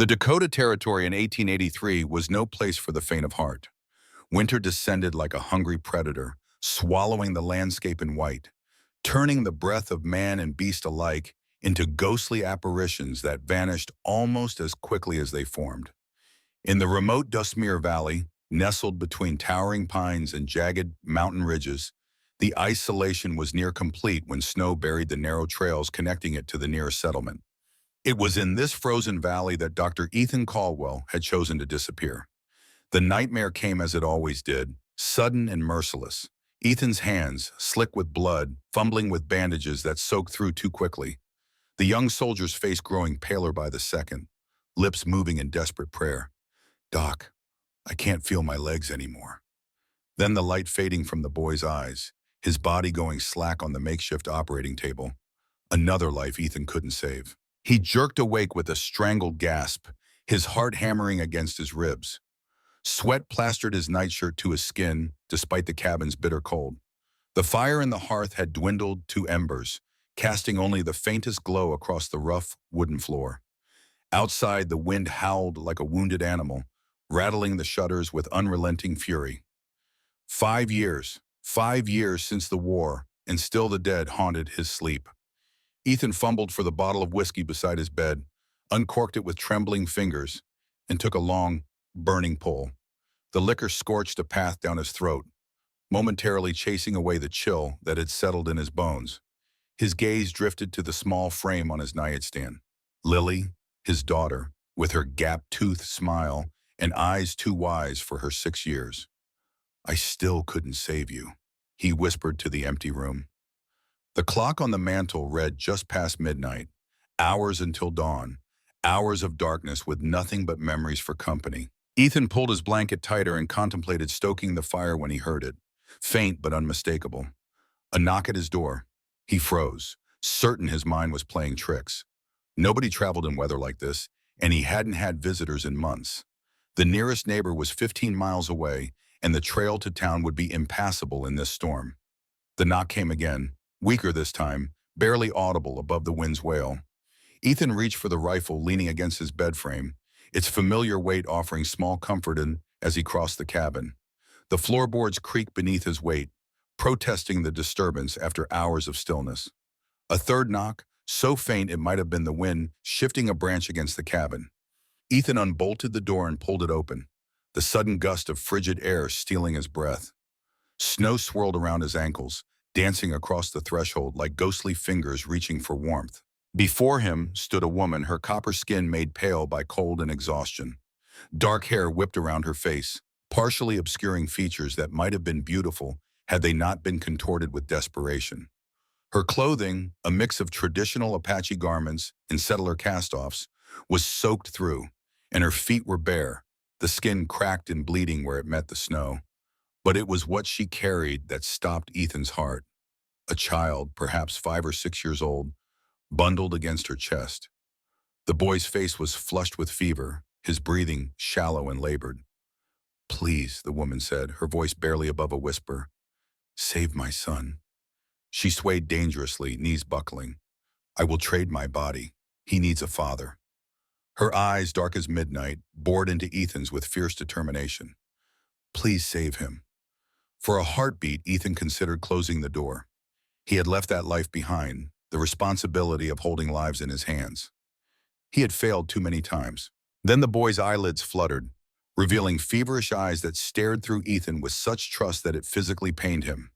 The Dakota Territory in 1883 was no place for the faint of heart. Winter descended like a hungry predator, swallowing the landscape in white, turning the breath of man and beast alike into ghostly apparitions that vanished almost as quickly as they formed. In the remote Dustmere Valley, nestled between towering pines and jagged mountain ridges, the isolation was near complete when snow buried the narrow trails connecting it to the nearest settlement. It was in this frozen valley that Dr. Ethan Caldwell had chosen to disappear. The nightmare came as it always did, sudden and merciless. Ethan's hands, slick with blood, fumbling with bandages that soaked through too quickly. The young soldier's face growing paler by the second, lips moving in desperate prayer. "Doc, I can't feel my legs anymore." Then the light fading from the boy's eyes, his body going slack on the makeshift operating table. Another life Ethan couldn't save. He jerked awake with a strangled gasp, his heart hammering against his ribs. Sweat plastered his nightshirt to his skin, despite the cabin's bitter cold. The fire in the hearth had dwindled to embers, casting only the faintest glow across the rough wooden floor. Outside, the wind howled like a wounded animal, rattling the shutters with unrelenting fury. 5 years since the war, and still the dead haunted his sleep. Ethan fumbled for the bottle of whiskey beside his bed, uncorked it with trembling fingers, and took a long, burning pull. The liquor scorched a path down his throat, momentarily chasing away the chill that had settled in his bones. His gaze drifted to the small frame on his nightstand. Lily, his daughter, with her gap-toothed smile and eyes too wise for her 6 years. "I still couldn't save you," he whispered to the empty room. The clock on the mantel read just past midnight, hours until dawn, hours of darkness with nothing but memories for company. Ethan pulled his blanket tighter and contemplated stoking the fire when he heard it, faint but unmistakable. A knock at his door. He froze, certain his mind was playing tricks. Nobody traveled in weather like this, and he hadn't had visitors in months. The nearest neighbor was 15 miles away, and the trail to town would be impassable in this storm. The knock came again, weaker this time, barely audible above the wind's wail. Ethan reached for the rifle leaning against his bed frame, its familiar weight offering small comfort as he crossed the cabin. The floorboards creaked beneath his weight, protesting the disturbance after hours of stillness. A third knock, so faint it might have been the wind shifting a branch against the cabin. Ethan unbolted the door and pulled it open, the sudden gust of frigid air stealing his breath. Snow swirled around his ankles, dancing across the threshold like ghostly fingers reaching for warmth. Before him stood a woman, her copper skin made pale by cold and exhaustion. Dark hair whipped around her face, partially obscuring features that might have been beautiful had they not been contorted with desperation. Her clothing, a mix of traditional Apache garments and settler cast-offs, was soaked through, and her feet were bare, the skin cracked and bleeding where it met the snow. But it was what she carried that stopped Ethan's heart. A child, perhaps 5 or 6 years old, bundled against her chest. The boy's face was flushed with fever, his breathing shallow and labored. "Please," the woman said, her voice barely above a whisper. "Save my son." She swayed dangerously, knees buckling. "I will trade my body. He needs a father." Her eyes, dark as midnight, bored into Ethan's with fierce determination. "Please save him." For a heartbeat, Ethan considered closing the door. He had left that life behind, the responsibility of holding lives in his hands. He had failed too many times. Then the boy's eyelids fluttered, revealing feverish eyes that stared through Ethan with such trust that it physically pained him.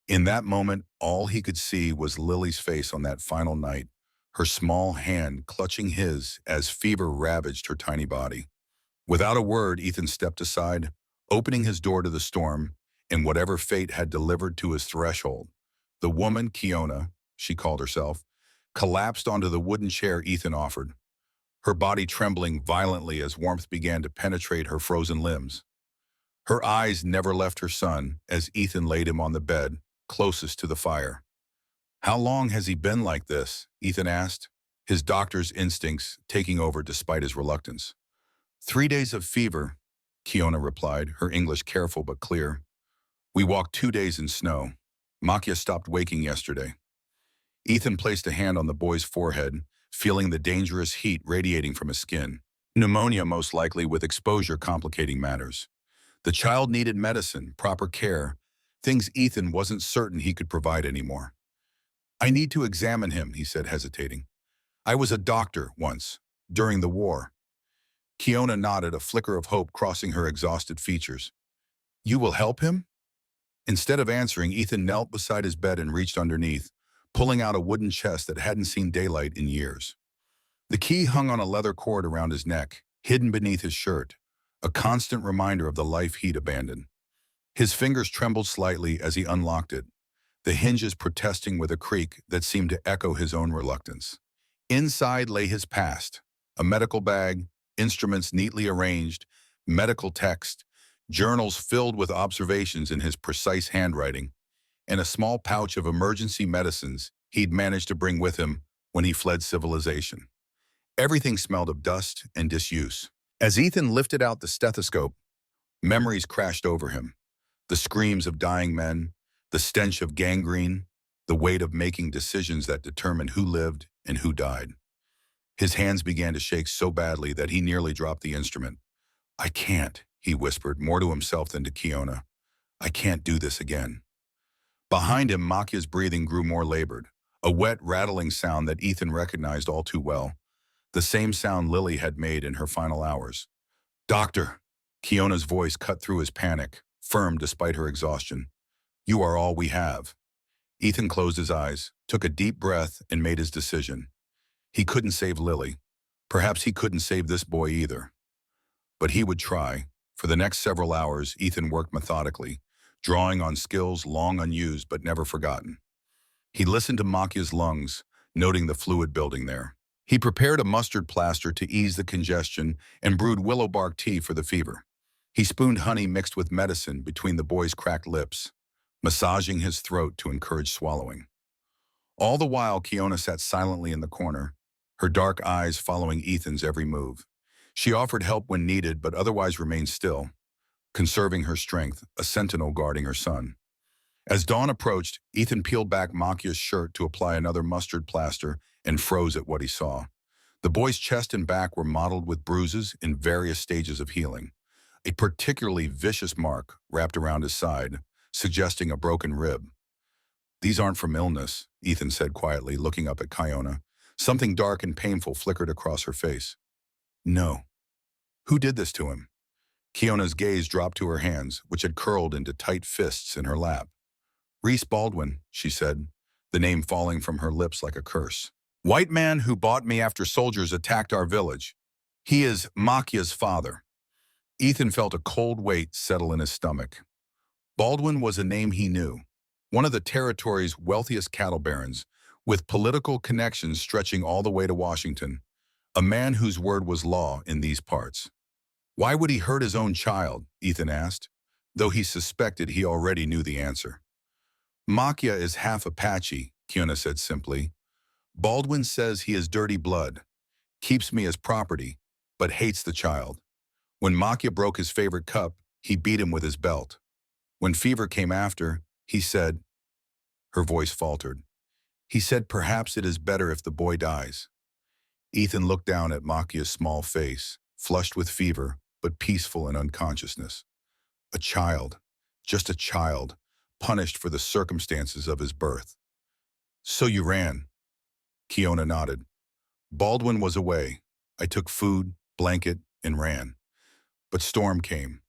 In that moment, all he could see was Lily's face on that final night, her small hand clutching his as fever ravaged her tiny body. Without a word, Ethan stepped aside, opening his door to the storm and whatever fate had delivered to his threshold. The woman, Kiona, she called herself, collapsed onto the wooden chair Ethan offered, her body trembling violently as warmth began to penetrate her frozen limbs. Her eyes never left her son as Ethan laid him on the bed, closest to the fire. "How long has he been like this?" Ethan asked, his doctor's instincts taking over despite his reluctance. 3 days of fever," Kiona replied, her English careful but clear. "We walked 2 days in snow. Makia stopped waking yesterday." Ethan placed a hand on the boy's forehead, feeling the dangerous heat radiating from his skin. Pneumonia, most likely, with exposure complicating matters. The child needed medicine, proper care, things Ethan wasn't certain he could provide anymore. "I need to examine him," he said, hesitating. "I was a doctor once, during the war." Kiona nodded, a flicker of hope crossing her exhausted features. "You will help him?" Instead of answering, Ethan knelt beside his bed and reached underneath, pulling out a wooden chest that hadn't seen daylight in years. The key hung on a leather cord around his neck, hidden beneath his shirt, a constant reminder of the life he'd abandoned. His fingers trembled slightly as he unlocked it, the hinges protesting with a creak that seemed to echo his own reluctance. Inside lay his past, a medical bag, instruments neatly arranged, medical text, journals filled with observations in his precise handwriting, and a small pouch of emergency medicines he'd managed to bring with him when he fled civilization. Everything smelled of dust and disuse. As Ethan lifted out the stethoscope, memories crashed over him. The screams of dying men, the stench of gangrene, the weight of making decisions that determined who lived and who died. His hands began to shake so badly that he nearly dropped the instrument. "I can't," he whispered, more to himself than to Kiona. "I can't do this again." Behind him, Makia's breathing grew more labored, a wet, rattling sound that Ethan recognized all too well, the same sound Lily had made in her final hours. "Doctor," Kiona's voice cut through his panic, firm despite her exhaustion. "You are all we have." Ethan closed his eyes, took a deep breath, and made his decision. He couldn't save Lily. Perhaps he couldn't save this boy either. But he would try. For the next several hours, Ethan worked methodically, drawing on skills long unused but never forgotten. He listened to Makia's lungs, noting the fluid building there. He prepared a mustard plaster to ease the congestion and brewed willow bark tea for the fever. He spooned honey mixed with medicine between the boy's cracked lips, massaging his throat to encourage swallowing. All the while, Kiona sat silently in the corner, her dark eyes following Ethan's every move. She offered help when needed, but otherwise remained still, conserving her strength, a sentinel guarding her son. As dawn approached, Ethan peeled back Makia's shirt to apply another mustard plaster and froze at what he saw. The boy's chest and back were mottled with bruises in various stages of healing. A particularly vicious mark wrapped around his side, suggesting a broken rib. "These aren't from illness," Ethan said quietly, looking up at Kiona. Something dark and painful flickered across her face. "No. Who did this to him?" Kiona's gaze dropped to her hands, which had curled into tight fists in her lap. "Reese Baldwin," she said, the name falling from her lips like a curse. "White man who bought me after soldiers attacked our village. He is Makia's father." Ethan felt a cold weight settle in his stomach. Baldwin was a name he knew, one of the territory's wealthiest cattle barons, with political connections stretching all the way to Washington, a man whose word was law in these parts. Why would he hurt his own child, Ethan asked, though he suspected he already knew the answer. "Makia is half Apache," Kiona said simply. "Baldwin says he is dirty blood, keeps me as property, but hates the child. When Makia broke his favorite cup, he beat him with his belt. When fever came after, he said," her voice faltered, "he said perhaps it is better if the boy dies." Ethan looked down at Makia's small face, flushed with fever, but peaceful in unconsciousness. A child, just a child, punished for the circumstances of his birth. "So you ran?" Kiona nodded. "Baldwin was away. I took food, blanket, and ran. But storm came.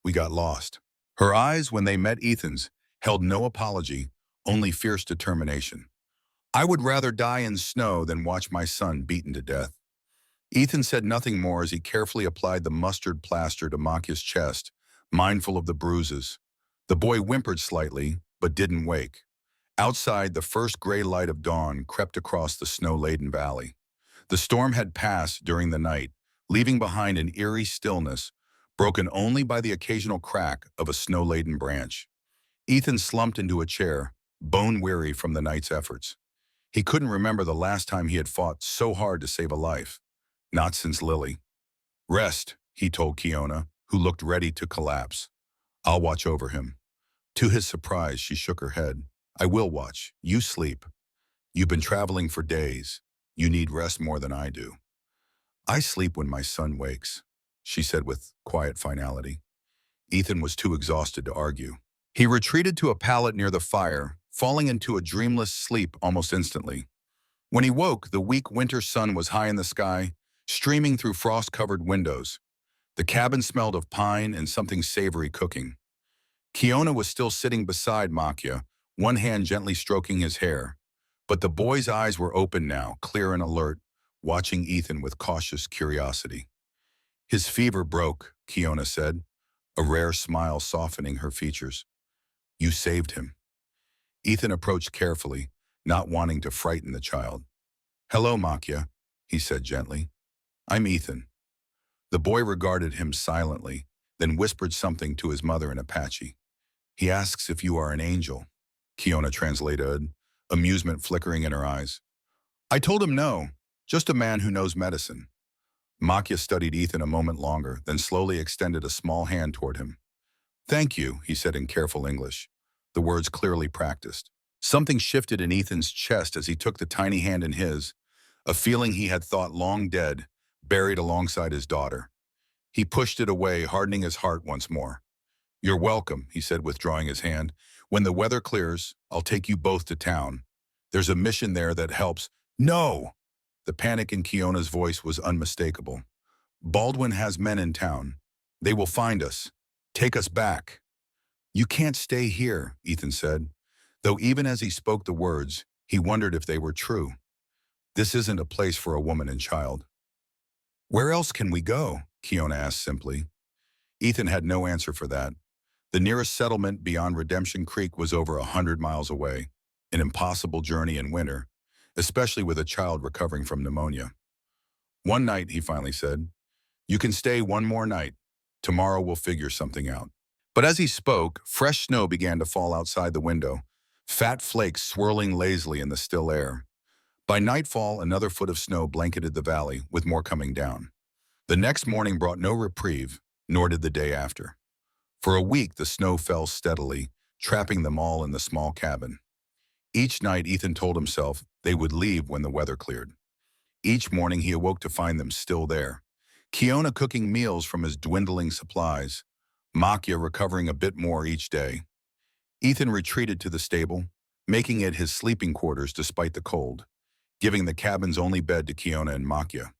We got lost." Her eyes, when they met Ethan's, held no apology, only fierce determination. "I would rather die in snow than watch my son beaten to death." Ethan said nothing more as he carefully applied the mustard plaster to Makia's chest, mindful of the bruises. The boy whimpered slightly, but didn't wake. Outside, the first gray light of dawn crept across the snow-laden valley. The storm had passed during the night, leaving behind an eerie stillness, broken only by the occasional crack of a snow-laden branch. Ethan slumped into a chair, bone-weary from the night's efforts. He couldn't remember the last time he had fought so hard to save a life. Not since Lily. "Rest," he told Kiona, who looked ready to collapse. "I'll watch over him." To his surprise, she shook her head. "I will watch. You sleep. You've been traveling for days. You need rest more than I do." I sleep when my son wakes, she said with quiet finality. Ethan was too exhausted to argue. He retreated to a pallet near the fire, falling into a dreamless sleep almost instantly. When he woke, the weak winter sun was high in the sky, streaming through frost-covered windows. The cabin smelled of pine and something savory cooking. Kiona was still sitting beside Makia, one hand gently stroking his hair. But the boy's eyes were open now, clear and alert, watching Ethan with cautious curiosity. His fever broke, Kiona said, a rare smile softening her features. You saved him. Ethan approached carefully, not wanting to frighten the child. Hello, Makia, he said gently. I'm Ethan. The boy regarded him silently, then whispered something to his mother in Apache. He asks if you are an angel, Kiona translated, amusement flickering in her eyes. I told him no, just a man who knows medicine. Makia studied Ethan a moment longer, then slowly extended a small hand toward him. Thank you, he said in careful English, the words clearly practiced. Something shifted in Ethan's chest as he took the tiny hand in his, a feeling he had thought long dead, buried alongside his daughter. He pushed it away, hardening his heart once more. You're welcome, he said, withdrawing his hand. When the weather clears, I'll take you both to town. There's a mission there that helps. No! The panic in Kiona's voice was unmistakable. Baldwin has men in town. They will find us. Take us back. You can't stay here, Ethan said, though even as he spoke the words, he wondered if they were true. This isn't a place for a woman and child. Where else can we go? Kiona asked simply. Ethan had no answer for that. The nearest settlement beyond Redemption Creek was over 100 miles away, an impossible journey in winter, especially with a child recovering from pneumonia. One night, he finally said, you can stay one more night. Tomorrow we'll figure something out. But as he spoke, fresh snow began to fall outside the window, fat flakes swirling lazily in the still air. By nightfall, another foot of snow blanketed the valley, with more coming down. The next morning brought no reprieve, nor did the day after. For a week, the snow fell steadily, trapping them all in the small cabin. Each night, Ethan told himself they would leave when the weather cleared. Each morning, he awoke to find them still there. Kiona cooking meals from his dwindling supplies, Makia recovering a bit more each day. Ethan retreated to the stable, making it his sleeping quarters despite the cold, giving the cabin's only bed to Kiona and Makia.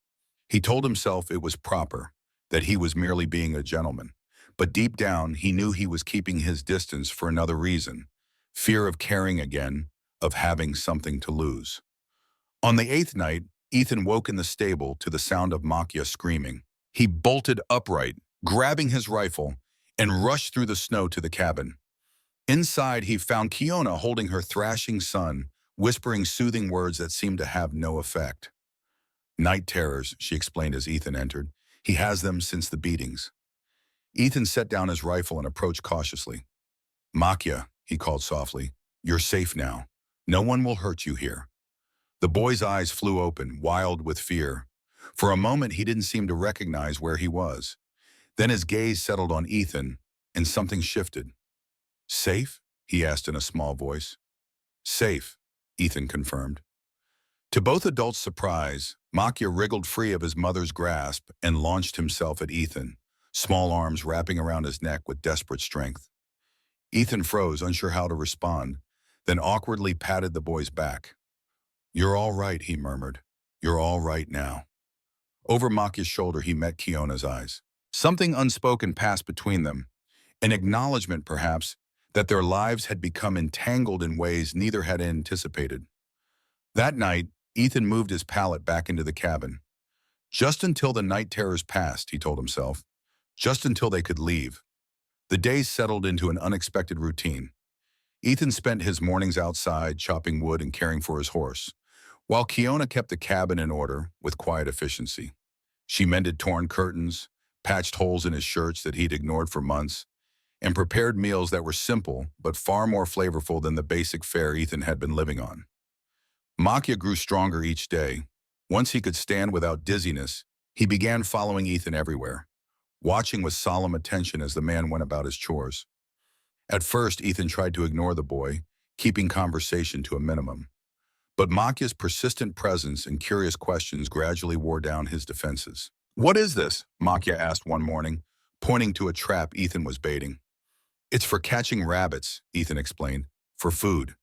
He told himself it was proper, that he was merely being a gentleman. But deep down, he knew he was keeping his distance for another reason, fear of caring again, of having something to lose. On the 8th night, Ethan woke in the stable to the sound of Makia screaming. He bolted upright, grabbing his rifle, and rushed through the snow to the cabin. Inside, he found Kiona holding her thrashing son, whispering soothing words that seemed to have no effect. Night terrors, she explained as Ethan entered. He has them since the beatings. Ethan set down his rifle and approached cautiously. Makia, he called softly, you're safe now. No one will hurt you here. The boy's eyes flew open, wild with fear. For a moment, he didn't seem to recognize where he was. Then his gaze settled on Ethan, and something shifted. Safe? He asked in a small voice. Safe, Ethan confirmed. To both adults' surprise, Makia wriggled free of his mother's grasp and launched himself at Ethan, small arms wrapping around his neck with desperate strength. Ethan froze, unsure how to respond, then awkwardly patted the boy's back. You're all right, he murmured. You're all right now. Over Makia's shoulder, he met Kiona's eyes. Something unspoken passed between them, an acknowledgement, perhaps, that their lives had become entangled in ways neither had anticipated. That night, Ethan moved his pallet back into the cabin. Just until the night terrors passed, he told himself. Just until they could leave. The days settled into an unexpected routine. Ethan spent his mornings outside, chopping wood and caring for his horse, while Kiona kept the cabin in order with quiet efficiency. She mended torn curtains, patched holes in his shirts that he'd ignored for months, and prepared meals that were simple but far more flavorful than the basic fare Ethan had been living on. Makia grew stronger each day. Once he could stand without dizziness, he began following Ethan everywhere, watching with solemn attention as the man went about his chores. At first, Ethan tried to ignore the boy, keeping conversation to a minimum. But Makia's persistent presence and curious questions gradually wore down his defenses. "What is this?" Makia asked one morning, pointing to a trap Ethan was baiting. "It's for catching rabbits," Ethan explained. "For food."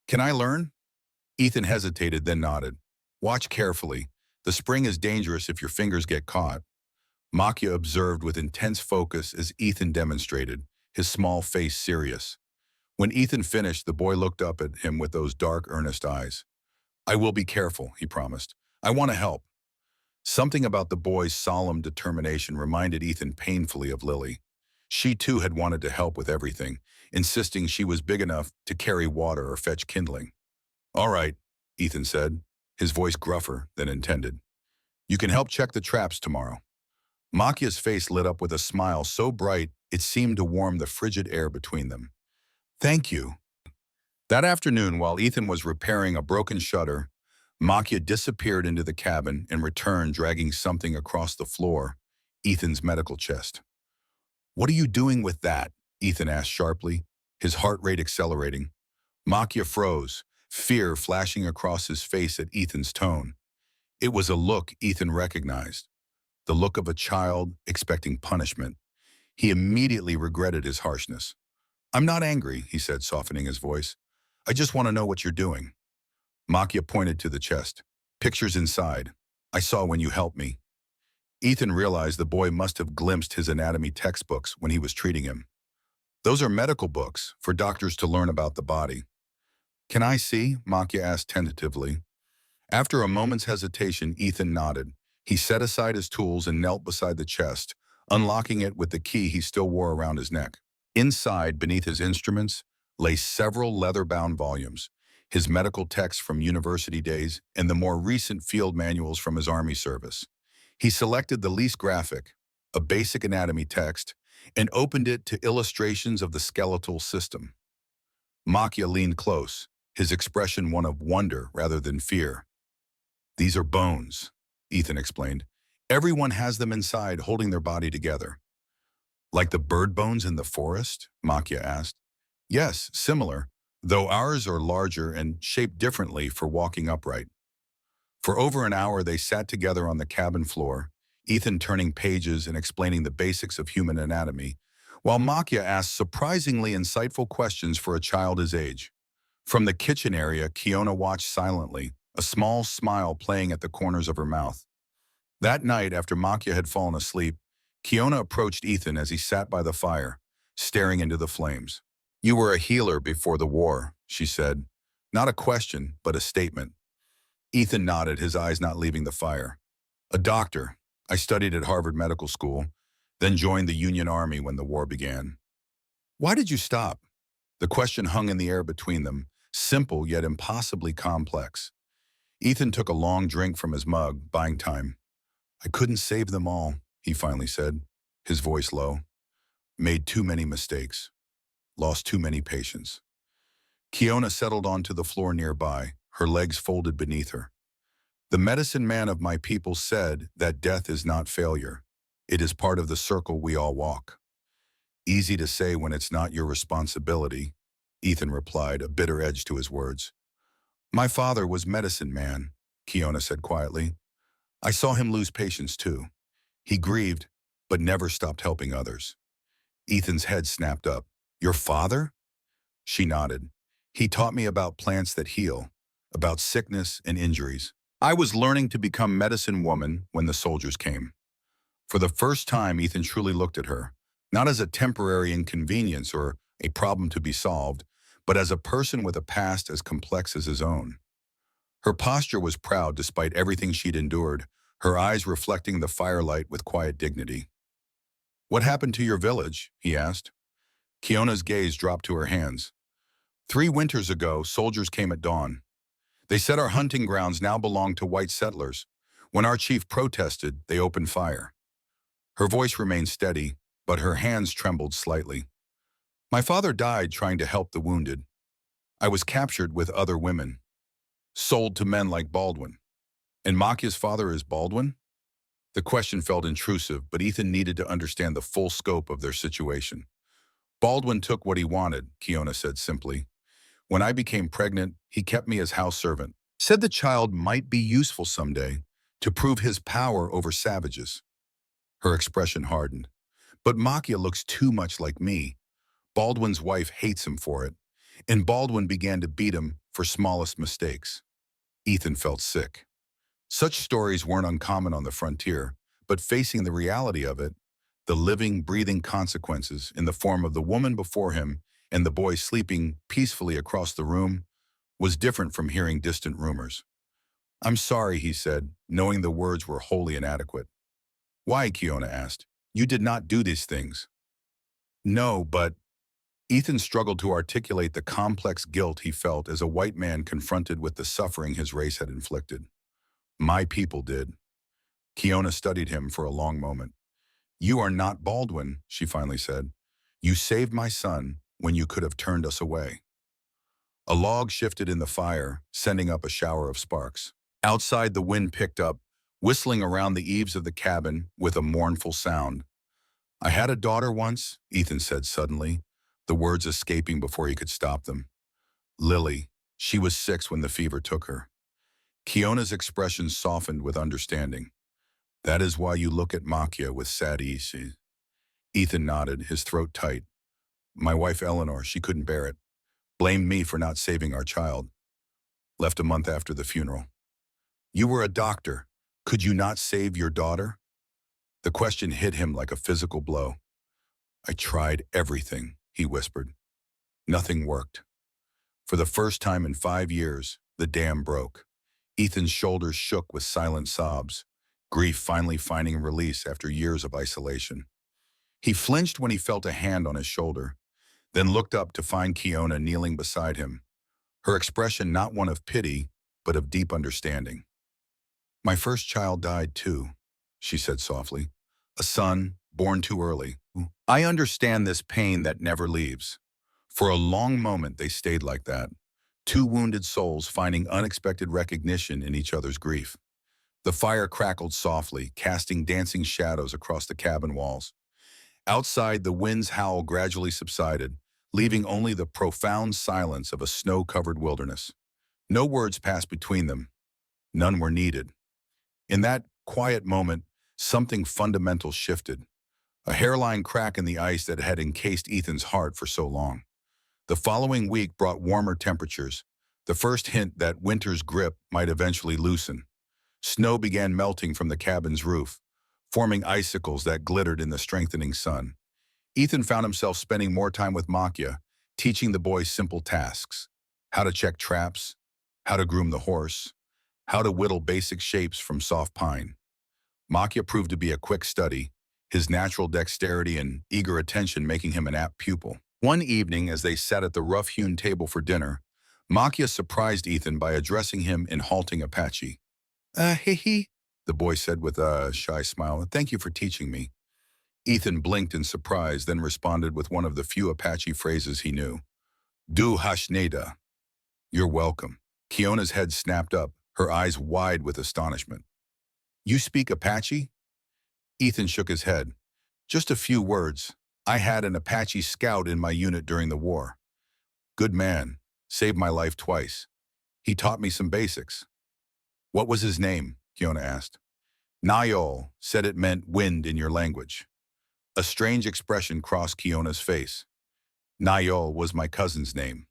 "Can I learn?" Ethan hesitated, then nodded. "Watch carefully. The spring is dangerous if your fingers get caught." Makia observed with intense focus as Ethan demonstrated, his small face serious. When Ethan finished, the boy looked up at him with those dark, earnest eyes. "I will be careful," he promised. "I want to help." Something about the boy's solemn determination reminded Ethan painfully of Lily. She too had wanted to help with everything, insisting she was big enough to carry water or fetch kindling. "All right," Ethan said, his voice gruffer than intended. "You can help check the traps tomorrow." Makia's face lit up with a smile so bright it seemed to warm the frigid air between them. "Thank you." That afternoon, while Ethan was repairing a broken shutter, Makia disappeared into the cabin and returned dragging something across the floor, Ethan's medical chest. "What are you doing with that?" Ethan asked sharply, his heart rate accelerating. Makia froze, fear flashing across his face at Ethan's tone. It was a look Ethan recognized, the look of a child expecting punishment. He immediately regretted his harshness. "I'm not angry," he said, softening his voice. "I just want to know what you're doing." Makia pointed to the chest. "Pictures inside. I saw when you helped me." Ethan realized the boy must have glimpsed his anatomy textbooks when he was treating him. "Those are medical books for doctors to learn about the body." "Can I see?" Makia asked tentatively. After a moment's hesitation, Ethan nodded. He set aside his tools and knelt beside the chest, unlocking it with the key he still wore around his neck. Inside, beneath his instruments, lay several leather-bound volumes, his medical texts from university days and the more recent field manuals from his Army service. He selected the least graphic, a basic anatomy text, and opened it to illustrations of the skeletal system. Makia leaned close, his expression one of wonder rather than fear. "These are bones," Ethan explained. "Everyone has them inside, holding their body together." "Like the bird bones in the forest?" Makia asked. "Yes, similar, though ours are larger and shaped differently for walking upright." For over an hour they sat together on the cabin floor, Ethan turning pages and explaining the basics of human anatomy, while Makia asked surprisingly insightful questions for a child his age. From the kitchen area, Kiona watched silently, a small smile playing at the corners of her mouth. That night, after Makia had fallen asleep, Kiona approached Ethan as he sat by the fire, staring into the flames. "You were a healer before the war," she said. Not a question, but a statement. Ethan nodded, his eyes not leaving the fire. "A doctor. I studied at Harvard Medical School, then joined the Union Army when the war began." "Why did you stop?" The question hung in the air between them, simple yet impossibly complex. Ethan took a long drink from his mug, buying time. "I couldn't save them all," he finally said, his voice low. "Made too many mistakes. Lost too many patients." Kiona settled onto the floor nearby, her legs folded beneath her. "The medicine man of my people said that death is not failure. It is part of the circle we all walk." "Easy to say when it's not your responsibility," Ethan replied, a bitter edge to his words. "My father was medicine man," Kiona said quietly. "I saw him lose patients too. He grieved, but never stopped helping others." Ethan's head snapped up. "Your father?" She nodded. "He taught me about plants that heal, about sickness and injuries. I was learning to become medicine woman when the soldiers came." For the first time, Ethan truly looked at her, not as a temporary inconvenience or a problem to be solved, but as a person with a past as complex as his own. Her posture was proud despite everything she'd endured, her eyes reflecting the firelight with quiet dignity. "What happened to your village?" he asked. Kiona's gaze dropped to her hands. 3 winters ago, soldiers came at dawn. They said our hunting grounds now belong to white settlers. When our chief protested, they opened fire." Her voice remained steady, but her hands trembled slightly. "My father died trying to help the wounded. I was captured with other women, sold to men like Baldwin." "And Makia's father is Baldwin?" The question felt intrusive, but Ethan needed to understand the full scope of their situation. "Baldwin took what he wanted," Kiona said simply. When I became pregnant, he kept me as house servant. Said the child might be useful someday to prove his power over savages. Her expression hardened. But Makia looks too much like me. Baldwin's wife hates him for it, and Baldwin began to beat him for smallest mistakes. Ethan felt sick. Such stories weren't uncommon on the frontier, but facing the reality of it, the living, breathing consequences in the form of the woman before him and the boy sleeping peacefully across the room, was different from hearing distant rumors. "I'm sorry," he said, knowing the words were wholly inadequate. "Why?" Kiona asked. "You did not do these things." "No, but—" Ethan struggled to articulate the complex guilt he felt as a white man confronted with the suffering his race had inflicted. "My people did." Kiona studied him for a long moment. "You are not Baldwin," she finally said. "You saved my son when you could have turned us away." A log shifted in the fire, sending up a shower of sparks. Outside, the wind picked up, whistling around the eaves of the cabin with a mournful sound. "I had a daughter once," Ethan said suddenly, the words escaping before he could stop them. "Lily. She was 6 when the fever took her." Kiona's expression softened with understanding. "That is why you look at Makia with sad ease." Ethan nodded, his throat tight. "My wife Eleanor, she couldn't bear it. Blamed me for not saving our child. Left a month after the funeral." "You were a doctor. Could you not save your daughter?" The question hit him like a physical blow. "I tried everything," he whispered. "Nothing worked." For the first time in 5 years, the dam broke. Ethan's shoulders shook with silent sobs, grief finally finding release after years of isolation. He flinched when he felt a hand on his shoulder, then looked up to find Kiona kneeling beside him, her expression not one of pity, but of deep understanding. "My first child died too," she said softly. "A son, born too early. I understand this pain that never leaves." For a long moment they stayed like that, two wounded souls finding unexpected recognition in each other's grief. The fire crackled softly, casting dancing shadows across the cabin walls. Outside, the wind's howl gradually subsided, leaving only the profound silence of a snow-covered wilderness. No words passed between them. None were needed. In that quiet moment, something fundamental shifted. A hairline crack in the ice that had encased Ethan's heart for so long. The following week brought warmer temperatures, the first hint that winter's grip might eventually loosen. Snow began melting from the cabin's roof, forming icicles that glittered in the strengthening sun. Ethan found himself spending more time with Makia, teaching the boy simple tasks: how to check traps, how to groom the horse, how to whittle basic shapes from soft pine. Makia proved to be a quick study, his natural dexterity and eager attention making him an apt pupil. One evening, as they sat at the rough-hewn table for dinner, Makia surprised Ethan by addressing him in halting Apache. Hey, the boy said with a shy smile. "Thank you for teaching me." Ethan blinked in surprise, then responded with one of the few Apache phrases he knew. "Du hashneda." "You're welcome." Kiona's head snapped up, her eyes wide with astonishment. "You speak Apache?" Ethan shook his head. "Just a few words. I had an Apache scout in my unit during the war. Good man. Saved my life twice. He taught me some basics." "What was his name?" Kiona asked. "Nayol said it meant wind in your language." A strange expression crossed Kiona's face. "Nayol was my cousin's name."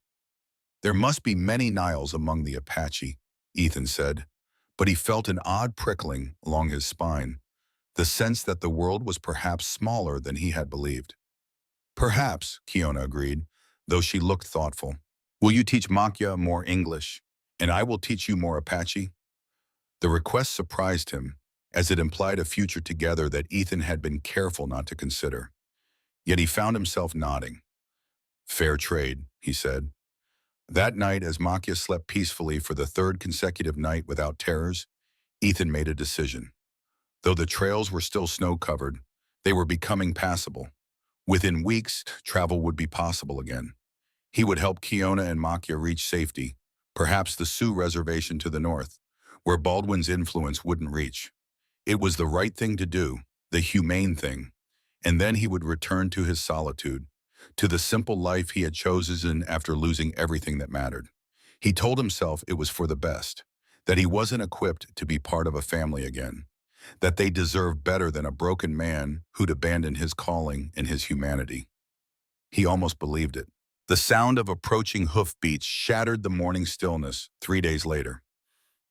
"There must be many Niles among the Apache," Ethan said, but he felt an odd prickling along his spine, the sense that the world was perhaps smaller than he had believed. "Perhaps," Kiona agreed, though she looked thoughtful. "Will you teach Makia more English, and I will teach you more Apache?" The request surprised him, as it implied a future together that Ethan had been careful not to consider. Yet he found himself nodding. "Fair trade," he said. That night, as Makia slept peacefully for the third consecutive night without terrors, Ethan made a decision. Though the trails were still snow-covered, they were becoming passable. Within weeks, travel would be possible again. He would help Kiona and Makia reach safety, perhaps the Sioux reservation to the north, where Baldwin's influence wouldn't reach. It was the right thing to do, the humane thing, and then he would return to his solitude, to the simple life he had chosen after losing everything that mattered. He told himself it was for the best, that he wasn't equipped to be part of a family again, that they deserved better than a broken man who'd abandoned his calling and his humanity. He almost believed it. The sound of approaching hoofbeats shattered the morning stillness 3 days later.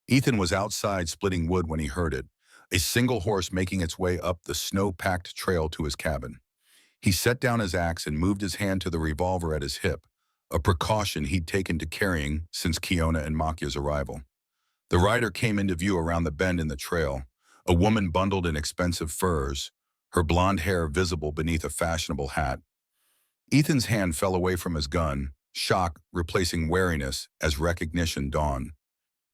Ethan was outside splitting wood when he heard it, a single horse making its way up the snow-packed trail to his cabin. He set down his axe and moved his hand to the revolver at his hip, a precaution he'd taken to carrying since Kiona and Makia's arrival. The rider came into view around the bend in the trail, a woman bundled in expensive furs, her blonde hair visible beneath a fashionable hat. Ethan's hand fell away from his gun, shock replacing wariness as recognition dawned.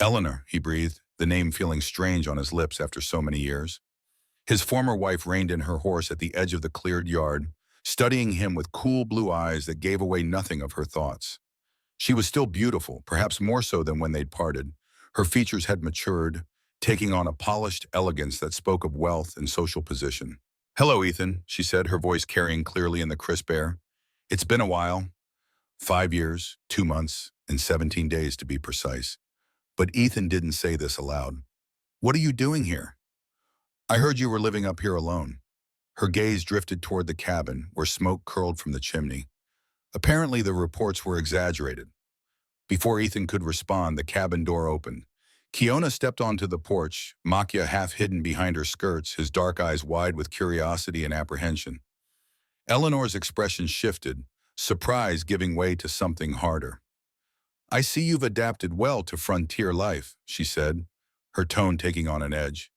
Eleanor, he breathed, the name feeling strange on his lips after so many years. His former wife reined in her horse at the edge of the cleared yard, studying him with cool blue eyes that gave away nothing of her thoughts. She was still beautiful, perhaps more so than when they'd parted. Her features had matured, taking on a polished elegance that spoke of wealth and social position. "Hello, Ethan," she said, her voice carrying clearly in the crisp air. "It's been a while. 5 years, 2 months, and 17 days to be precise." But Ethan didn't say this aloud. "What are you doing here?" "I heard you were living up here alone." Her gaze drifted toward the cabin, where smoke curled from the chimney. Apparently the reports were exaggerated. Before Ethan could respond, the cabin door opened. Kiona stepped onto the porch, Makia half hidden behind her skirts, his dark eyes wide with curiosity and apprehension. Eleanor's expression shifted, surprise giving way to something harder. "I see you've adapted well to frontier life," she said, her tone taking on an edge.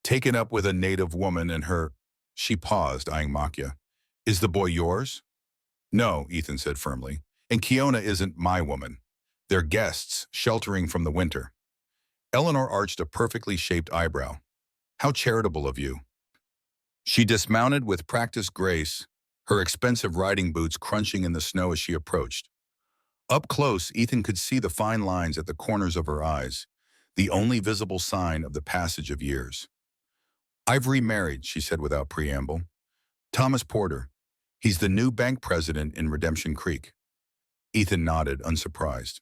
"Taken up with a native woman and her—" She paused, eyeing Makia. "Is the boy yours?" "No," Ethan said firmly, "and Kiona isn't my woman. They're guests, sheltering from the winter." Eleanor arched a perfectly shaped eyebrow. "How charitable of you." She dismounted with practiced grace, her expensive riding boots crunching in the snow as she approached. Up close, Ethan could see the fine lines at the corners of her eyes, the only visible sign of the passage of years. "I've remarried," she said without preamble. "Thomas Porter. He's the new bank president in Redemption Creek." Ethan nodded, unsurprised.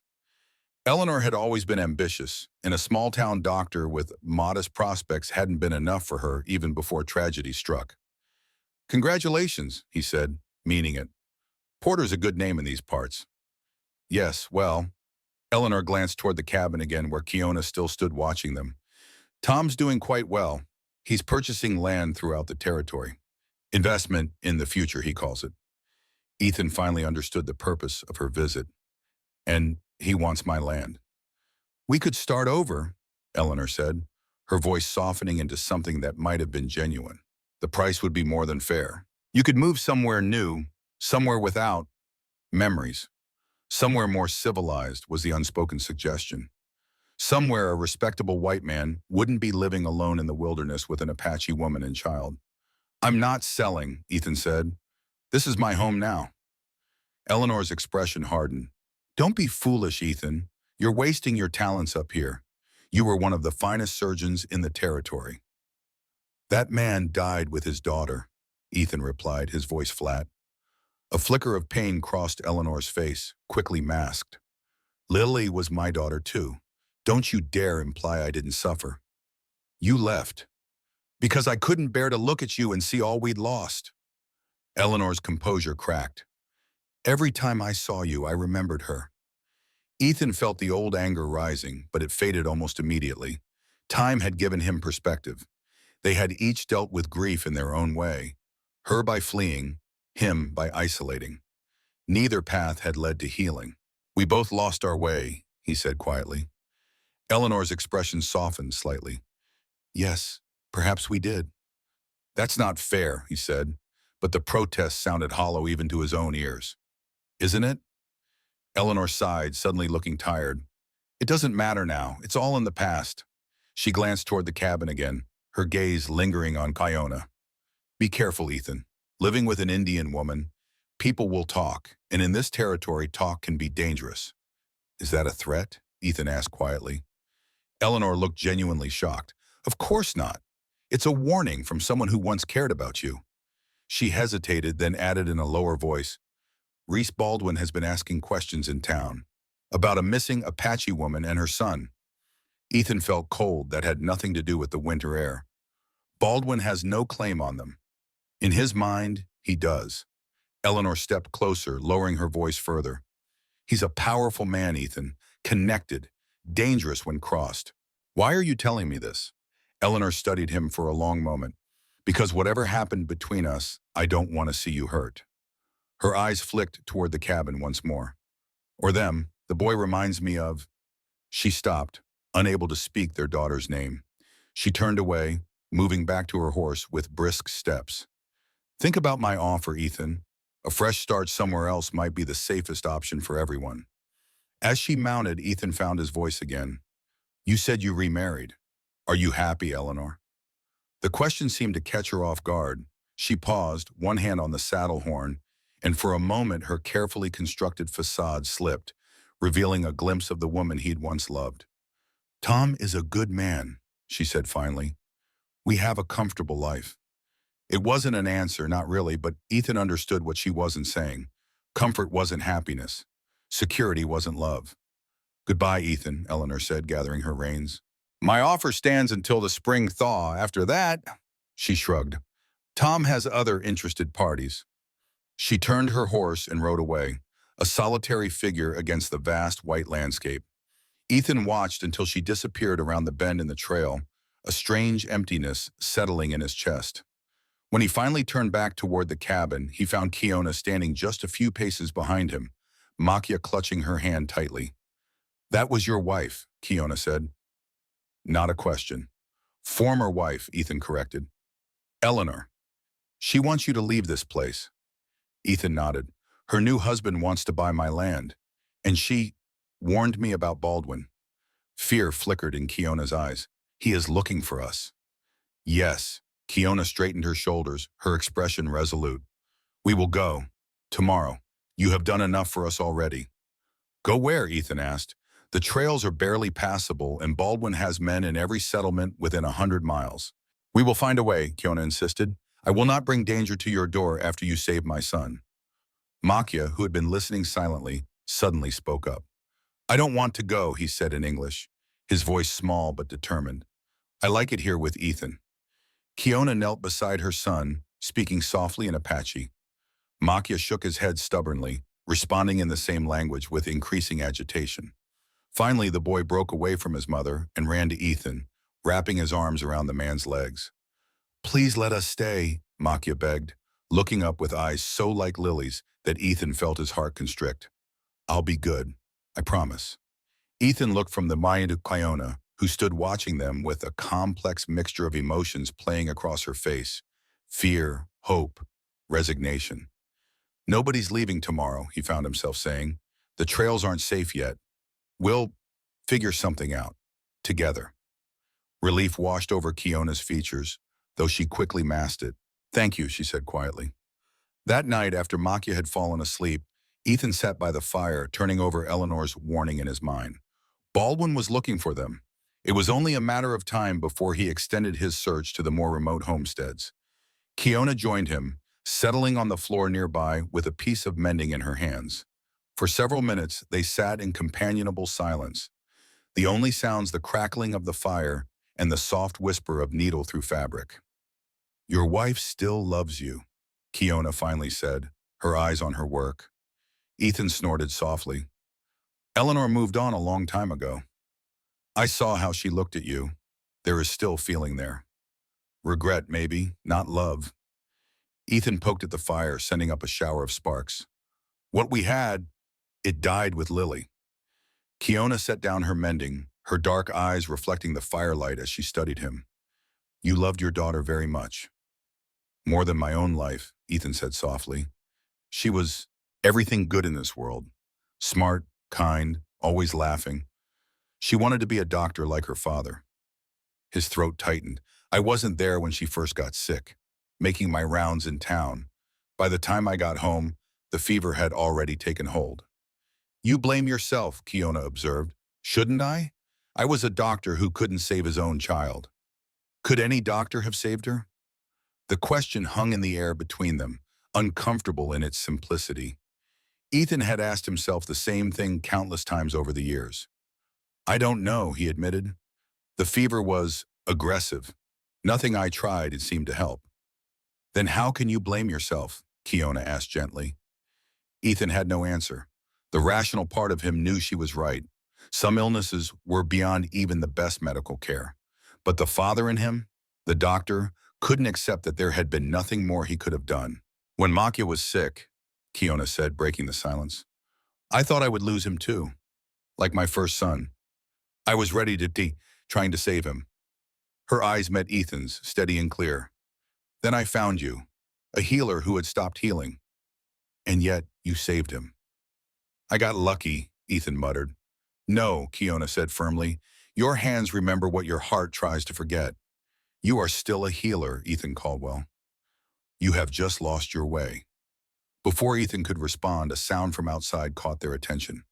Eleanor had always been ambitious, and a small-town doctor with modest prospects hadn't been enough for her even before tragedy struck. "Congratulations," he said, meaning it. "Porter's a good name in these parts." "Yes, well." Eleanor glanced toward the cabin again where Kiona still stood watching them. "Tom's doing quite well. He's purchasing land throughout the territory. Investment in the future, he calls it." Ethan finally understood the purpose of her visit. "And he wants my land." "We could start over," Eleanor said, her voice softening into something that might have been genuine. "The price would be more than fair. You could move somewhere new, somewhere without memories. Somewhere more civilized," was the unspoken suggestion. "Somewhere a respectable white man wouldn't be living alone in the wilderness with an Apache woman and child." "I'm not selling," Ethan said. "This is my home now." Eleanor's expression hardened. "Don't be foolish, Ethan. You're wasting your talents up here. You were one of the finest surgeons in the territory." "That man died with his daughter," Ethan replied, his voice flat. A flicker of pain crossed Eleanor's face, quickly masked. "Lily was my daughter too. Don't you dare imply I didn't suffer. You left because I couldn't bear to look at you and see all we'd lost." Eleanor's composure cracked. "Every time I saw you, I remembered her." Ethan felt the old anger rising, but it faded almost immediately. Time had given him perspective. They had each dealt with grief in their own way, her by fleeing, him by isolating. Neither path had led to healing. "We both lost our way," he said quietly. Eleanor's expression softened slightly. "Yes, perhaps we did." "That's not fair," he said, but the protest sounded hollow even to his own ears. "Isn't it?" Eleanor sighed, suddenly looking tired. "It doesn't matter now. It's all in the past." She glanced toward the cabin again, her gaze lingering on Kiona. "Be careful, Ethan. Living with an Indian woman, people will talk, and in this territory, talk can be dangerous." "Is that a threat?" Ethan asked quietly. Eleanor looked genuinely shocked. "Of course not. It's a warning from someone who once cared about you." She hesitated, then added in a lower voice, Reese Baldwin has been asking questions in town about a missing Apache woman and her son. Ethan felt cold that had nothing to do with the winter air. Baldwin has no claim on them. In his mind, he does. Eleanor stepped closer, lowering her voice further. He's a powerful man, Ethan. Connected. Dangerous when crossed. Why are you telling me this? Eleanor studied him for a long moment. Because whatever happened between us, I don't want to see you hurt. Her eyes flicked toward the cabin once more. Or them, the boy reminds me of... She stopped, unable to speak their daughter's name. She turned away, moving back to her horse with brisk steps. Think about my offer, Ethan. A fresh start somewhere else might be the safest option for everyone. As she mounted, Ethan found his voice again. You said you remarried. Are you happy, Eleanor? The question seemed to catch her off guard. She paused, one hand on the saddle horn, and for a moment her carefully constructed facade slipped, revealing a glimpse of the woman he'd once loved. Tom is a good man, she said finally. We have a comfortable life. It wasn't an answer, not really, but Ethan understood what she wasn't saying. Comfort wasn't happiness. Security wasn't love. Goodbye, Ethan, Eleanor said, gathering her reins. My offer stands until the spring thaw. After that, she shrugged. Tom has other interested parties. She turned her horse and rode away, a solitary figure against the vast white landscape. Ethan watched until she disappeared around the bend in the trail, a strange emptiness settling in his chest. When he finally turned back toward the cabin, he found Kiona standing just a few paces behind him, Makia clutching her hand tightly. That was your wife, Kiona said. Not a question. Former wife, Ethan corrected. Eleanor. She wants you to leave this place. Ethan nodded. Her new husband wants to buy my land. And she warned me about Baldwin. Fear flickered in Kiona's eyes. He is looking for us. Yes. Kiona straightened her shoulders, her expression resolute. We will go. Tomorrow. You have done enough for us already. Go where? Ethan asked. The trails are barely passable, and Baldwin has men in every settlement within 100 miles. We will find a way, Kiona insisted. I will not bring danger to your door after you save my son. Makia, who had been listening silently, suddenly spoke up. I don't want to go, he said in English, his voice small but determined. I like it here with Ethan. Kiona knelt beside her son, speaking softly in Apache. Makia shook his head stubbornly, responding in the same language with increasing agitation. Finally, the boy broke away from his mother and ran to Ethan, wrapping his arms around the man's legs. Please let us stay, Makia begged, looking up with eyes so like lilies that Ethan felt his heart constrict. I'll be good, I promise. Ethan looked from the Maya to Kiona, who stood watching them with a complex mixture of emotions playing across her face. Fear, hope, resignation. Nobody's leaving tomorrow, he found himself saying. The trails aren't safe yet. We'll figure something out. Together. Relief washed over Kiona's features, though she quickly masked it. Thank you, she said quietly. That night, after Makia had fallen asleep, Ethan sat by the fire, turning over Eleanor's warning in his mind. Baldwin was looking for them. It was only a matter of time before he extended his search to the more remote homesteads. Kiona joined him, settling on the floor nearby with a piece of mending in her hands. For several minutes, they sat in companionable silence, the only sounds the crackling of the fire and the soft whisper of needle through fabric. Your wife still loves you, Kiona finally said, her eyes on her work. Ethan snorted softly. Eleanor moved on a long time ago. I saw how she looked at you. There is still feeling there. Regret, maybe, not love. Ethan poked at the fire, sending up a shower of sparks. What we had, it died with Lily. Kiona set down her mending, her dark eyes reflecting the firelight as she studied him. You loved your daughter very much. More than my own life, Ethan said softly. She was everything good in this world. Smart, kind, always laughing. She wanted to be a doctor like her father. His throat tightened. I wasn't there when she first got sick, making my rounds in town. By the time I got home, the fever had already taken hold. You blame yourself, Kiona observed. Shouldn't I? I was a doctor who couldn't save his own child. Could any doctor have saved her? The question hung in the air between them, uncomfortable in its simplicity. Ethan had asked himself the same thing countless times over the years. I don't know, he admitted. The fever was aggressive. Nothing I tried, it seemed to help. Then how can you blame yourself? Kiona asked gently. Ethan had no answer. The rational part of him knew she was right. Some illnesses were beyond even the best medical care. But the father in him, the doctor, couldn't accept that there had been nothing more he could have done. When Makia was sick, Kiona said, breaking the silence, I thought I would lose him too, like my first son. I was ready to trying to save him. Her eyes met Ethan's, steady and clear. Then I found you, a healer who had stopped healing. And yet, you saved him. I got lucky, Ethan muttered. No, Kiona said firmly. Your hands remember what your heart tries to forget. You are still a healer, Ethan Caldwell. You have just lost your way. Before Ethan could respond, a sound from outside caught their attention.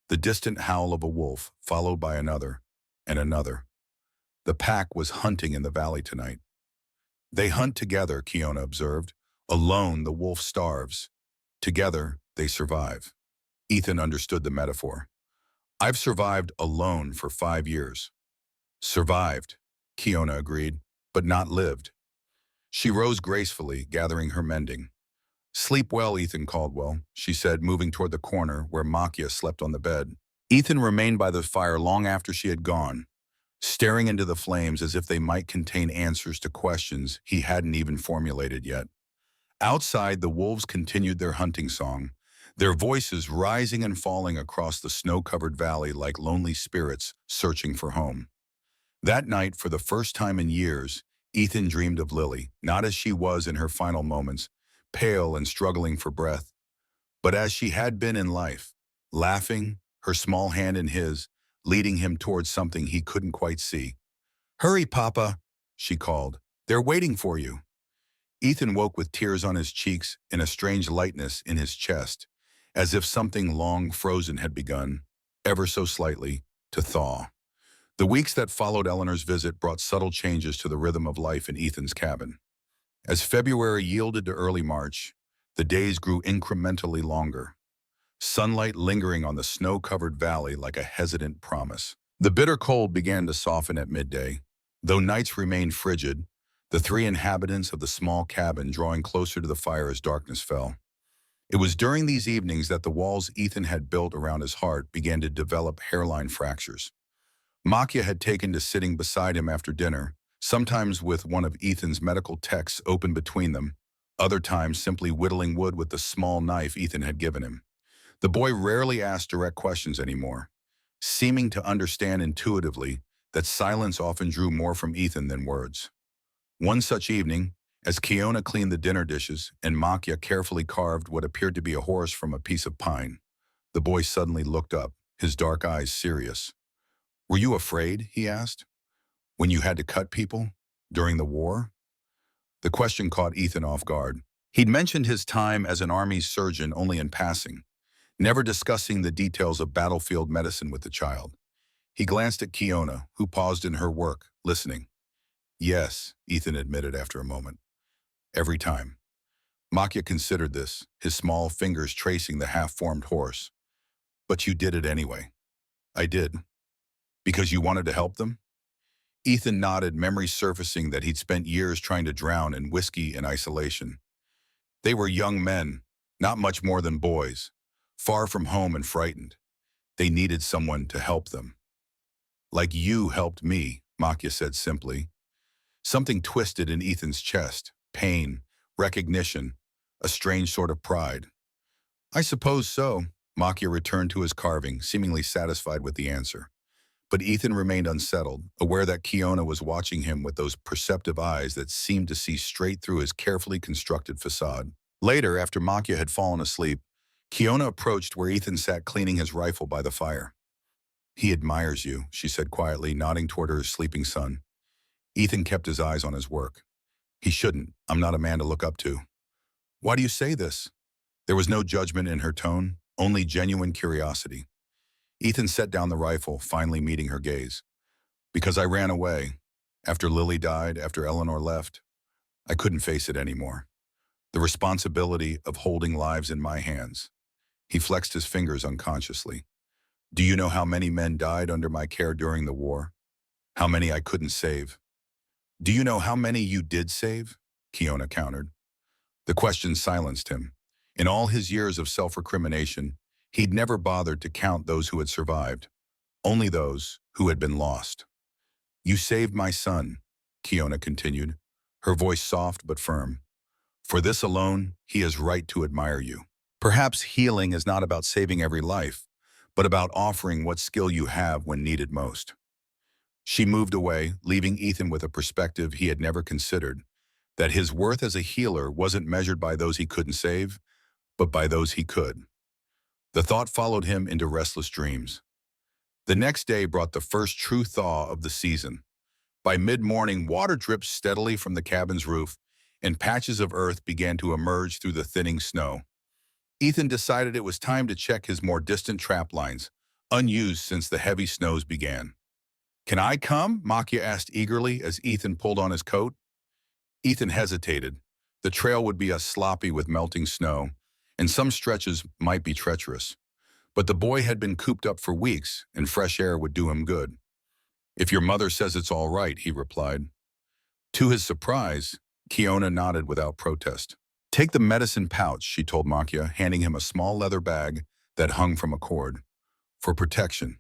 The distant howl of a wolf, followed by another, and another. The pack was hunting in the valley tonight. They hunt together, Kiona observed. Alone, the wolf starves. Together, they survive. Ethan understood the metaphor. I've survived alone for 5 years. Survived, Kiona agreed, but not lived. She rose gracefully, gathering her mending. Sleep well, Ethan Caldwell, she said, moving toward the corner where Makia slept on the bed. Ethan remained by the fire long after she had gone, staring into the flames as if they might contain answers to questions he hadn't even formulated yet. Outside, the wolves continued their hunting song, their voices rising and falling across the snow-covered valley like lonely spirits searching for home. That night, for the first time in years, Ethan dreamed of Lily, not as she was in her final moments, pale and struggling for breath, but as she had been in life, laughing, her small hand in his, leading him towards something he couldn't quite see. Hurry, Papa, she called. They're waiting for you. Ethan woke with tears on his cheeks and a strange lightness in his chest, as if something long frozen had begun, ever so slightly, to thaw. The weeks that followed Eleanor's visit brought subtle changes to the rhythm of life in Ethan's cabin. As February yielded to early March, the days grew incrementally longer, sunlight lingering on the snow-covered valley like a hesitant promise. The bitter cold began to soften at midday. Though nights remained frigid, the 3 inhabitants of the small cabin drawing closer to the fire as darkness fell. It was during these evenings that the walls Ethan had built around his heart began to develop hairline fractures. Makia had taken to sitting beside him after dinner, sometimes with one of Ethan's medical texts open between them, other times simply whittling wood with the small knife Ethan had given him. The boy rarely asked direct questions anymore, seeming to understand intuitively that silence often drew more from Ethan than words. One such evening, as Kiona cleaned the dinner dishes and Makia carefully carved what appeared to be a horse from a piece of pine, the boy suddenly looked up, his dark eyes serious. Were you afraid, he asked, when you had to cut people? During the war? The question caught Ethan off guard. He'd mentioned his time as an army surgeon only in passing, never discussing the details of battlefield medicine with the child. He glanced at Kiona, who paused in her work, listening. Yes, Ethan admitted after a moment. Every time. Makia considered this, his small fingers tracing the half-formed horse. But you did it anyway. I did. Because you wanted to help them? Ethan nodded, memory surfacing that he'd spent years trying to drown in whiskey and isolation. They were young men, not much more than boys, far from home and frightened. They needed someone to help them. Like you helped me, Makia said simply. Something twisted in Ethan's chest, pain, recognition, a strange sort of pride. I suppose so, Makia returned to his carving, seemingly satisfied with the answer. But Ethan remained unsettled, aware that Kiona was watching him with those perceptive eyes that seemed to see straight through his carefully constructed facade. Later, after Makia had fallen asleep, Kiona approached where Ethan sat cleaning his rifle by the fire. He admires you, she said quietly, nodding toward her sleeping son. Ethan kept his eyes on his work. He shouldn't. I'm not a man to look up to. Why do you say this? There was no judgment in her tone, only genuine curiosity. Ethan set down the rifle, finally meeting her gaze. Because I ran away. After Lily died, after Eleanor left, I couldn't face it anymore. The responsibility of holding lives in my hands. He flexed his fingers unconsciously. Do you know how many men died under my care during the war? How many I couldn't save? Do you know how many you did save? Kiona countered. The question silenced him. In all his years of self-recrimination, he'd never bothered to count those who had survived, only those who had been lost. You saved my son, Kiona continued, her voice soft but firm. For this alone, he is right to admire you. Perhaps healing is not about saving every life, but about offering what skill you have when needed most. She moved away, leaving Ethan with a perspective he had never considered, that his worth as a healer wasn't measured by those he couldn't save, but by those he could. The thought followed him into restless dreams. The next day brought the first true thaw of the season. By mid-morning, water dripped steadily from the cabin's roof, and patches of earth began to emerge through the thinning snow. Ethan decided it was time to check his more distant trap lines, unused since the heavy snows began. Can I come? Makia asked eagerly as Ethan pulled on his coat. Ethan hesitated. The trail would be sloppy with melting snow, and some stretches might be treacherous. But the boy had been cooped up for weeks, and fresh air would do him good. If your mother says it's all right, he replied. To his surprise, Kiona nodded without protest. Take the medicine pouch, she told Makia, handing him a small leather bag that hung from a cord. For protection.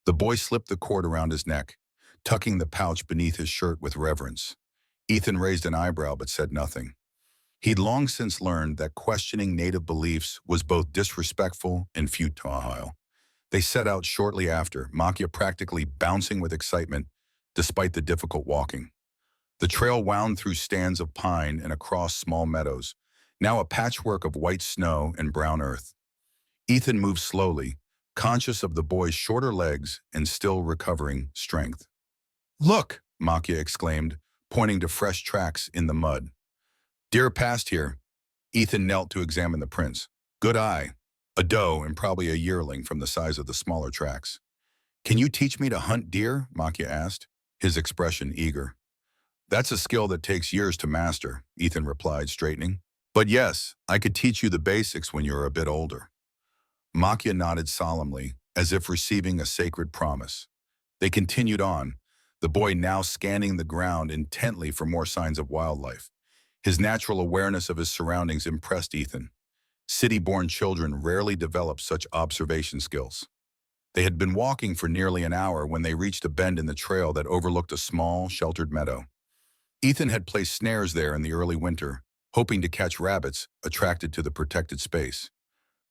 The boy slipped the cord around his neck, tucking the pouch beneath his shirt with reverence. Ethan raised an eyebrow but said nothing. He'd long since learned that questioning native beliefs was both disrespectful and futile. They set out shortly after, Makia practically bouncing with excitement despite the difficult walking. The trail wound through stands of pine and across small meadows, now a patchwork of white snow and brown earth. Ethan moved slowly, conscious of the boy's shorter legs and still recovering strength. Look, Makia exclaimed, pointing to fresh tracks in the mud. Deer passed here. Ethan knelt to examine the prints. Good eye. A doe and probably a yearling from the size of the smaller tracks. Can you teach me to hunt deer? Makia asked, his expression eager. That's a skill that takes years to master, Ethan replied, straightening. But yes, I could teach you the basics when you're a bit older. Makia nodded solemnly, as if receiving a sacred promise. They continued on, the boy now scanning the ground intently for more signs of wildlife. His natural awareness of his surroundings impressed Ethan. City-born children rarely develop such observation skills. They had been walking for nearly an hour when they reached a bend in the trail that overlooked a small, sheltered meadow. Ethan had placed snares there in the early winter, hoping to catch rabbits attracted to the protected space.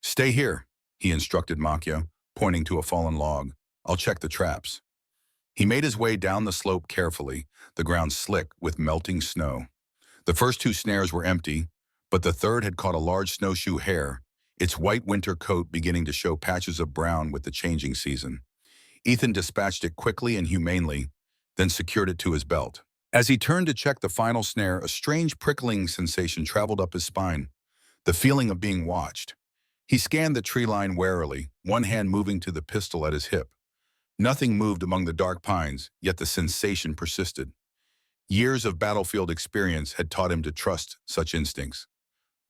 Stay here, he instructed Makia, pointing to a fallen log. I'll check the traps. He made his way down the slope carefully, the ground slick with melting snow. The first two snares were empty, but the third had caught a large snowshoe hare, its white winter coat beginning to show patches of brown with the changing season. Ethan dispatched it quickly and humanely, then secured it to his belt. As he turned to check the final snare, a strange prickling sensation traveled up his spine, the feeling of being watched. He scanned the tree line warily, one hand moving to the pistol at his hip. Nothing moved among the dark pines, yet the sensation persisted. Years of battlefield experience had taught him to trust such instincts.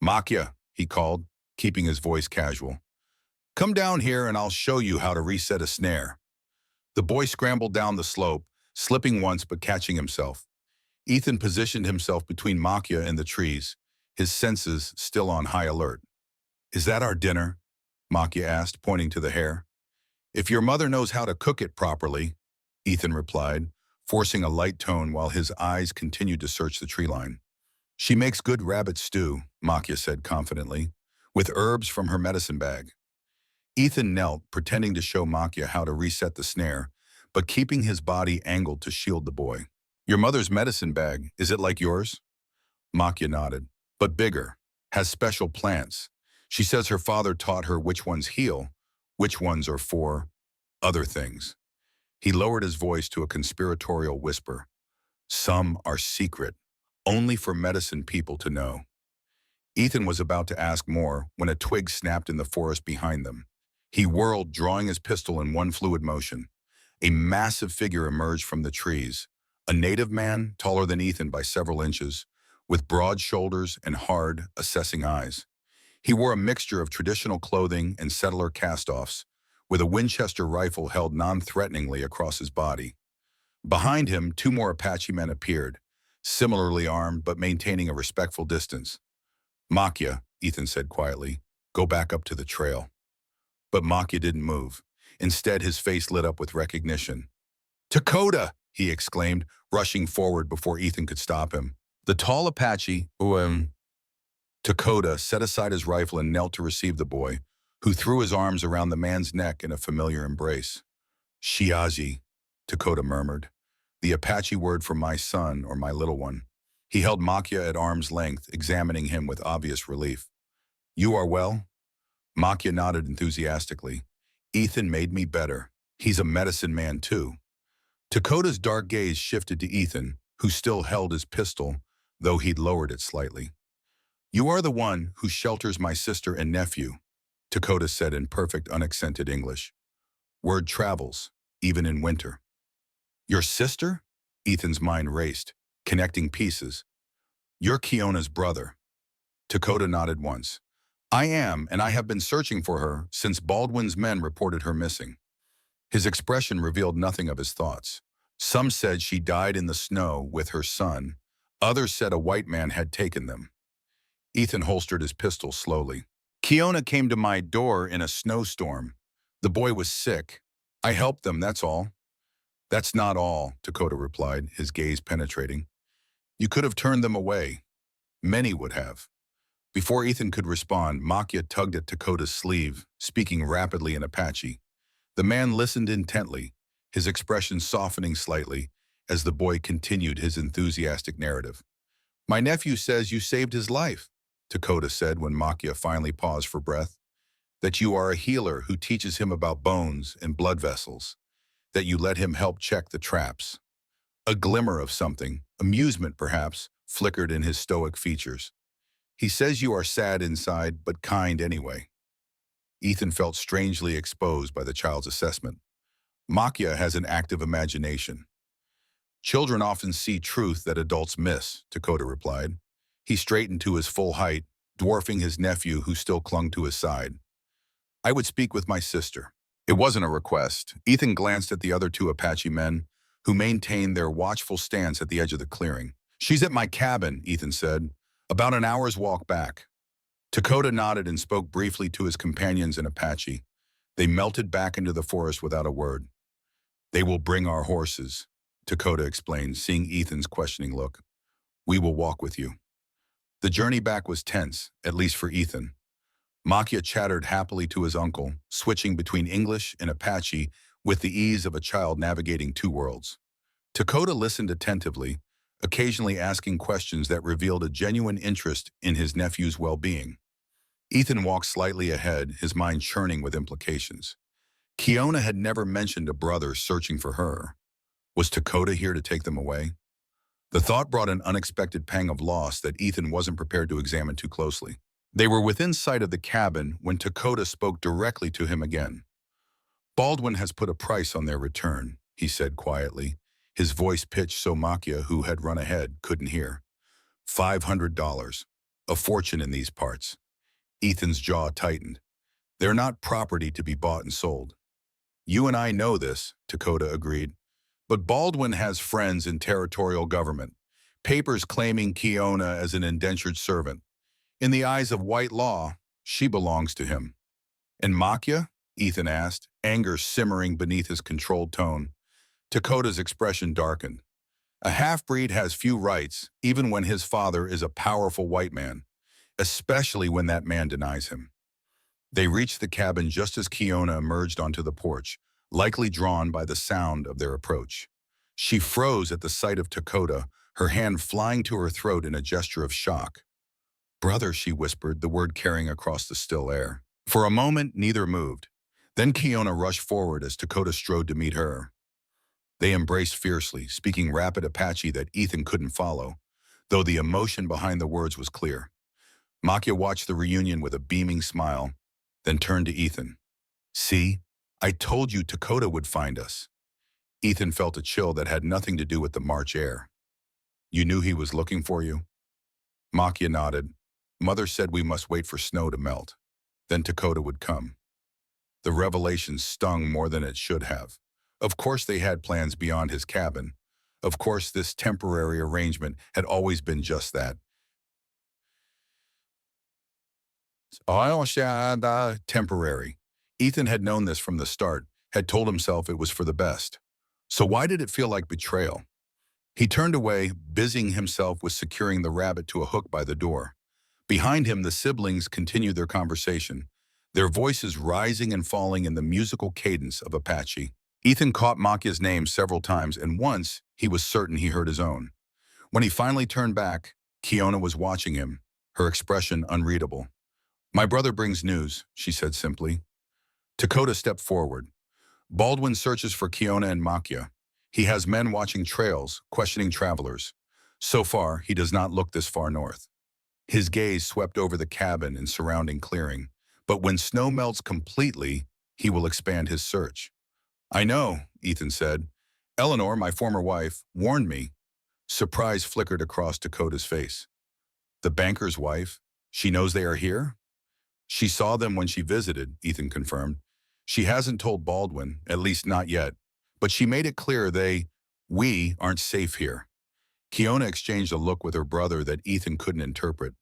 Makia, he called, keeping his voice casual. Come down here and I'll show you how to reset a snare. The boy scrambled down the slope, slipping once but catching himself. Ethan positioned himself between Makia and the trees, his senses still on high alert. Is that our dinner? Makia asked, pointing to the hare. If your mother knows how to cook it properly, Ethan replied, forcing a light tone while his eyes continued to search the tree line. She makes good rabbit stew, Makia said confidently, with herbs from her medicine bag. Ethan knelt, pretending to show Makia how to reset the snare, but keeping his body angled to shield the boy. Your mother's medicine bag, is it like yours? Makia nodded, but bigger, has special plants. She says her father taught her which ones heal, which ones are for other things. He lowered his voice to a conspiratorial whisper. Some are secret, only for medicine people to know. Ethan was about to ask more when a twig snapped in the forest behind them. He whirled, drawing his pistol in one fluid motion. A massive figure emerged from the trees, a native man taller than Ethan by several inches, with broad shoulders and hard, assessing eyes. He wore a mixture of traditional clothing and settler cast-offs, with a Winchester rifle held non-threateningly across his body. Behind him, two more Apache men appeared, similarly armed but maintaining a respectful distance. "Makia," Ethan said quietly, "go back up to the trail." But Makia didn't move. Instead, his face lit up with recognition. "Dakota!" he exclaimed, rushing forward before Ethan could stop him. The tall Apache, Dakota, set aside his rifle and knelt to receive the boy, who threw his arms around the man's neck in a familiar embrace. "Shiazi," Dakota murmured, the Apache word for my son or my little one. He held Makia at arm's length, examining him with obvious relief. "You are well?" Makia nodded enthusiastically. "Ethan made me better. He's a medicine man too." Dakota's dark gaze shifted to Ethan, who still held his pistol, though he'd lowered it slightly. "You are the one who shelters my sister and nephew," Dakota said in perfect unaccented English. "Word travels, even in winter." "Your sister?" Ethan's mind raced, connecting pieces. "You're Keona's brother." Dakota nodded once. "I am, and I have been searching for her since Baldwin's men reported her missing." His expression revealed nothing of his thoughts. Some said she died in the snow with her son. Others said a white man had taken them. Ethan holstered his pistol slowly. "Keona came to my door in a snowstorm. The boy was sick. I helped them, that's all." "That's not all," Dakota replied, his gaze penetrating. "You could have turned them away. Many would have." Before Ethan could respond, Makia tugged at Dakota's sleeve, speaking rapidly in Apache. The man listened intently, his expression softening slightly as the boy continued his enthusiastic narrative. "My nephew says you saved his life," Dakota said when Makia finally paused for breath. "That you are a healer who teaches him about bones and blood vessels. That you let him help check the traps." A glimmer of something, amusement perhaps, flickered in his stoic features. "He says you are sad inside, but kind anyway." Ethan felt strangely exposed by the child's assessment. "Makia has an active imagination." "Children often see truth that adults miss," Dakota replied. He straightened to his full height, dwarfing his nephew who still clung to his side. "I would speak with my sister." It wasn't a request. Ethan glanced at the other two Apache men, who maintained their watchful stance at the edge of the clearing. "She's at my cabin," Ethan said. "About an hour's walk back." Dakota nodded and spoke briefly to his companions in Apache. They melted back into the forest without a word. "They will bring our horses," Dakota explained, seeing Ethan's questioning look. "We will walk with you." The journey back was tense, at least for Ethan. Makia chattered happily to his uncle, switching between English and Apache with the ease of a child navigating two worlds. Dakota listened attentively, occasionally asking questions that revealed a genuine interest in his nephew's well-being. Ethan walked slightly ahead, his mind churning with implications. Keona had never mentioned a brother searching for her. Was Dakota here to take them away? The thought brought an unexpected pang of loss that Ethan wasn't prepared to examine too closely. They were within sight of the cabin when Dakota spoke directly to him again. "Baldwin has put a price on their return," he said quietly, his voice pitched so Makia, who had run ahead, couldn't hear. $500. A fortune in these parts. Ethan's jaw tightened. "They're not property to be bought and sold." "You and I know this," Dakota agreed. "But Baldwin has friends in territorial government. Papers claiming Keona as an indentured servant. In the eyes of white law, she belongs to him." "And Makia?" Ethan asked, anger simmering beneath his controlled tone. Dakota's expression darkened. "A half-breed has few rights, even when his father is a powerful white man, especially when that man denies him." They reached the cabin just as Keona emerged onto the porch, likely drawn by the sound of their approach. She froze at the sight of Dakota, her hand flying to her throat in a gesture of shock. "Brother," she whispered, the word carrying across the still air. For a moment, neither moved. Then Keona rushed forward as Dakota strode to meet her. They embraced fiercely, speaking rapid Apache that Ethan couldn't follow, though the emotion behind the words was clear. Makia watched the reunion with a beaming smile, then turned to Ethan. "See, I told you Dakota would find us." Ethan felt a chill that had nothing to do with the March air. "You knew he was looking for you?" Makia nodded. Mother said we must wait for snow to melt. Then Dakota would come. The revelation stung more than it should have. Of course they had plans beyond his cabin. Of course this temporary arrangement had always been just that. Temporary. Ethan had known this from the start, had told himself it was for the best. So why did it feel like betrayal? He turned away, busying himself with securing the rabbit to a hook by the door. Behind him, the siblings continued their conversation, their voices rising and falling in the musical cadence of Apache. Ethan caught Makia's name several times, and once he was certain he heard his own. When he finally turned back, Kiona was watching him, her expression unreadable. "My brother brings news," she said simply. Dakota stepped forward. "Baldwin searches for Kiona and Makia. He has men watching trails, questioning travelers. So far, he does not look this far north." His gaze swept over the cabin and surrounding clearing. "But when snow melts completely, he will expand his search." "I know," Ethan said. "Eleanor, my former wife, warned me." Surprise flickered across Dakota's face. "The banker's wife? She knows they are here?" "She saw them when she visited," Ethan confirmed. "She hasn't told Baldwin, at least not yet. But she made it clear we aren't safe here." Kiona exchanged a look with her brother that Ethan couldn't interpret.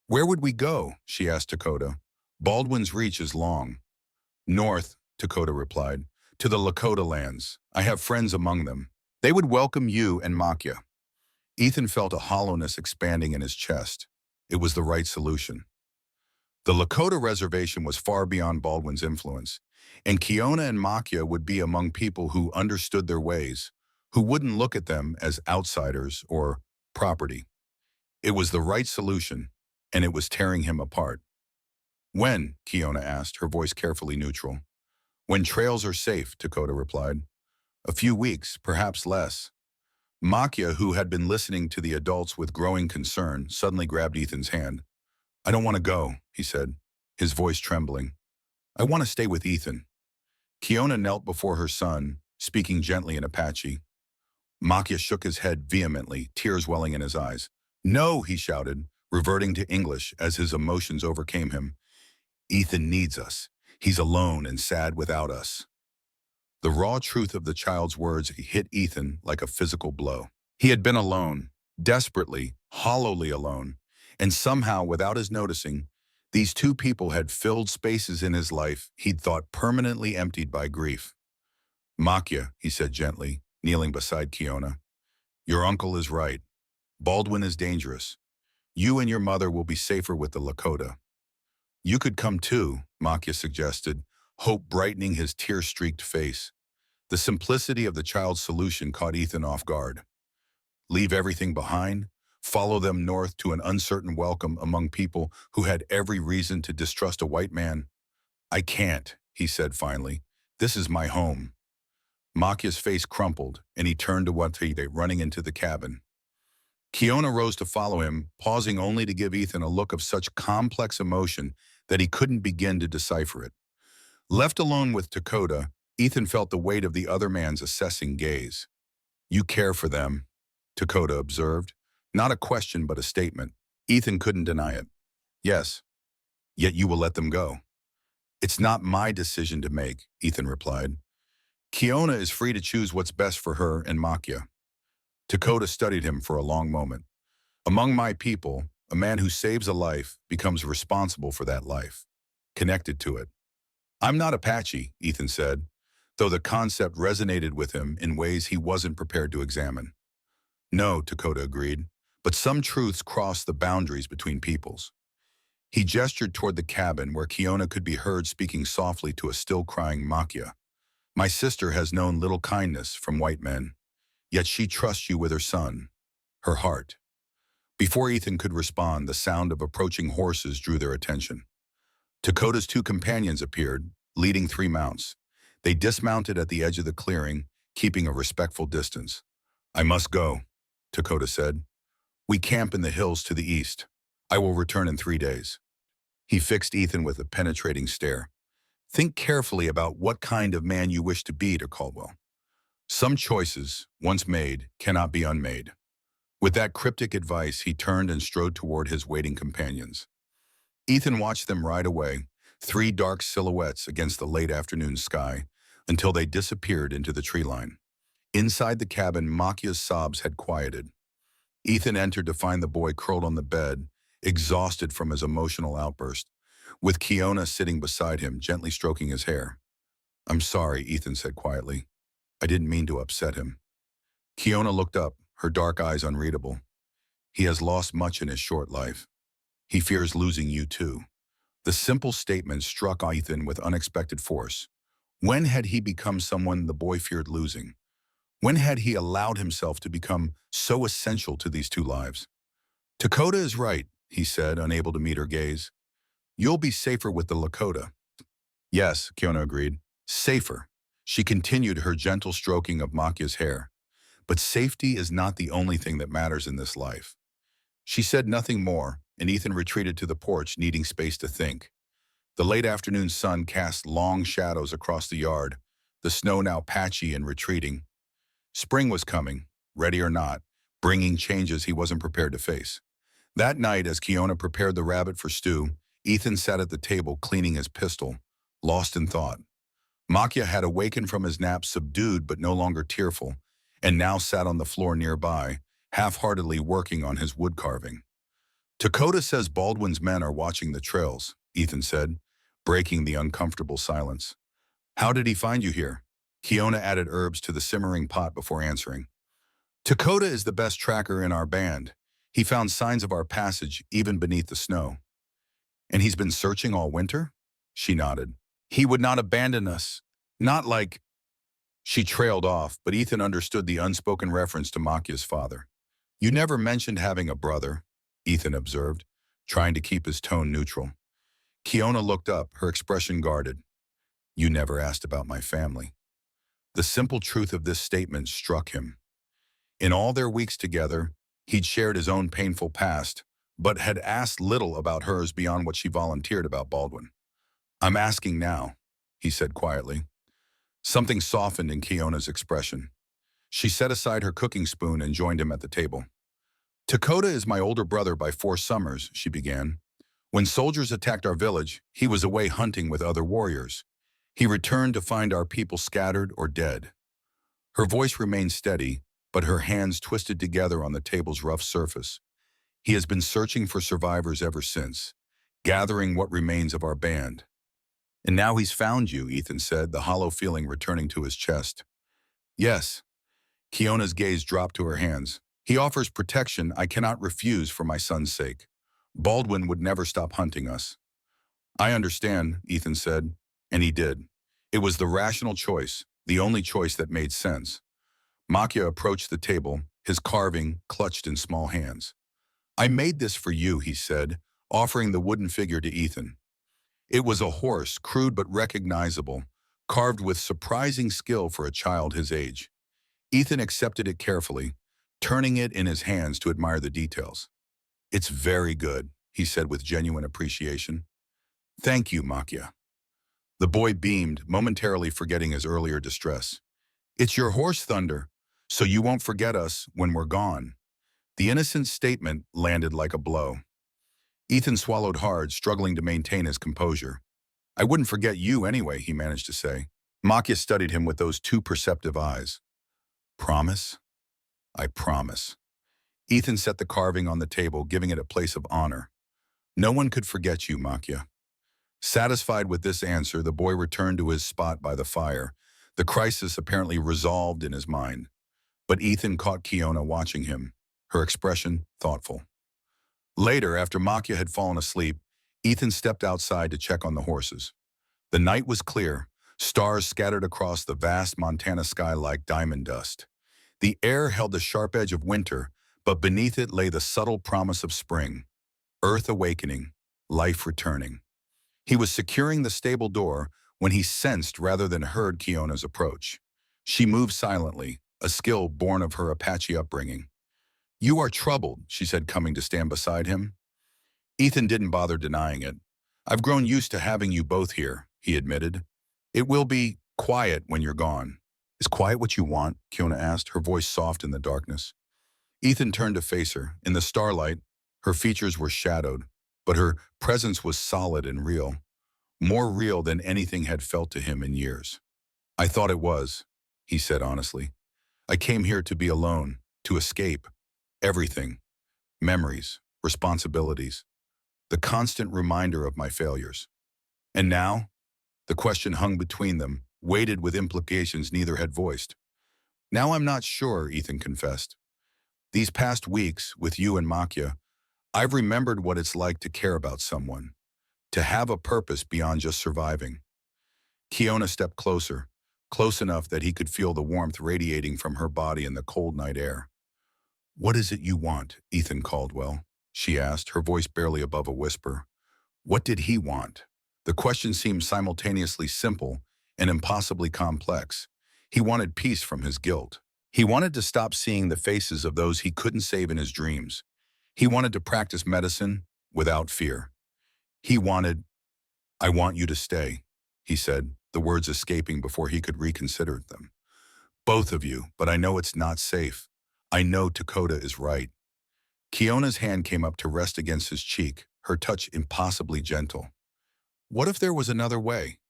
"Where would we go?" she asked Dakota. "Baldwin's reach is long." "North," Dakota replied, "to the Lakota lands. I have friends among them. They would welcome you and Makia." Ethan felt a hollowness expanding in his chest. It was the right solution. The Lakota reservation was far beyond Baldwin's influence, and Kiona and Makia would be among people who understood their ways, who wouldn't look at them as outsiders or property. It was the right solution, and it was tearing him apart. "When?" Kiona asked, her voice carefully neutral. "When trails are safe," Dakota replied. "A few weeks, perhaps less." Makia, who had been listening to the adults with growing concern, suddenly grabbed Ethan's hand. "I don't want to go," he said, his voice trembling. "I want to stay with Ethan." Kiona knelt before her son, speaking gently in Apache. Makia shook his head vehemently, tears welling in his eyes. "No," he shouted, reverting to English as his emotions overcame him. "Ethan needs us. He's alone and sad without us." The raw truth of the child's words hit Ethan like a physical blow. He had been alone, desperately, hollowly alone, and somehow, without his noticing, these two people had filled spaces in his life he'd thought permanently emptied by grief. "Makia," he said gently, kneeling beside Kiona, "your uncle is right. Baldwin is dangerous. You and your mother will be safer with the Lakota." "You could come too," Makia suggested, hope brightening his tear-streaked face. The simplicity of the child's solution caught Ethan off guard. Leave everything behind? Follow them north to an uncertain welcome among people who had every reason to distrust a white man? "I can't," he said finally. "This is my home." Makia's face crumpled, and he turned to Watide, running into the cabin. Kiona rose to follow him, pausing only to give Ethan a look of such complex emotion that he couldn't begin to decipher it. Left alone with Dakota, Ethan felt the weight of the other man's assessing gaze. "You care for them," Dakota observed. Not a question, but a statement. Ethan couldn't deny it. "Yes, yet you will let them go." "It's not my decision to make," Ethan replied. "Kiona is free to choose what's best for her and Makia." Dakota studied him for a long moment. "Among my people, a man who saves a life becomes responsible for that life, connected to it." "I'm not Apache," Ethan said, though the concept resonated with him in ways he wasn't prepared to examine. "No," Dakota agreed, "but some truths cross the boundaries between peoples." He gestured toward the cabin where Kiona could be heard speaking softly to a still-crying Makia. "My sister has known little kindness from white men, yet she trusts you with her son, her heart." Before Ethan could respond, the sound of approaching horses drew their attention. Dakota's two companions appeared, leading 3 mounts. They dismounted at the edge of the clearing, keeping a respectful distance. "I must go," Dakota said. "We camp in the hills to the east. I will return in 3 days." He fixed Ethan with a penetrating stare. "Think carefully about what kind of man you wish to be," to Caldwell. "Some choices, once made, cannot be unmade." With that cryptic advice, he turned and strode toward his waiting companions. Ethan watched them ride away, three dark silhouettes against the late afternoon sky, until they disappeared into the tree line. Inside the cabin, Makia's sobs had quieted. Ethan entered to find the boy curled on the bed, exhausted from his emotional outburst, with Kiona sitting beside him, gently stroking his hair. "I'm sorry," Ethan said quietly. "I didn't mean to upset him." Kiona looked up, her dark eyes unreadable. "He has lost much in his short life. He fears losing you too." The simple statement struck Ethan with unexpected force. When had he become someone the boy feared losing? When had he allowed himself to become so essential to these two lives? "Dakota is right," he said, unable to meet her gaze. "You'll be safer with the Lakota." "Yes," Kiona agreed. "Safer." She continued her gentle stroking of Makia's hair. "But safety is not the only thing that matters in this life." She said nothing more, and Ethan retreated to the porch, needing space to think. The late afternoon sun cast long shadows across the yard, the snow now patchy and retreating. Spring was coming, ready or not, bringing changes he wasn't prepared to face. That night, as Kiona prepared the rabbit for stew, Ethan sat at the table cleaning his pistol, lost in thought. Makia had awakened from his nap subdued but no longer tearful, and now sat on the floor nearby, half-heartedly working on his wood carving. "Dakota says Baldwin's men are watching the trails," Ethan said, breaking the uncomfortable silence. "How did he find you here?" Kiona added herbs to the simmering pot before answering. "Dakota is the best tracker in our band. He found signs of our passage even beneath the snow." "And he's been searching all winter?" She nodded. "He would not abandon us. Not like—" She trailed off, but Ethan understood the unspoken reference to Makia's father. "You never mentioned having a brother," Ethan observed, trying to keep his tone neutral. Kiona looked up, her expression guarded. "You never asked about my family." The simple truth of this statement struck him. In all their weeks together, he'd shared his own painful past, but had asked little about hers beyond what she volunteered about Baldwin. "I'm asking now," he said quietly. Something softened in Kiona's expression. She set aside her cooking spoon and joined him at the table. "Dakota is my older brother by 4 summers," she began. "When soldiers attacked our village, he was away hunting with other warriors. He returned to find our people scattered or dead." Her voice remained steady, but her hands twisted together on the table's rough surface. "He has been searching for survivors ever since, gathering what remains of our band." "And now he's found you," Ethan said, the hollow feeling returning to his chest. "Yes." Kiona's gaze dropped to her hands. "He offers protection I cannot refuse for my son's sake. Baldwin would never stop hunting us." "I understand," Ethan said, and he did. It was the rational choice, the only choice that made sense. Makia approached the table, his carving clutched in small hands. "I made this for you," he said, offering the wooden figure to Ethan. It was a horse, crude but recognizable, carved with surprising skill for a child his age. Ethan accepted it carefully, turning it in his hands to admire the details. "It's very good," he said with genuine appreciation. "Thank you, Makia." The boy beamed, momentarily forgetting his earlier distress. "It's your horse, Thunder, so you won't forget us when we're gone." The innocent statement landed like a blow. Ethan swallowed hard, struggling to maintain his composure. "I wouldn't forget you anyway," he managed to say. Makia studied him with those two perceptive eyes. "Promise?" "I promise." Ethan set the carving on the table, giving it a place of honor. "No one could forget you, Makia." Satisfied with this answer, the boy returned to his spot by the fire, the crisis apparently resolved in his mind. But Ethan caught Kiona watching him, her expression thoughtful. Later, after Makia had fallen asleep, Ethan stepped outside to check on the horses. The night was clear, stars scattered across the vast Montana sky like diamond dust. The air held the sharp edge of winter, but beneath it lay the subtle promise of spring, earth awakening, life returning. He was securing the stable door when he sensed rather than heard Kiona's approach. She moved silently, a skill born of her Apache upbringing. "You are troubled," she said, coming to stand beside him. Ethan didn't bother denying it. "I've grown used to having you both here," he admitted. "It will be quiet when you're gone." "Is quiet what you want?" Kiona asked, her voice soft in the darkness. Ethan turned to face her. In the starlight, her features were shadowed, but her presence was solid and real, more real than anything had felt to him in years. "I thought it was," he said honestly. "I came here to be alone, to escape. Everything. Memories, responsibilities, the constant reminder of my failures. And now?" The question hung between them, weighted with implications neither had voiced. "Now I'm not sure," Ethan confessed. "These past weeks, with you and Makia, I've remembered what it's like to care about someone, to have a purpose beyond just surviving." Kiona stepped closer, close enough that he could feel the warmth radiating from her body in the cold night air. "What is it you want, Ethan Caldwell?" she asked, her voice barely above a whisper. What did he want? The question seemed simultaneously simple and impossibly complex. He wanted peace from his guilt. He wanted to stop seeing the faces of those he couldn't save in his dreams. He wanted to practice medicine without fear. He wanted, "I want you to stay," he said, the words escaping before he could reconsider them. "Both of you, but I know it's not safe. I know Dakota is right." Kiona's hand came up to rest against his cheek, her touch impossibly gentle. "What if there was another way?"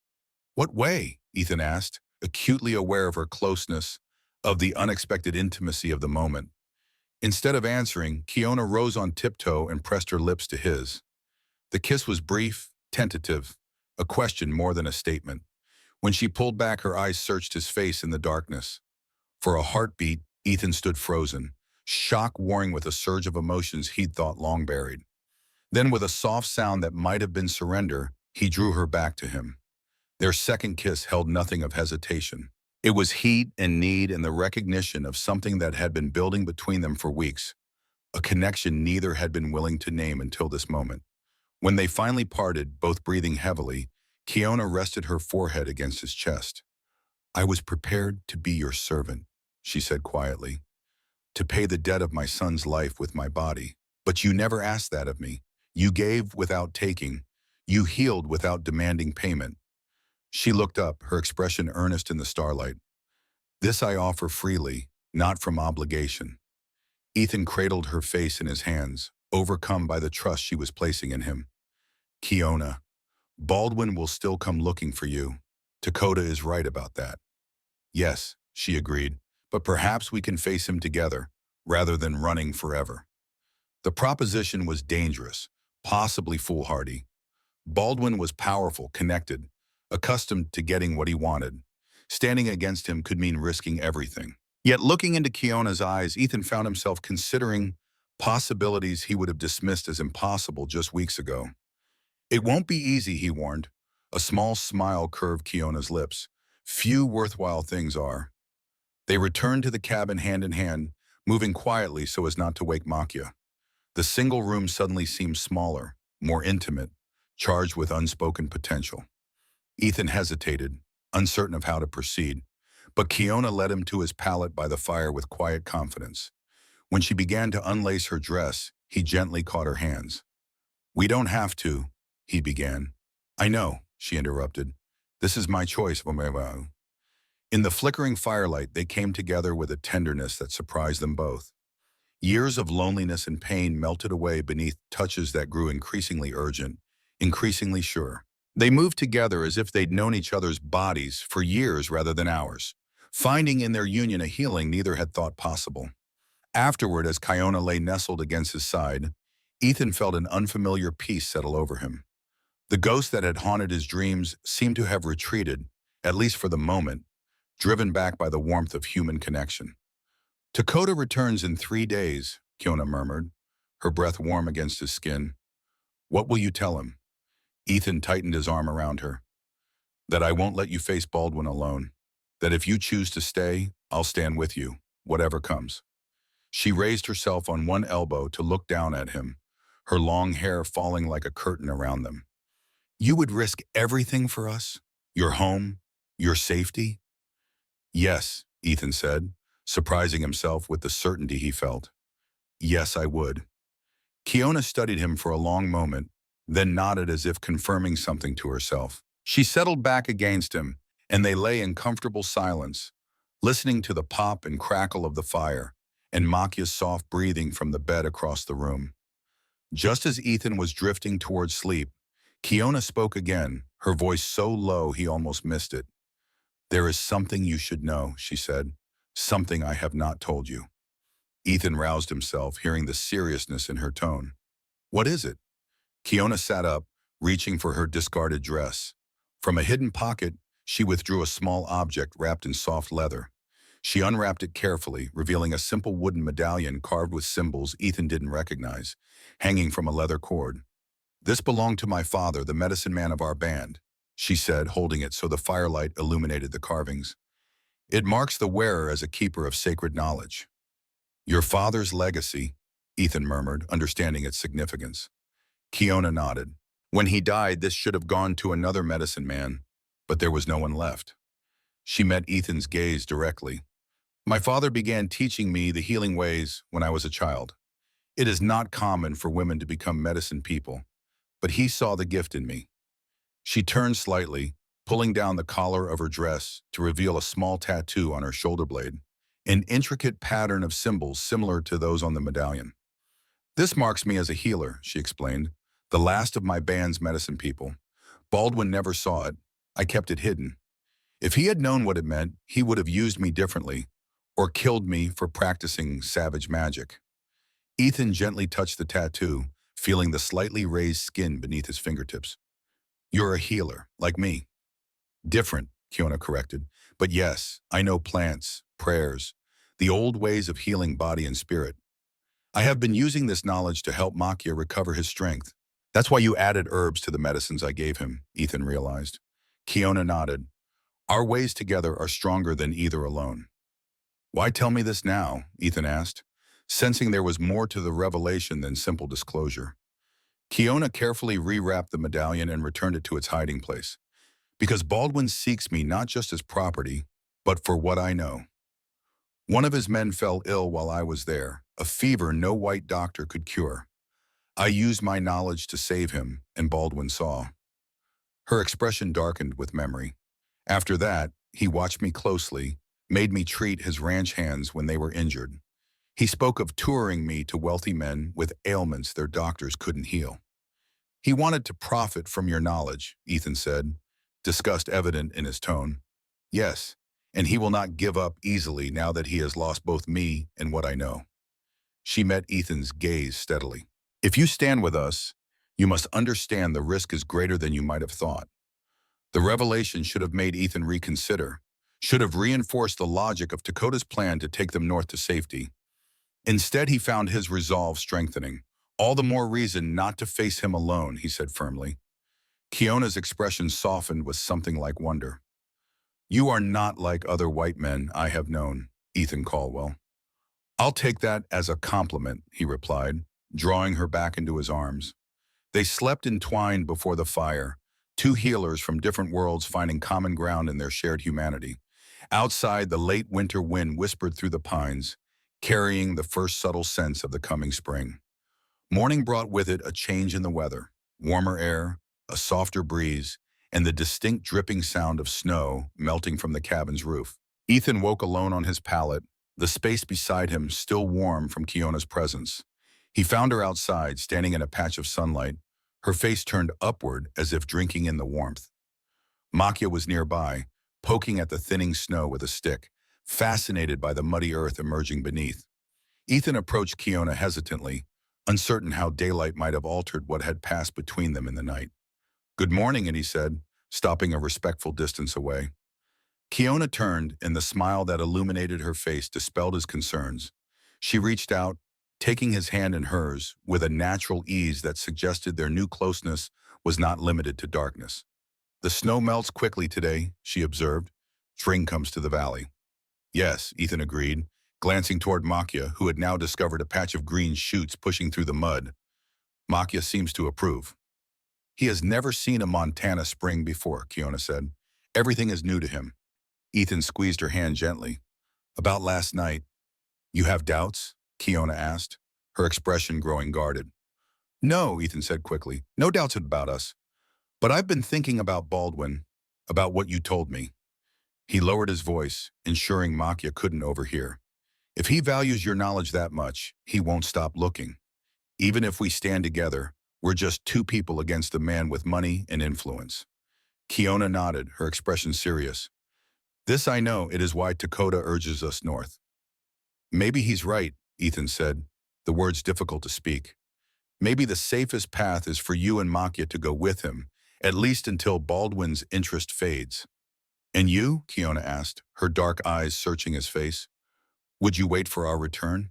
"What way?" Ethan asked, acutely aware of her closeness, of the unexpected intimacy of the moment. Instead of answering, Kiona rose on tiptoe and pressed her lips to his. The kiss was brief, tentative, a question more than a statement. When she pulled back, her eyes searched his face in the darkness. For a heartbeat, Ethan stood frozen, shock warring with a surge of emotions he'd thought long buried. Then, with a soft sound that might have been surrender, he drew her back to him. Their second kiss held nothing of hesitation. It was heat and need and the recognition of something that had been building between them for weeks, a connection neither had been willing to name until this moment. When they finally parted, both breathing heavily, Kiona rested her forehead against his chest. "I was prepared to be your servant," she said quietly, "to pay the debt of my son's life with my body. But you never asked that of me. You gave without taking. You healed without demanding payment." She looked up, her expression earnest in the starlight. "This I offer freely, not from obligation." Ethan cradled her face in his hands, overcome by the trust she was placing in him. "Kiona, Baldwin will still come looking for you. Dakota is right about that." "Yes," she agreed, "but perhaps we can face him together, rather than running forever." The proposition was dangerous, possibly foolhardy. Baldwin was powerful, connected, accustomed to getting what he wanted. Standing against him could mean risking everything. Yet looking into Kiona's eyes, Ethan found himself considering possibilities he would have dismissed as impossible just weeks ago. "It won't be easy," he warned. A small smile curved Kiona's lips. "Few worthwhile things are." They returned to the cabin hand in hand, moving quietly so as not to wake Makia. The single room suddenly seemed smaller, more intimate, charged with unspoken potential. Ethan hesitated, uncertain of how to proceed, but Kiona led him to his pallet by the fire with quiet confidence. When she began to unlace her dress, he gently caught her hands. "We don't have to," he began. "I know," she interrupted. "This is my choice." In the flickering firelight, they came together with a tenderness that surprised them both. Years of loneliness and pain melted away beneath touches that grew increasingly urgent, increasingly sure. They moved together as if they'd known each other's bodies for years rather than hours, finding in their union a healing neither had thought possible. Afterward, as Kiona lay nestled against his side, Ethan felt an unfamiliar peace settle over him. The ghost that had haunted his dreams seemed to have retreated, at least for the moment, driven back by the warmth of human connection. "Dakota returns in 3 days, Kiona murmured, her breath warm against his skin. "What will you tell him?" Ethan tightened his arm around her. "That I won't let you face Baldwin alone. That if you choose to stay, I'll stand with you, whatever comes." She raised herself on one elbow to look down at him, her long hair falling like a curtain around them. "You would risk everything for us? Your home? Your safety?" "Yes," Ethan said, surprising himself with the certainty he felt. "Yes, I would." Kiona studied him for a long moment, then nodded as if confirming something to herself. She settled back against him, and they lay in comfortable silence, listening to the pop and crackle of the fire, and Makia's soft breathing from the bed across the room. Just as Ethan was drifting towards sleep, Kiona spoke again, her voice so low he almost missed it. "There is something you should know," she said. "Something I have not told you." Ethan roused himself, hearing the seriousness in her tone. "What is it?" Kiona sat up, reaching for her discarded dress. From a hidden pocket, she withdrew a small object wrapped in soft leather. She unwrapped it carefully, revealing a simple wooden medallion carved with symbols Ethan didn't recognize, hanging from a leather cord. "This belonged to my father, the medicine man of our band," she said, holding it so the firelight illuminated the carvings. "It marks the wearer as a keeper of sacred knowledge." "Your father's legacy," Ethan murmured, understanding its significance. Kiona nodded. "When he died, this should have gone to another medicine man, but there was no one left." She met Ethan's gaze directly. "My father began teaching me the healing ways when I was a child. It is not common for women to become medicine people, but he saw the gift in me." She turned slightly, pulling down the collar of her dress to reveal a small tattoo on her shoulder blade, an intricate pattern of symbols similar to those on the medallion. "This marks me as a healer," she explained, "the last of my band's medicine people. Baldwin never saw it. I kept it hidden. If he had known what it meant, he would have used me differently, or killed me for practicing savage magic." Ethan gently touched the tattoo, feeling the slightly raised skin beneath his fingertips. "You're a healer, like me." "Different," Kiona corrected. "But yes, I know plants, prayers, the old ways of healing body and spirit. I have been using this knowledge to help Makia recover his strength." "That's why you added herbs to the medicines I gave him," Ethan realized. Kiona nodded. "Our ways together are stronger than either alone." "Why tell me this now?" Ethan asked, sensing there was more to the revelation than simple disclosure. Kiona carefully rewrapped the medallion and returned it to its hiding place. "Because Baldwin seeks me not just as property, but for what I know. One of his men fell ill while I was there, a fever no white doctor could cure. I used my knowledge to save him, and Baldwin saw." Her expression darkened with memory. "After that, he watched me closely, made me treat his ranch hands when they were injured. He spoke of touring me to wealthy men with ailments their doctors couldn't heal." "He wanted to profit from your knowledge," Ethan said, disgust evident in his tone. "Yes, and he will not give up easily now that he has lost both me and what I know." She met Ethan's gaze steadily. "If you stand with us, you must understand the risk is greater than you might have thought." The revelation should have made Ethan reconsider, should have reinforced the logic of Dakota's plan to take them north to safety. Instead, he found his resolve strengthening. "All the more reason not to face him alone," he said firmly. Kiona's expression softened with something like wonder. "You are not like other white men I have known, Ethan Caldwell." "I'll take that as a compliment," he replied, drawing her back into his arms. They slept entwined before the fire, two healers from different worlds finding common ground in their shared humanity. Outside, the late winter wind whispered through the pines, carrying the first subtle sense of the coming spring. Morning brought with it a change in the weather, warmer air, a softer breeze, and the distinct dripping sound of snow melting from the cabin's roof. Ethan woke alone on his pallet, the space beside him still warm from Kiona's presence. He found her outside, standing in a patch of sunlight, her face turned upward as if drinking in the warmth. Makia was nearby, poking at the thinning snow with a stick, fascinated by the muddy earth emerging beneath. Ethan approached Kiona hesitantly, uncertain how daylight might have altered what had passed between them in the night. "Good morning," he said, stopping a respectful distance away. Kiona turned, and the smile that illuminated her face dispelled his concerns. She reached out, taking his hand in hers, with a natural ease that suggested their new closeness was not limited to darkness. "The snow melts quickly today," she observed. "Spring comes to the valley." "Yes," Ethan agreed, glancing toward Makia, who had now discovered a patch of green shoots pushing through the mud. Makia seems to approve. "He has never seen a Montana spring before," Kiona said. "Everything is new to him." Ethan squeezed her hand gently. "About last night, you have doubts?" Kiona asked, her expression growing guarded. "No," Ethan said quickly. "No doubts about us. But I've been thinking about Baldwin, about what you told me." He lowered his voice, ensuring Makia couldn't overhear. If he values your knowledge that much, he won't stop looking. Even if we stand together, we're just two people against a man with money and influence. Kiona nodded, her expression serious. This I know, it is why Dakota urges us north. Maybe he's right, Ethan said, the words difficult to speak. Maybe the safest path is for you and Makia to go with him, at least until Baldwin's interest fades. And you? Kiona asked, her dark eyes searching his face. Would you wait for our return?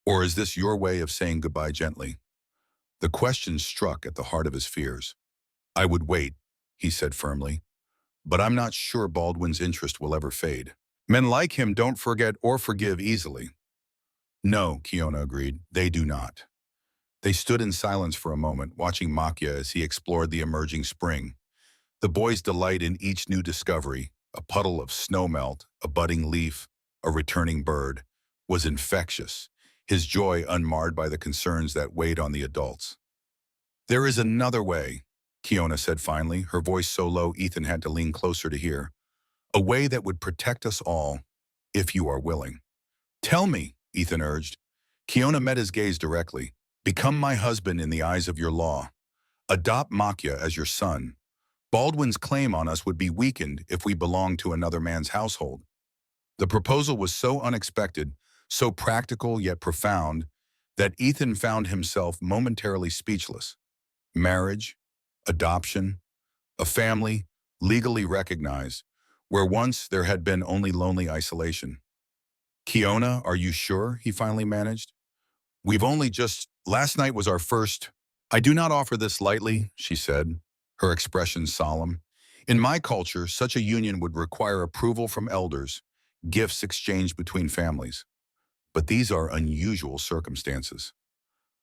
Or is this your way of saying goodbye gently? The question struck at the heart of his fears. I would wait, he said firmly, but I'm not sure Baldwin's interest will ever fade. Men like him don't forget or forgive easily. No, Kiona agreed, they do not. They stood in silence for a moment, watching Makia as he explored the emerging spring. The boy's delight in each new discovery, a puddle of snowmelt, a budding leaf, a returning bird, was infectious, his joy unmarred by the concerns that weighed on the adults. There is another way, Kiona said finally, her voice so low Ethan had to lean closer to hear. A way that would protect us all, if you are willing. Tell me, Ethan urged. Kiona met his gaze directly. Become my husband in the eyes of your law. Adopt Makia as your son. Baldwin's claim on us would be weakened if we belonged to another man's household. The proposal was so unexpected, so practical yet profound, that Ethan found himself momentarily speechless. Marriage, adoption, a family, legally recognized, where once there had been only lonely isolation. Kiona, are you sure? He finally managed. Last night was our first. I do not offer this lightly, she said, her expression solemn. In my culture, such a union would require approval from elders, gifts exchanged between families. But these are unusual circumstances.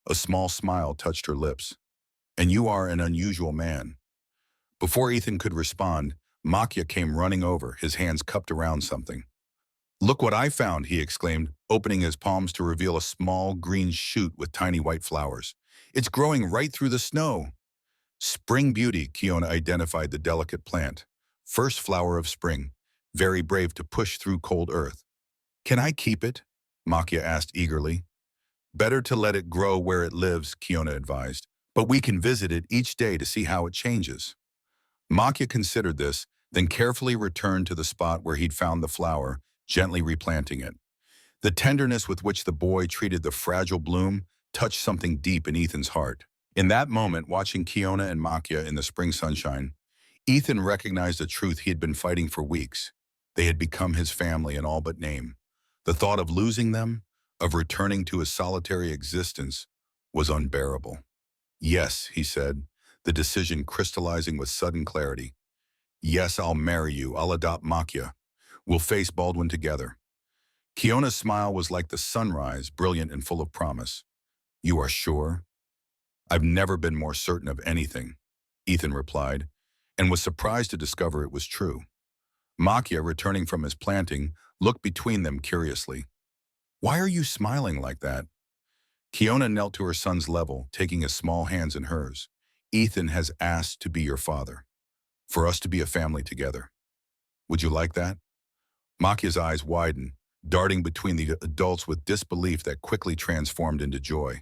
A small smile touched her lips. And you are an unusual man. Before Ethan could respond, Makia came running over, his hands cupped around something. Look what I found, he exclaimed, opening his palms to reveal a small green shoot with tiny white flowers. It's growing right through the snow. Spring beauty, Kiona identified the delicate plant. First flower of spring, very brave to push through cold earth. Can I keep it? Makia asked eagerly. Better to let it grow where it lives, Kiona advised, but we can visit it each day to see how it changes. Makia considered this, then carefully returned to the spot where he'd found the flower, gently replanting it. The tenderness with which the boy treated the fragile bloom touched something deep in Ethan's heart. In that moment, watching Kiona and Makia in the spring sunshine, Ethan recognized a truth he had been fighting for weeks. They had become his family in all but name. The thought of losing them, of returning to his solitary existence, was unbearable. Yes, he said, the decision crystallizing with sudden clarity. Yes, I'll marry you. I'll adopt Makia. We'll face Baldwin together. Kiona's smile was like the sunrise, brilliant and full of promise. You are sure? I've never been more certain of anything, Ethan replied, and was surprised to discover it was true. Makia, returning from his planting, looked between them curiously. Why are you smiling like that? Kiona knelt to her son's level, taking his small hands in hers. Ethan has asked to be your father, for us to be a family together. Would you like that? Makia's eyes widened, darting between the adults with disbelief that quickly transformed into joy.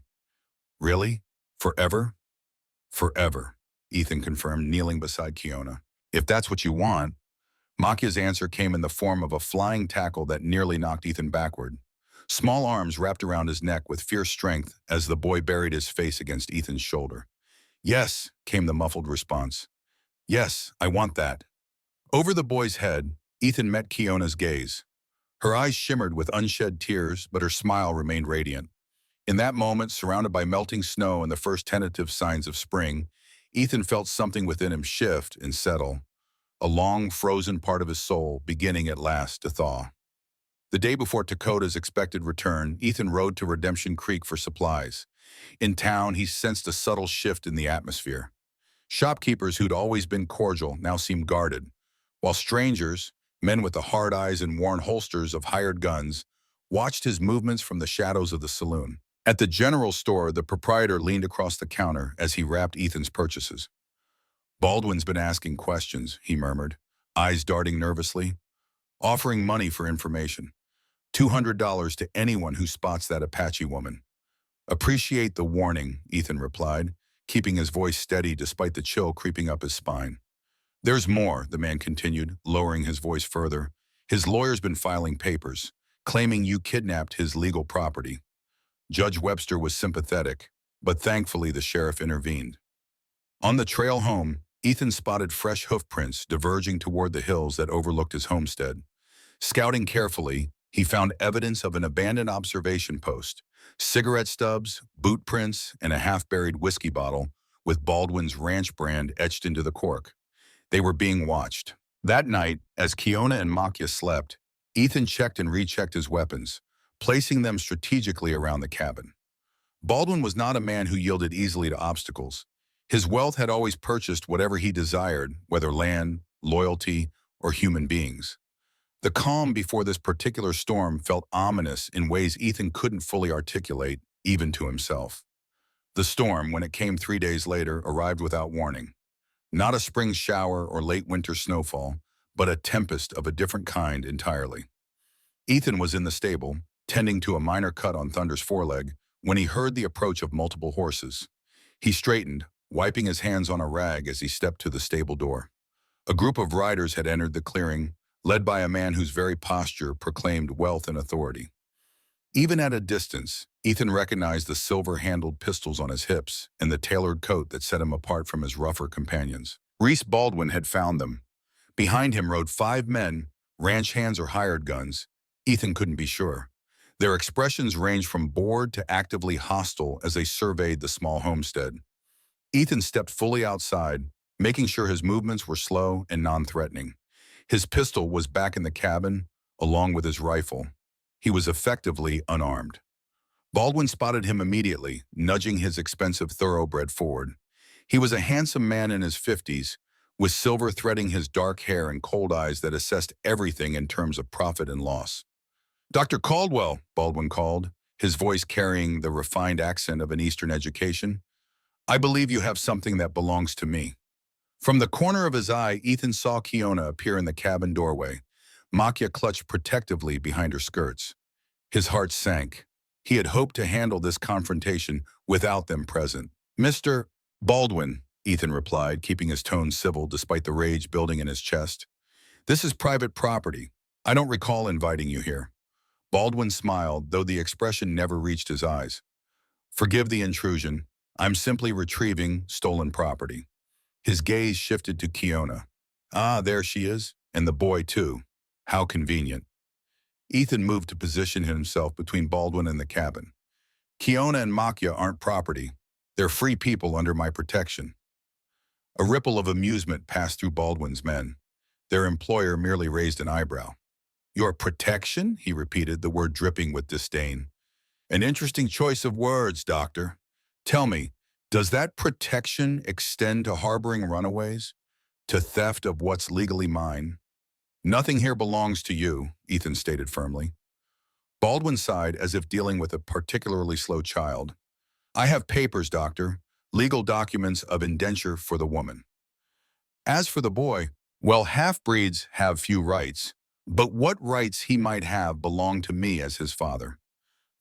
Really? Forever? Forever, Ethan confirmed, kneeling beside Kiona. If that's what you want. Makia's answer came in the form of a flying tackle that nearly knocked Ethan backward. Small arms wrapped around his neck with fierce strength as the boy buried his face against Ethan's shoulder. Yes, came the muffled response. Yes, I want that. Over the boy's head, Ethan met Kiona's gaze. Her eyes shimmered with unshed tears, but her smile remained radiant. In that moment, surrounded by melting snow and the first tentative signs of spring, Ethan felt something within him shift and settle, a long, frozen part of his soul beginning at last to thaw. The day before Dakota's expected return, Ethan rode to Redemption Creek for supplies. In town, he sensed a subtle shift in the atmosphere. Shopkeepers who'd always been cordial now seemed guarded, while strangers, men with the hard eyes and worn holsters of hired guns, watched his movements from the shadows of the saloon. At the general store, the proprietor leaned across the counter as he wrapped Ethan's purchases. Baldwin's been asking questions, he murmured, eyes darting nervously, offering money for information. $200 to anyone who spots that Apache woman. Appreciate the warning, Ethan replied, keeping his voice steady despite the chill creeping up his spine. There's more, the man continued, lowering his voice further. His lawyer's been filing papers, claiming you kidnapped his legal property. Judge Webster was sympathetic, but thankfully the sheriff intervened. On the trail home, Ethan spotted fresh hoof prints diverging toward the hills that overlooked his homestead. Scouting carefully, he found evidence of an abandoned observation post, cigarette stubs, boot prints, and a half-buried whiskey bottle with Baldwin's ranch brand etched into the cork. They were being watched. That night, as Kiona and Makia slept, Ethan checked and rechecked his weapons, placing them strategically around the cabin. Baldwin was not a man who yielded easily to obstacles. His wealth had always purchased whatever he desired, whether land, loyalty, or human beings. The calm before this particular storm felt ominous in ways Ethan couldn't fully articulate, even to himself. The storm, when it came 3 days later, arrived without warning. Not a spring shower or late winter snowfall, but a tempest of a different kind entirely. Ethan was in the stable, tending to a minor cut on Thunder's foreleg, when he heard the approach of multiple horses. He straightened, wiping his hands on a rag as he stepped to the stable door. A group of riders had entered the clearing, led by a man whose very posture proclaimed wealth and authority. Even at a distance, Ethan recognized the silver-handled pistols on his hips and the tailored coat that set him apart from his rougher companions. Reese Baldwin had found them. Behind him rode 5 men, ranch hands or hired guns. Ethan couldn't be sure. Their expressions ranged from bored to actively hostile as they surveyed the small homestead. Ethan stepped fully outside, making sure his movements were slow and non-threatening. His pistol was back in the cabin, along with his rifle. He was effectively unarmed. Baldwin spotted him immediately, nudging his expensive thoroughbred forward. He was a handsome man in his 50s, with silver threading his dark hair and cold eyes that assessed everything in terms of profit and loss. "Dr. Caldwell," Baldwin called, his voice carrying the refined accent of an Eastern education. "I believe you have something that belongs to me." From the corner of his eye, Ethan saw Kiona appear in the cabin doorway. Makia clutched protectively behind her skirts. His heart sank. He had hoped to handle this confrontation without them present. "Mr. Baldwin," Ethan replied, keeping his tone civil despite the rage building in his chest. "This is private property. I don't recall inviting you here." Baldwin smiled, though the expression never reached his eyes. "Forgive the intrusion. I'm simply retrieving stolen property." His gaze shifted to Kiona. "Ah, there she is, and the boy too. How convenient." Ethan moved to position himself between Baldwin and the cabin. "Kiona and Makia aren't property. They're free people under my protection." A ripple of amusement passed through Baldwin's men. Their employer merely raised an eyebrow. "Your protection?" he repeated, the word dripping with disdain. "An interesting choice of words, Doctor. Tell me, does that protection extend to harboring runaways? To theft of what's legally mine?" "Nothing here belongs to you," Ethan stated firmly. Baldwin sighed as if dealing with a particularly slow child. "I have papers, Doctor, legal documents of indenture for the woman. As for the boy, well, half-breeds have few rights, but what rights he might have belong to me as his father."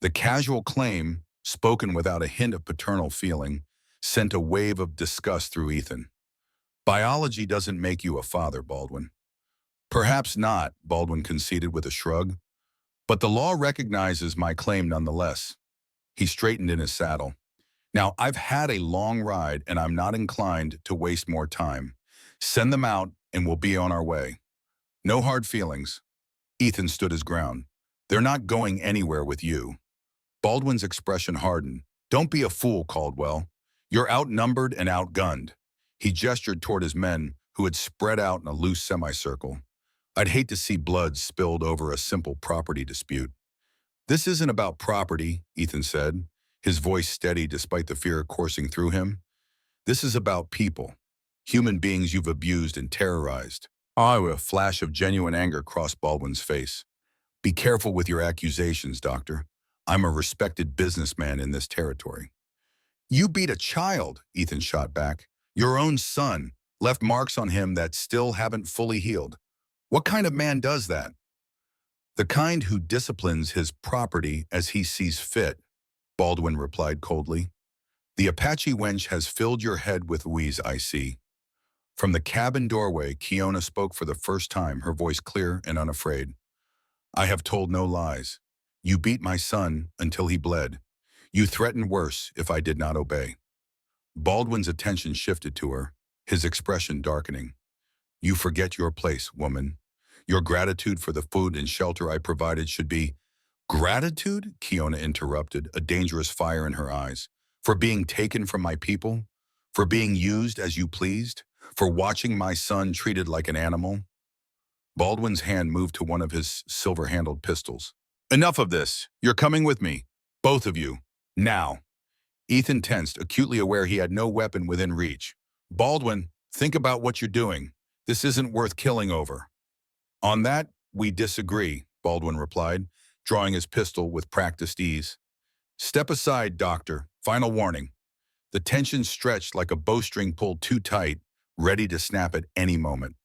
The casual claim, spoken without a hint of paternal feeling, sent a wave of disgust through Ethan. "Biology doesn't make you a father, Baldwin." "Perhaps not," Baldwin conceded with a shrug, "but the law recognizes my claim nonetheless." He straightened in his saddle. "Now, I've had a long ride and I'm not inclined to waste more time. Send them out and we'll be on our way. No hard feelings." Ethan stood his ground. "They're not going anywhere with you." Baldwin's expression hardened. "Don't be a fool, Caldwell. You're outnumbered and outgunned." He gestured toward his men, who had spread out in a loose semicircle. "I'd hate to see blood spilled over a simple property dispute." "This isn't about property," Ethan said, his voice steady despite the fear coursing through him. "This is about people, human beings you've abused and terrorized." A flash of genuine anger crossed Baldwin's face. "Be careful with your accusations, Doctor. I'm a respected businessman in this territory." "You beat a child," Ethan shot back. "Your own son, left marks on him that still haven't fully healed. What kind of man does that?" The kind who disciplines his property as he sees fit, Baldwin replied coldly. The Apache wench has filled your head with wheeze, I see. From the cabin doorway, Kiona spoke for the first time, her voice clear and unafraid. I have told no lies. You beat my son until he bled. You threatened worse if I did not obey. Baldwin's attention shifted to her, his expression darkening. You forget your place, woman. Your gratitude for the food and shelter I provided should be— Gratitude? Kiona interrupted, a dangerous fire in her eyes. For being taken from my people? For being used as you pleased? For watching my son treated like an animal? Baldwin's hand moved to one of his silver-handled pistols. Enough of this. You're coming with me. Both of you. Now. Ethan tensed, acutely aware he had no weapon within reach. Baldwin, think about what you're doing. This isn't worth killing over. On that, we disagree, Baldwin replied, drawing his pistol with practiced ease. Step aside, Doctor. Final warning. The tension stretched like a bowstring pulled too tight, ready to snap at any moment.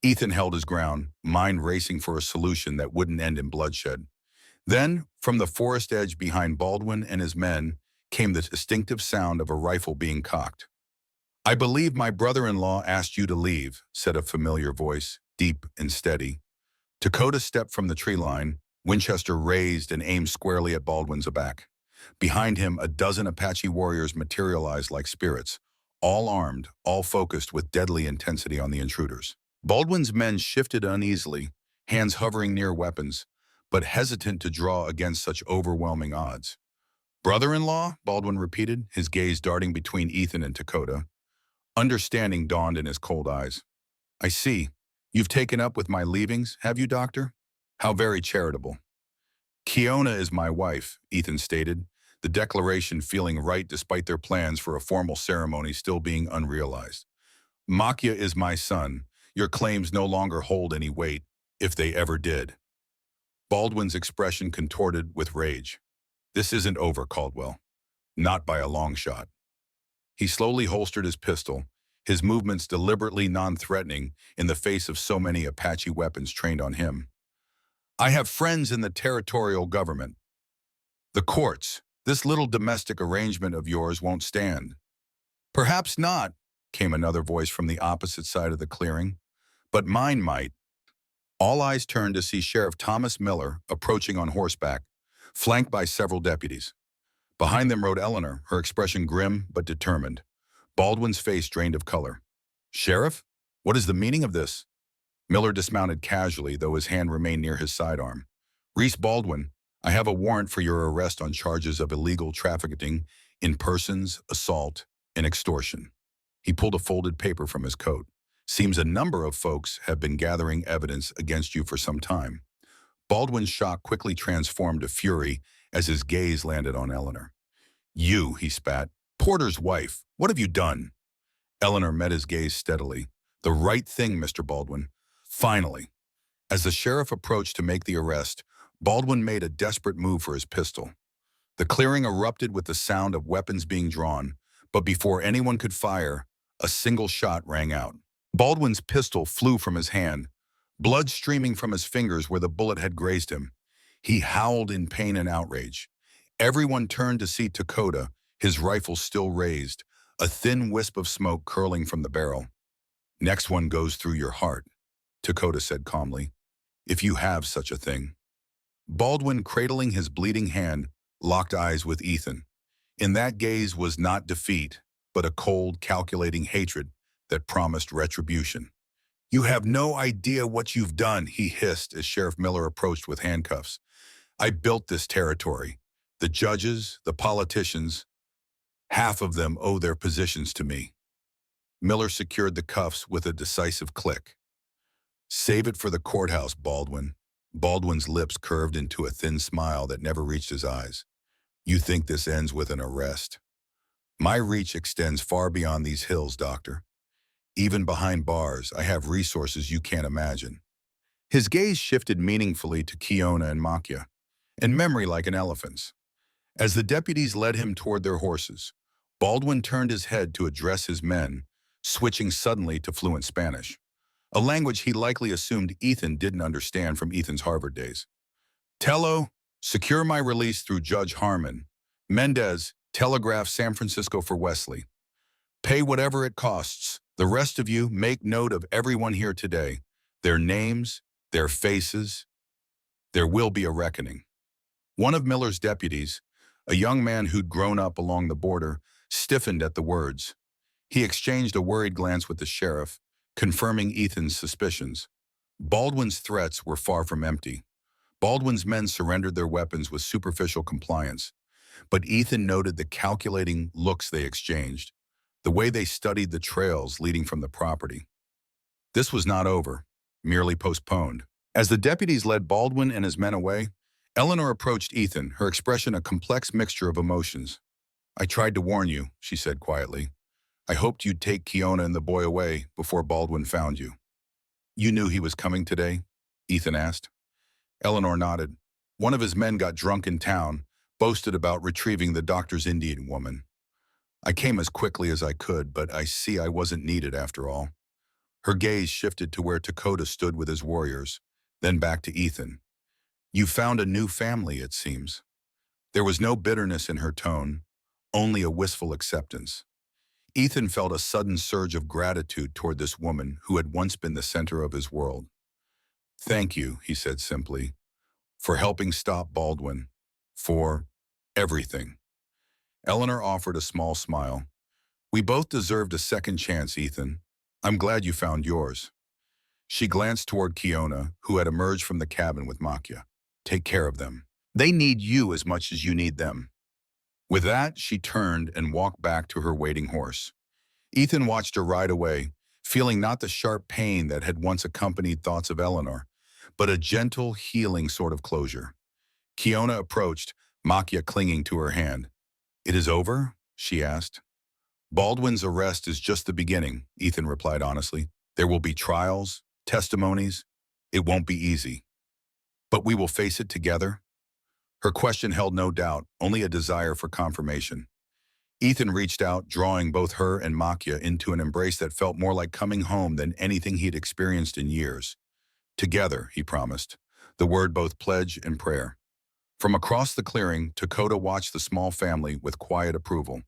Ethan held his ground, mind racing for a solution that wouldn't end in bloodshed. Then, from the forest edge behind Baldwin and his men, came the distinctive sound of a rifle being cocked. I believe my brother-in-law asked you to leave, said a familiar voice, deep and steady. Dakota stepped from the tree line, Winchester raised and aimed squarely at Baldwin's back. Behind him, a dozen Apache warriors materialized like spirits, all armed, all focused with deadly intensity on the intruders. Baldwin's men shifted uneasily, hands hovering near weapons, but hesitant to draw against such overwhelming odds. Brother-in-law? Baldwin repeated, his gaze darting between Ethan and Dakota. Understanding dawned in his cold eyes. I see. You've taken up with my leavings, have you, Doctor? How very charitable. Kiona is my wife, Ethan stated, the declaration feeling right despite their plans for a formal ceremony still being unrealized. Makia is my son. Your claims no longer hold any weight, if they ever did. Baldwin's expression contorted with rage. This isn't over, Caldwell. Not by a long shot. He slowly holstered his pistol, his movements deliberately non-threatening in the face of so many Apache weapons trained on him. I have friends in the territorial government. The courts, this little domestic arrangement of yours won't stand. Perhaps not, came another voice from the opposite side of the clearing, but mine might. All eyes turned to see Sheriff Thomas Miller approaching on horseback, flanked by several deputies. Behind them rode Eleanor, her expression grim but determined. Baldwin's face drained of color. Sheriff, what is the meaning of this? Miller dismounted casually, though his hand remained near his sidearm. Reese Baldwin, I have a warrant for your arrest on charges of illegal trafficking in persons, assault, and extortion. He pulled a folded paper from his coat. Seems a number of folks have been gathering evidence against you for some time. Baldwin's shock quickly transformed to fury as his gaze landed on Eleanor. You, he spat. Porter's wife, what have you done? Eleanor met his gaze steadily. The right thing, Mr. Baldwin. Finally. As the sheriff approached to make the arrest, Baldwin made a desperate move for his pistol. The clearing erupted with the sound of weapons being drawn, but before anyone could fire, a single shot rang out. Baldwin's pistol flew from his hand, blood streaming from his fingers where the bullet had grazed him. He howled in pain and outrage. Everyone turned to see Dakota, his rifle still raised, a thin wisp of smoke curling from the barrel. Next one goes through your heart, Dakota said calmly, if you have such a thing. Baldwin, cradling his bleeding hand, locked eyes with Ethan. In that gaze was not defeat, but a cold, calculating hatred that promised retribution. You have no idea what you've done, he hissed as Sheriff Miller approached with handcuffs. I built this territory. The judges, the politicians, half of them owe their positions to me. Miller secured the cuffs with a decisive click. Save it for the courthouse, Baldwin. Baldwin's lips curved into a thin smile that never reached his eyes. You think this ends with an arrest? My reach extends far beyond these hills, Doctor. Even behind bars, I have resources you can't imagine. His gaze shifted meaningfully to Kiona and Makia, in memory like an elephant's. As the deputies led him toward their horses, Baldwin turned his head to address his men, switching suddenly to fluent Spanish, a language he likely assumed Ethan didn't understand from Ethan's Harvard days. Tello, secure my release through Judge Harmon. Mendez, telegraph San Francisco for Wesley. Pay whatever it costs. The rest of you, make note of everyone here today. Their names, their faces. There will be a reckoning. One of Miller's deputies, a young man who'd grown up along the border, stiffened at the words. He exchanged a worried glance with the sheriff, confirming Ethan's suspicions. Baldwin's threats were far from empty. Baldwin's men surrendered their weapons with superficial compliance, but Ethan noted the calculating looks they exchanged, the way they studied the trails leading from the property. This was not over, merely postponed. As the deputies led Baldwin and his men away, Eleanor approached Ethan, her expression a complex mixture of emotions. I tried to warn you, she said quietly. I hoped you'd take Kiona and the boy away before Baldwin found you. You knew he was coming today? Ethan asked. Eleanor nodded. One of his men got drunk in town, boasted about retrieving the doctor's Indian woman. I came as quickly as I could, but I see I wasn't needed after all. Her gaze shifted to where Dakota stood with his warriors, then back to Ethan. You found a new family, it seems. There was no bitterness in her tone, only a wistful acceptance. Ethan felt a sudden surge of gratitude toward this woman who had once been the center of his world. Thank you, he said simply, for helping stop Baldwin, for everything. Eleanor offered a small smile. We both deserved a second chance, Ethan. I'm glad you found yours. She glanced toward Kiona, who had emerged from the cabin with Makia. Take care of them. They need you as much as you need them. With that, she turned and walked back to her waiting horse. Ethan watched her ride away, feeling not the sharp pain that had once accompanied thoughts of Eleanor, but a gentle, healing sort of closure. Kiona approached, Makia clinging to her hand. It is over? She asked. Baldwin's arrest is just the beginning, Ethan replied honestly. There will be trials, testimonies. It won't be easy. But we will face it together. Her question held no doubt, only a desire for confirmation. Ethan reached out, drawing both her and Makia into an embrace that felt more like coming home than anything he'd experienced in years. Together, he promised, the word both pledge and prayer. From across the clearing, Dakota watched the small family with quiet approval.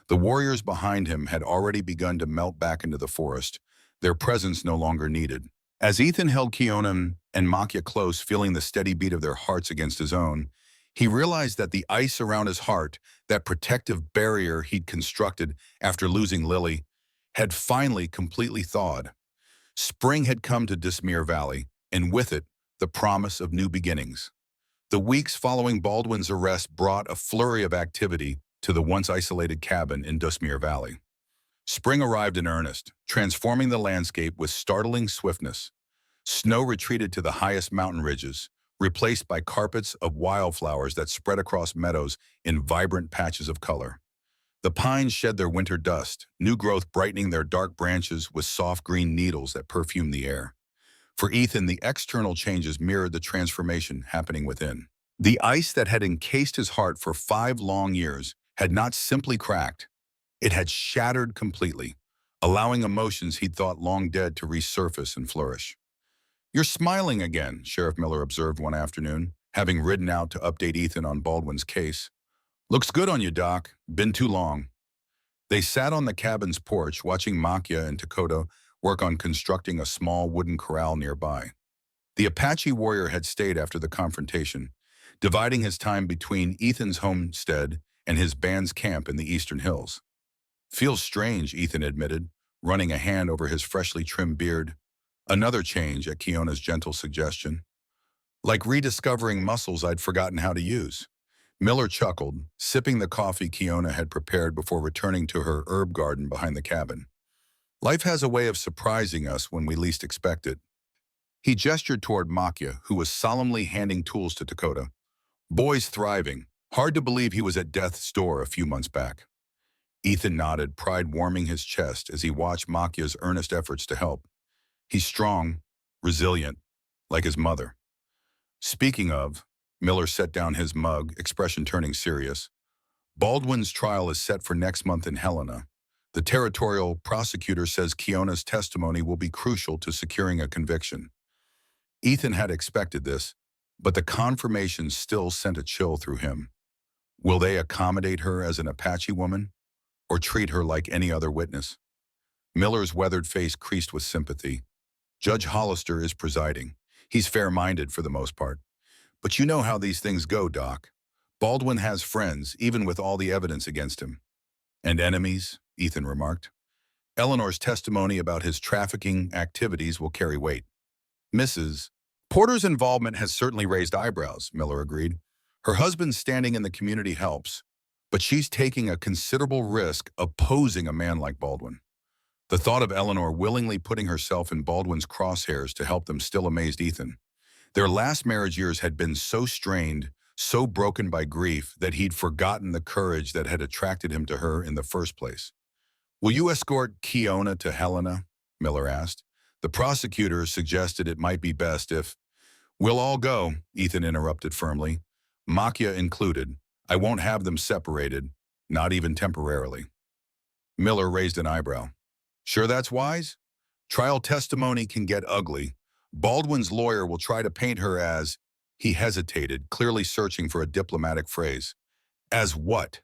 The warriors behind him had already begun to melt back into the forest, their presence no longer needed. As Ethan held Kiona and Makia close, feeling the steady beat of their hearts against his own, he realized that the ice around his heart, that protective barrier he'd constructed after losing Lily, had finally completely thawed. Spring had come to Dismere Valley, and with it, the promise of new beginnings. The weeks following Baldwin's arrest brought a flurry of activity to the once isolated cabin in Dismere Valley. Spring arrived in earnest, transforming the landscape with startling swiftness. Snow retreated to the highest mountain ridges, replaced by carpets of wildflowers that spread across meadows in vibrant patches of color. The pines shed their winter dust, new growth brightening their dark branches with soft green needles that perfumed the air. For Ethan, the external changes mirrored the transformation happening within. The ice that had encased his heart for 5 long years had not simply cracked, it had shattered completely, allowing emotions he'd thought long dead to resurface and flourish. You're smiling again, Sheriff Miller observed one afternoon, having ridden out to update Ethan on Baldwin's case. Looks good on you, Doc. Been too long. They sat on the cabin's porch, watching Makia and Dakota work on constructing a small wooden corral nearby. The Apache warrior had stayed after the confrontation, dividing his time between Ethan's homestead and his band's camp in the eastern hills. Feels strange, Ethan admitted, running a hand over his freshly trimmed beard. Another change at Kiona's gentle suggestion. Like rediscovering muscles I'd forgotten how to use. Miller chuckled, sipping the coffee Kiona had prepared before returning to her herb garden behind the cabin. Life has a way of surprising us when we least expect it. He gestured toward Makia, who was solemnly handing tools to Dakota. Boy's thriving. Hard to believe he was at death's door a few months back. Ethan nodded, pride warming his chest as he watched Makia's earnest efforts to help. He's strong, resilient, like his mother. Speaking of, Miller set down his mug, expression turning serious. Baldwin's trial is set for next month in Helena. The territorial prosecutor says Kiona's testimony will be crucial to securing a conviction. Ethan had expected this, But the confirmation still sent a chill through him. Will they accommodate her as an Apache woman, or treat her like any other witness? Miller's weathered face creased with sympathy. Judge Hollister is presiding. He's fair-minded for the most part. But you know how these things go, Doc. Baldwin has friends, even with all the evidence against him. And enemies, Ethan remarked. Eleanor's testimony about his trafficking activities will carry weight. Mrs. Porter's involvement has certainly raised eyebrows, Miller agreed. Her husband's standing in the community helps, but she's taking a considerable risk opposing a man like Baldwin. The thought of Eleanor willingly putting herself in Baldwin's crosshairs to help them still amazed Ethan. Their last marriage years had been so strained, so broken by grief, that he'd forgotten the courage that had attracted him to her in the first place. "Will you escort Kiona to Helena?" Miller asked. The prosecutor suggested it might be best if— "We'll all go," Ethan interrupted firmly. "Makia included. I won't have them separated, not even temporarily." Miller raised an eyebrow. "Sure that's wise? Trial testimony can get ugly. Baldwin's lawyer will try to paint her as—" He hesitated, clearly searching for a diplomatic phrase. "As what?"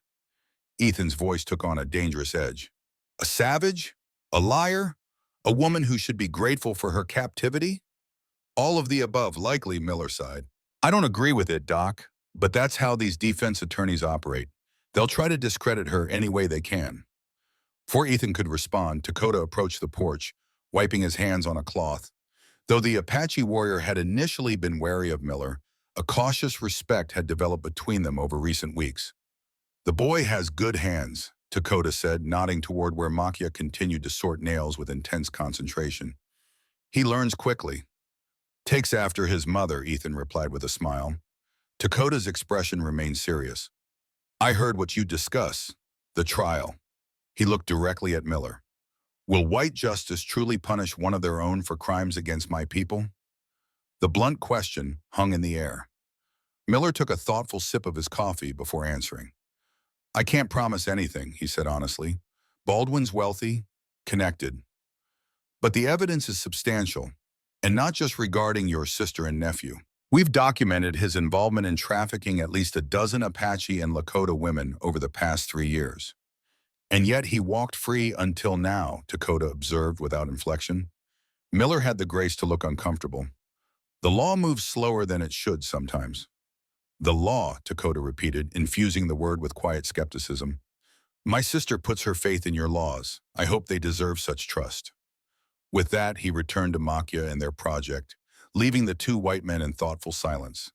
Ethan's voice took on a dangerous edge. "A savage? A liar? A woman who should be grateful for her captivity?" "All of the above, likely," Miller sighed. "I don't agree with it, Doc, but that's how these defense attorneys operate. They'll try to discredit her any way they can." Before Ethan could respond, Dakota approached the porch, wiping his hands on a cloth. Though the Apache warrior had initially been wary of Miller, a cautious respect had developed between them over recent weeks. "The boy has good hands," Dakota said, nodding toward where Makia continued to sort nails with intense concentration. "He learns quickly." "Takes after his mother," Ethan replied with a smile. Dakota's expression remained serious. "I heard what you discuss, the trial." He looked directly at Miller. "Will white justice truly punish one of their own for crimes against my people?" The blunt question hung in the air. Miller took a thoughtful sip of his coffee before answering. "I can't promise anything," he said honestly. "Baldwin's wealthy, connected. But the evidence is substantial, and not just regarding your sister and nephew. We've documented his involvement in trafficking at least a dozen Apache and Lakota women over the past 3 years. And yet he walked free until now," Dakota observed without inflection. Miller had the grace to look uncomfortable. "The law moves slower than it should sometimes." "The law," Dakota repeated, infusing the word with quiet skepticism. "My sister puts her faith in your laws. I hope they deserve such trust." With that, he returned to Makia and their project, leaving the two white men in thoughtful silence.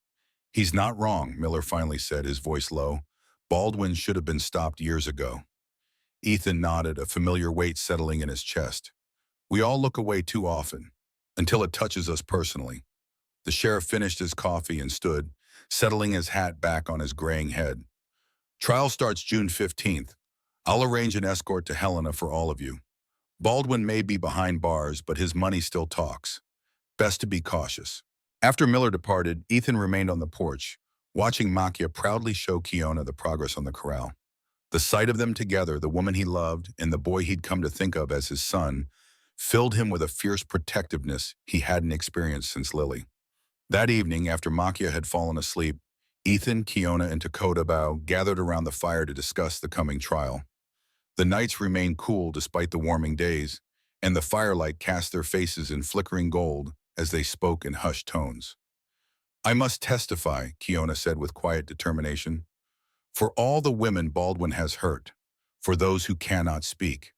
"He's not wrong," Miller finally said, his voice low. "Baldwin should have been stopped years ago." Ethan nodded, a familiar weight settling in his chest. "We all look away too often, until it touches us personally." The sheriff finished his coffee and stood, settling his hat back on his graying head. "Trial starts June 15th. I'll arrange an escort to Helena for all of you. Baldwin may be behind bars, but his money still talks. Best to be cautious." After Miller departed, Ethan remained on the porch, watching Makia proudly show Kiona the progress on the corral. The sight of them together, the woman he loved and the boy he'd come to think of as his son, filled him with a fierce protectiveness he hadn't experienced since Lily. That evening, after Makia had fallen asleep, Ethan, Kiona, and Dakota Bao gathered around the fire to discuss the coming trial. The nights remained cool despite the warming days, and the firelight cast their faces in flickering gold as they spoke in hushed tones. "I must testify," Kiona said with quiet determination, "for all the women Baldwin has hurt, for those who cannot speak."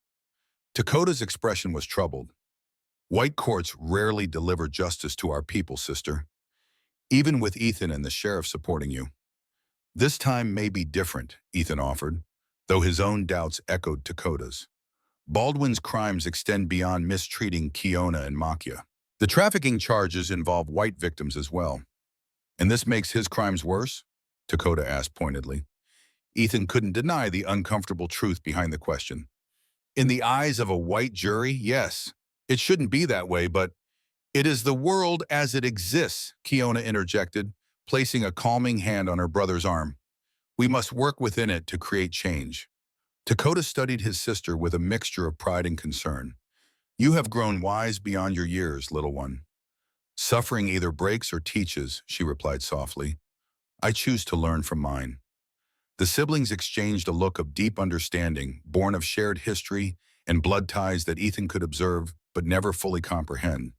Dakota's expression was troubled. "White courts rarely deliver justice to our people, sister. Even with Ethan and the sheriff supporting you." "This time may be different," Ethan offered, though his own doubts echoed Dakota's. "Baldwin's crimes extend beyond mistreating Kiona and Makia. The trafficking charges involve white victims as well." "And this makes his crimes worse?" Dakota asked pointedly. Ethan couldn't deny the uncomfortable truth behind the question. "In the eyes of a white jury, yes. It shouldn't be that way, but—" "It is the world as it exists," Kiona interjected, placing a calming hand on her brother's arm. "We must work within it to create change." Dakota studied his sister with a mixture of pride and concern. "You have grown wise beyond your years, little one." Suffering either breaks or teaches, she replied softly. I choose to learn from mine. The siblings exchanged a look of deep understanding, born of shared history and blood ties that Ethan could observe but never fully comprehend.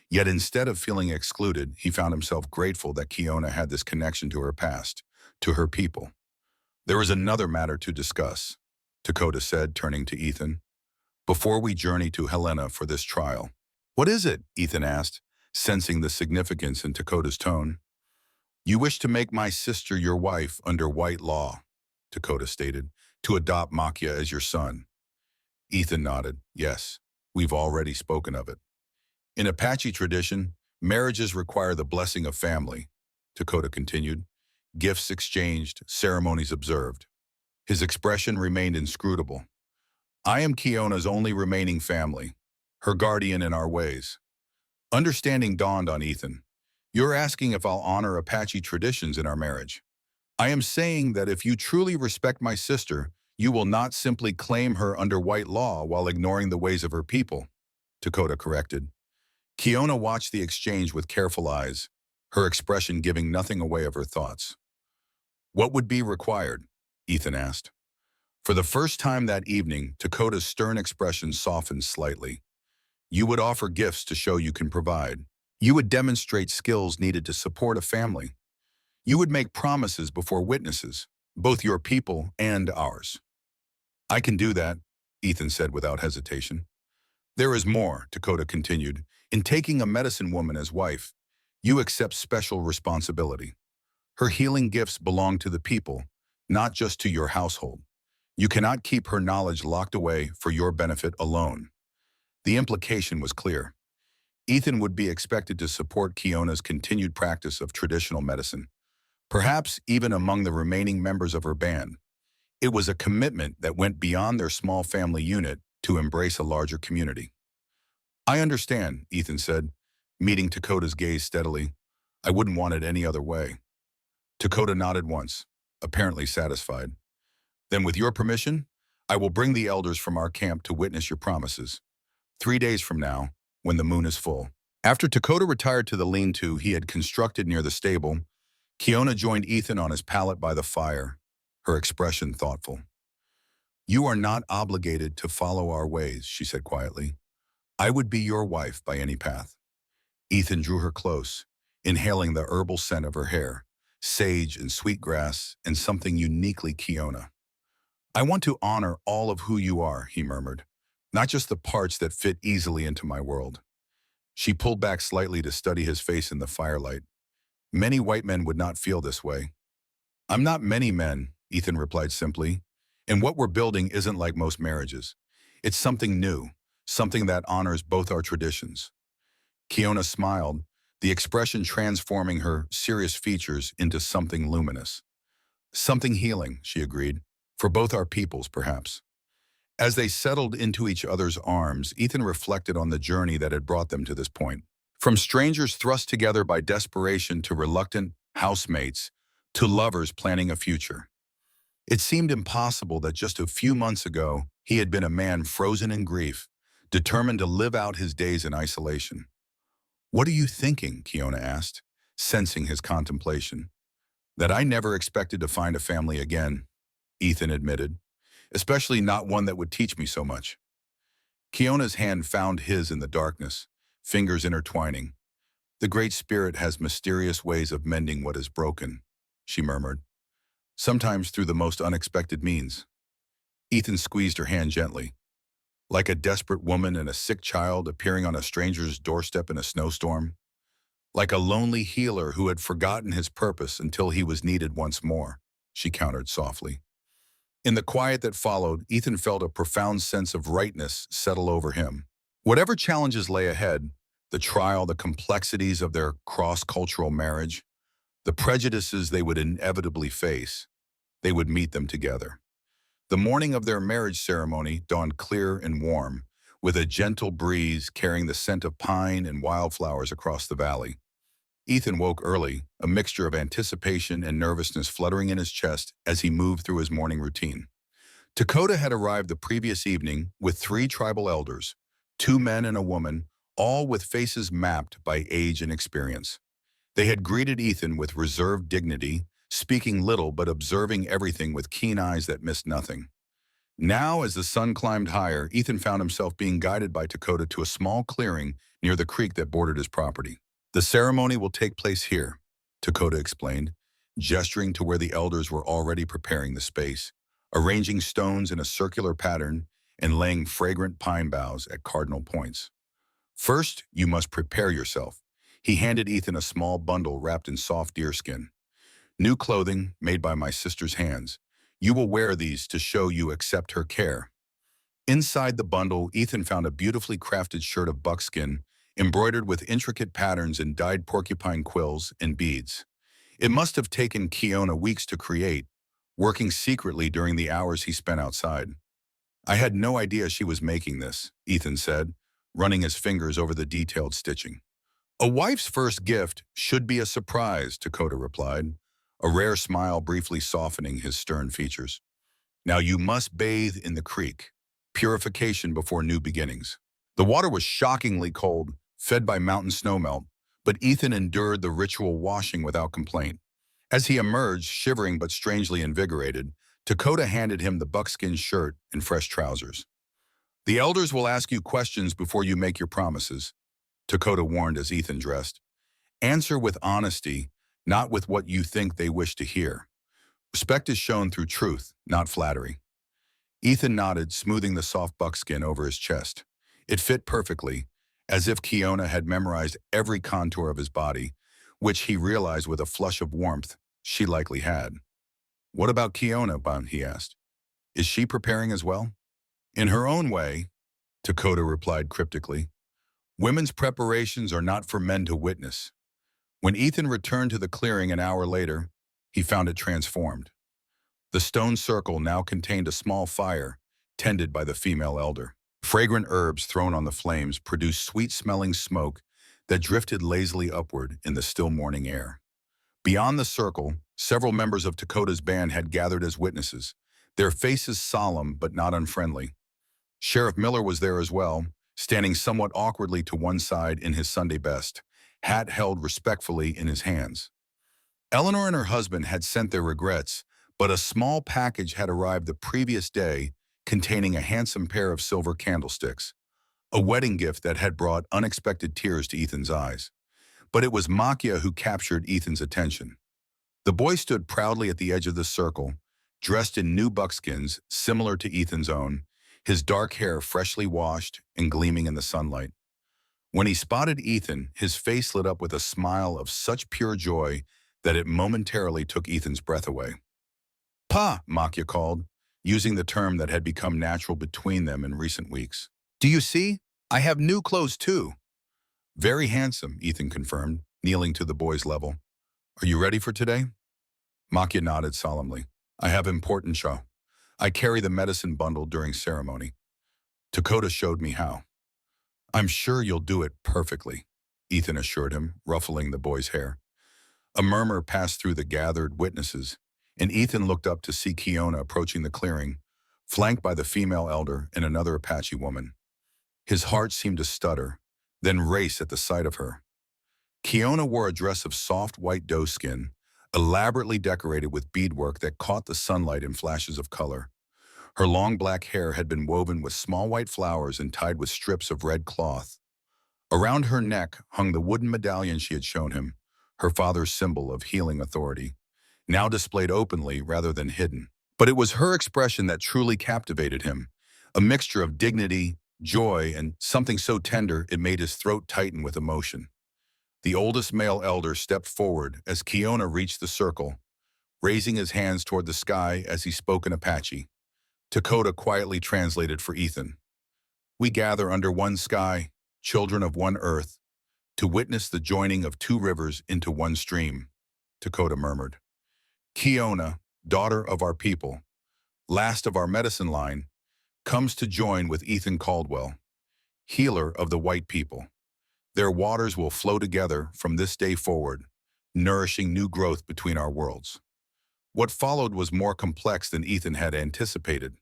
Yet instead of feeling excluded, he found himself grateful that Kiona had this connection to her past, to her people. There is another matter to discuss, Dakota said, turning to Ethan, before we journey to Helena for this trial. What is it? Ethan asked, sensing the significance in Dakota's tone. You wish to make my sister your wife under white law, Dakota stated, to adopt Makia as your son. Ethan nodded. Yes, we've already spoken of it. In Apache tradition, marriages require the blessing of family, Dakota continued. Gifts exchanged, ceremonies observed. His expression remained inscrutable. I am Kiona's only remaining family, her guardian in our ways. Understanding dawned on Ethan. You're asking if I'll honor Apache traditions in our marriage. I am saying that if you truly respect my sister, you will not simply claim her under white law while ignoring the ways of her people, Dakota corrected. Kiona watched the exchange with careful eyes, her expression giving nothing away of her thoughts. What would be required? Ethan asked. For the first time that evening, Dakota's stern expression softened slightly. You would offer gifts to show you can provide. You would demonstrate skills needed to support a family. You would make promises before witnesses, both your people and ours. I can do that, Ethan said without hesitation. There is more, Dakota continued. In taking a medicine woman as wife, you accept special responsibility. Her healing gifts belong to the people, not just to your household. You cannot keep her knowledge locked away for your benefit alone. The implication was clear. Ethan would be expected to support Kiona's continued practice of traditional medicine, perhaps even among the remaining members of her band. It was a commitment that went beyond their small family unit to embrace a larger community. I understand, Ethan said, meeting Dakota's gaze steadily. I wouldn't want it any other way. Dakota nodded once, apparently satisfied. Then with your permission, I will bring the elders from our camp to witness your promises. 3 days from now, when the moon is full. After Dakota retired to the lean-to he had constructed near the stable, Kiona joined Ethan on his pallet by the fire, her expression thoughtful. You are not obligated to follow our ways, she said quietly. I would be your wife by any path. Ethan drew her close, inhaling the herbal scent of her hair, sage and sweetgrass, and something uniquely Kiona. I want to honor all of who you are, he murmured, not just the parts that fit easily into my world. She pulled back slightly to study his face in the firelight. Many white men would not feel this way. I'm not many men, Ethan replied simply, and what we're building isn't like most marriages. It's something new, something that honors both our traditions. Kiona smiled, the expression transforming her serious features into something luminous. Something healing, she agreed, for both our peoples, perhaps. As they settled into each other's arms, Ethan reflected on the journey that had brought them to this point. From strangers thrust together by desperation to reluctant housemates, to lovers planning a future. It seemed impossible that just a few months ago, he had been a man frozen in grief, determined to live out his days in isolation. What are you thinking? Kiona asked, sensing his contemplation. That I never expected to find a family again, Ethan admitted, especially not one that would teach me so much. Kiona's hand found his in the darkness, fingers intertwining. The Great Spirit has mysterious ways of mending what is broken, she murmured, sometimes through the most unexpected means. Ethan squeezed her hand gently, like a desperate woman and a sick child appearing on a stranger's doorstep in a snowstorm, like a lonely healer who had forgotten his purpose until he was needed once more, she countered softly. In the quiet that followed, Ethan felt a profound sense of rightness settle over him. Whatever challenges lay ahead, the trial, the complexities of their cross-cultural marriage, the prejudices they would inevitably face, they would meet them together. The morning of their marriage ceremony dawned clear and warm, with a gentle breeze carrying the scent of pine and wildflowers across the valley. Ethan woke early, a mixture of anticipation and nervousness fluttering in his chest as he moved through his morning routine. Dakota had arrived the previous evening with 3 tribal elders, 2 men and a woman, all with faces mapped by age and experience. They had greeted Ethan with reserved dignity, speaking little but observing everything with keen eyes that missed nothing. Now, as the sun climbed higher, Ethan found himself being guided by Dakota to a small clearing near the creek that bordered his property. "The ceremony will take place here," Dakota explained, gesturing to where the elders were already preparing the space, arranging stones in a circular pattern and laying fragrant pine boughs at cardinal points. "First, you must prepare yourself." He handed Ethan a small bundle wrapped in soft deerskin. "New clothing made by my sister's hands. You will wear these to show you accept her care." Inside the bundle, Ethan found a beautifully crafted shirt of buckskin, embroidered with intricate patterns and dyed porcupine quills and beads. It must have taken Kiona weeks to create, working secretly during the hours he spent outside. "I had no idea she was making this," Ethan said, running his fingers over the detailed stitching. "A wife's first gift should be a surprise," Dakota replied, a rare smile briefly softening his stern features. "Now you must bathe in the creek. Purification before new beginnings." The water was shockingly cold, fed by mountain snowmelt, but Ethan endured the ritual washing without complaint. As he emerged, shivering but strangely invigorated, Dakota handed him the buckskin shirt and fresh trousers. "The elders will ask you questions before you make your promises," Dakota warned as Ethan dressed. "Answer with honesty, not with what you think they wish to hear. Respect is shown through truth, not flattery." Ethan nodded, smoothing the soft buckskin over his chest. It fit perfectly, as if Kiona had memorized every contour of his body, which he realized with a flush of warmth she likely had. "What about Kiona?" he asked. "Is she preparing as well?" "In her own way," Dakota replied cryptically. "Women's preparations are not for men to witness." When Ethan returned to the clearing an hour later, he found it transformed. The stone circle now contained a small fire, tended by the female elder. Fragrant herbs thrown on the flames produced sweet-smelling smoke that drifted lazily upward in the still morning air. Beyond the circle, several members of Dakota's band had gathered as witnesses, their faces solemn but not unfriendly. Sheriff Miller was there as well, standing somewhat awkwardly to one side in his Sunday best, hat held respectfully in his hands. Eleanor and her husband had sent their regrets, but a small package had arrived the previous day containing a handsome pair of silver candlesticks, a wedding gift that had brought unexpected tears to Ethan's eyes. But it was Makia who captured Ethan's attention. The boy stood proudly at the edge of the circle, dressed in new buckskins similar to Ethan's own, his dark hair freshly washed and gleaming in the sunlight. When he spotted Ethan, his face lit up with a smile of such pure joy that it momentarily took Ethan's breath away. "Pa," Makia called, using the term that had become natural between them in recent weeks. "Do you see? I have new clothes too." "Very handsome," Ethan confirmed, kneeling to the boy's level. "Are you ready for today?" Makia nodded solemnly. "I have important show. I carry the medicine bundle during ceremony. Dakota showed me how." "I'm sure you'll do it perfectly," Ethan assured him, ruffling the boy's hair. A murmur passed through the gathered witnesses, and Ethan looked up to see Kiona approaching the clearing, flanked by the female elder and another Apache woman. His heart seemed to stutter, then race at the sight of her. Kiona wore a dress of soft white doeskin, elaborately decorated with beadwork that caught the sunlight in flashes of color. Her long black hair had been woven with small white flowers and tied with strips of red cloth. Around her neck hung the wooden medallion she had shown him, her father's symbol of healing authority, now displayed openly rather than hidden. But it was her expression that truly captivated him, a mixture of dignity, joy, and something so tender it made his throat tighten with emotion. The oldest male elder stepped forward as Kiona reached the circle, raising his hands toward the sky as he spoke in Apache. Dakota quietly translated for Ethan. "We gather under one sky, children of one earth, to witness the joining of two rivers into one stream," Dakota murmured. "Kiona, daughter of our people, last of our medicine line, comes to join with Ethan Caldwell, healer of the white people. Their waters will flow together from this day forward, nourishing new growth between our worlds." What followed was more complex than Ethan had anticipated,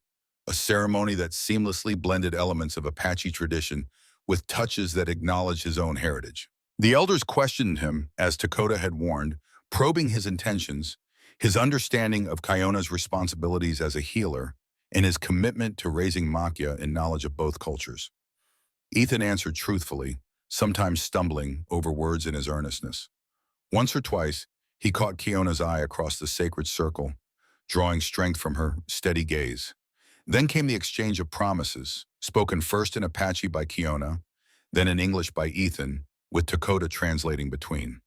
a ceremony that seamlessly blended elements of Apache tradition with touches that acknowledged his own heritage. The elders questioned him, as Dakota had warned, probing his intentions, his understanding of Kyona's responsibilities as a healer, and his commitment to raising Makia in knowledge of both cultures. Ethan answered truthfully, sometimes stumbling over words in his earnestness. Once or twice, he caught Kyona's eye across the sacred circle, drawing strength from her steady gaze. Then came the exchange of promises, spoken first in Apache by Kiona, then in English by Ethan, with Dakota translating between.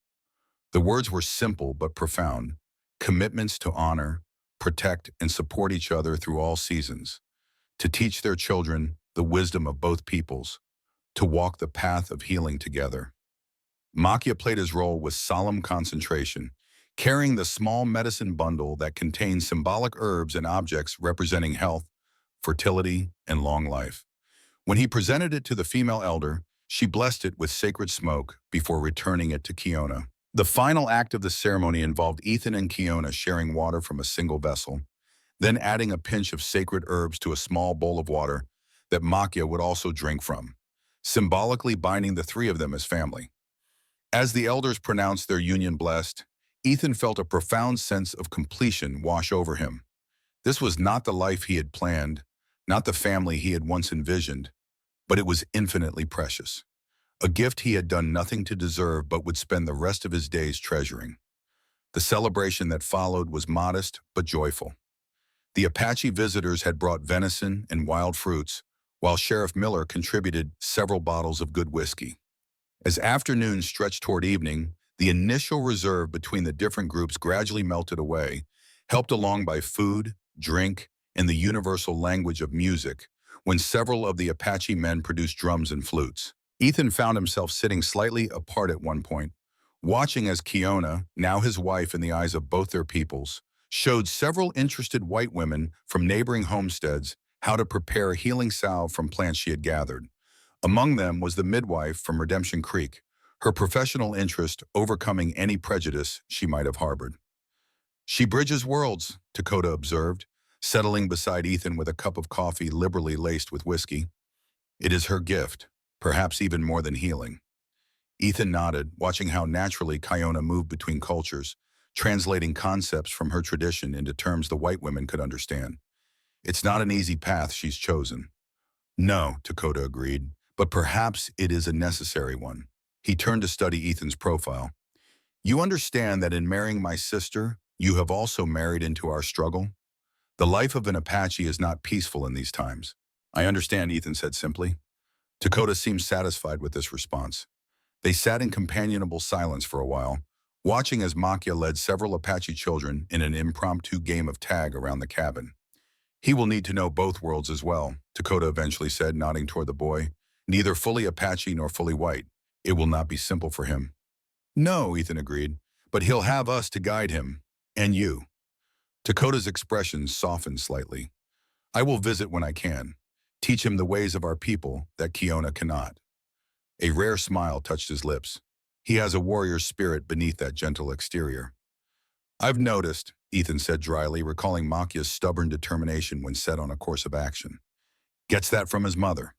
The words were simple but profound, commitments to honor, protect, and support each other through all seasons, to teach their children the wisdom of both peoples, to walk the path of healing together. Makia played his role with solemn concentration, carrying the small medicine bundle that contained symbolic herbs and objects representing health, fertility, and long life. When he presented it to the female elder, she blessed it with sacred smoke before returning it to Kiona. The final act of the ceremony involved Ethan and Kiona sharing water from a single vessel, then adding a pinch of sacred herbs to a small bowl of water that Makia would also drink from, symbolically binding the three of them as family. As the elders pronounced their union blessed, Ethan felt a profound sense of completion wash over him. This was not the life he had planned, not the family he had once envisioned, but it was infinitely precious. A gift he had done nothing to deserve but would spend the rest of his days treasuring. The celebration that followed was modest but joyful. The Apache visitors had brought venison and wild fruits, while Sheriff Miller contributed several bottles of good whiskey. As afternoon stretched toward evening, the initial reserve between the different groups gradually melted away, helped along by food, drink, and the universal language of music, when several of the Apache men produced drums and flutes. Ethan found himself sitting slightly apart at one point, watching as Kiona, now his wife in the eyes of both their peoples, showed several interested white women from neighboring homesteads how to prepare healing salve from plants she had gathered. Among them was the midwife from Redemption Creek, her professional interest overcoming any prejudice she might have harbored. "She bridges worlds," Dakota observed, settling beside Ethan with a cup of coffee liberally laced with whiskey. "It is her gift, perhaps even more than healing." Ethan nodded, watching how naturally Kiona moved between cultures, translating concepts from her tradition into terms the white women could understand. "It's not an easy path she's chosen." "No," Dakota agreed, "but perhaps it is a necessary one." He turned to study Ethan's profile. "You understand that in marrying my sister, you have also married into our struggle? The life of an Apache is not peaceful in these times." "I understand," Ethan said simply. Dakota seemed satisfied with this response. They sat in companionable silence for a while, watching as Makia led several Apache children in an impromptu game of tag around the cabin. "He will need to know both worlds as well," Dakota eventually said, nodding toward the boy. "Neither fully Apache nor fully white. It will not be simple for him." "No," Ethan agreed, "but he'll have us to guide him. And you." Dakota's expression softened slightly. "I will visit when I can. Teach him the ways of our people that Kiona cannot." A rare smile touched his lips. He has a warrior's spirit beneath that gentle exterior. "I've noticed," Ethan said dryly, recalling Makia's stubborn determination when set on a course of action. "Gets that from his mother."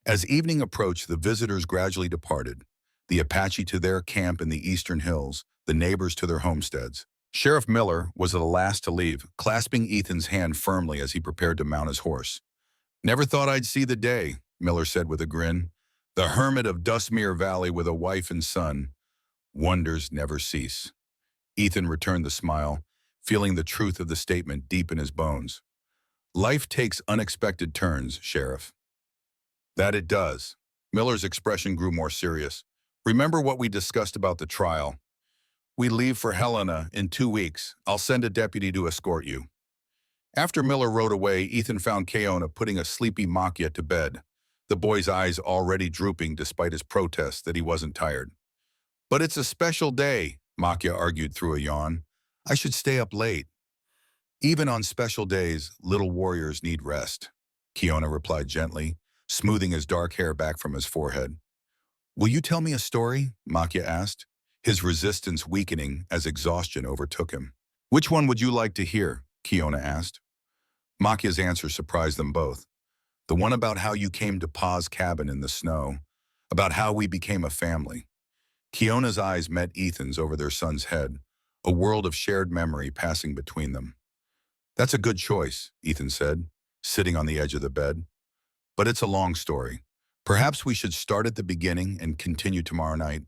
As evening approached, the visitors gradually departed, the Apache to their camp in the eastern hills, the neighbors to their homesteads. Sheriff Miller was the last to leave, clasping Ethan's hand firmly as he prepared to mount his horse. "Never thought I'd see the day," Miller said with a grin. "The hermit of Dustmere Valley with a wife and son. Wonders never cease." Ethan returned the smile, feeling the truth of the statement deep in his bones. "Life takes unexpected turns, Sheriff." "That it does." Miller's expression grew more serious. "Remember what we discussed about the trial? We leave for Helena in 2 weeks. I'll send a deputy to escort you." After Miller rode away, Ethan found Kiona putting a sleepy Makia to bed, the boy's eyes already drooping despite his protest that he wasn't tired. "But it's a special day," Makia argued through a yawn. "I should stay up late." "Even on special days, little warriors need rest," Kiona replied gently, smoothing his dark hair back from his forehead. "Will you tell me a story?" Makia asked, his resistance weakening as exhaustion overtook him. "Which one would you like to hear?" Kiona asked. Makia's answer surprised them both. The one about how you came to Pa's cabin in the snow, about how we became a family. Kiona's eyes met Ethan's over their son's head, a world of shared memory passing between them. That's a good choice, Ethan said, sitting on the edge of the bed. But it's a long story. Perhaps we should start at the beginning and continue tomorrow night.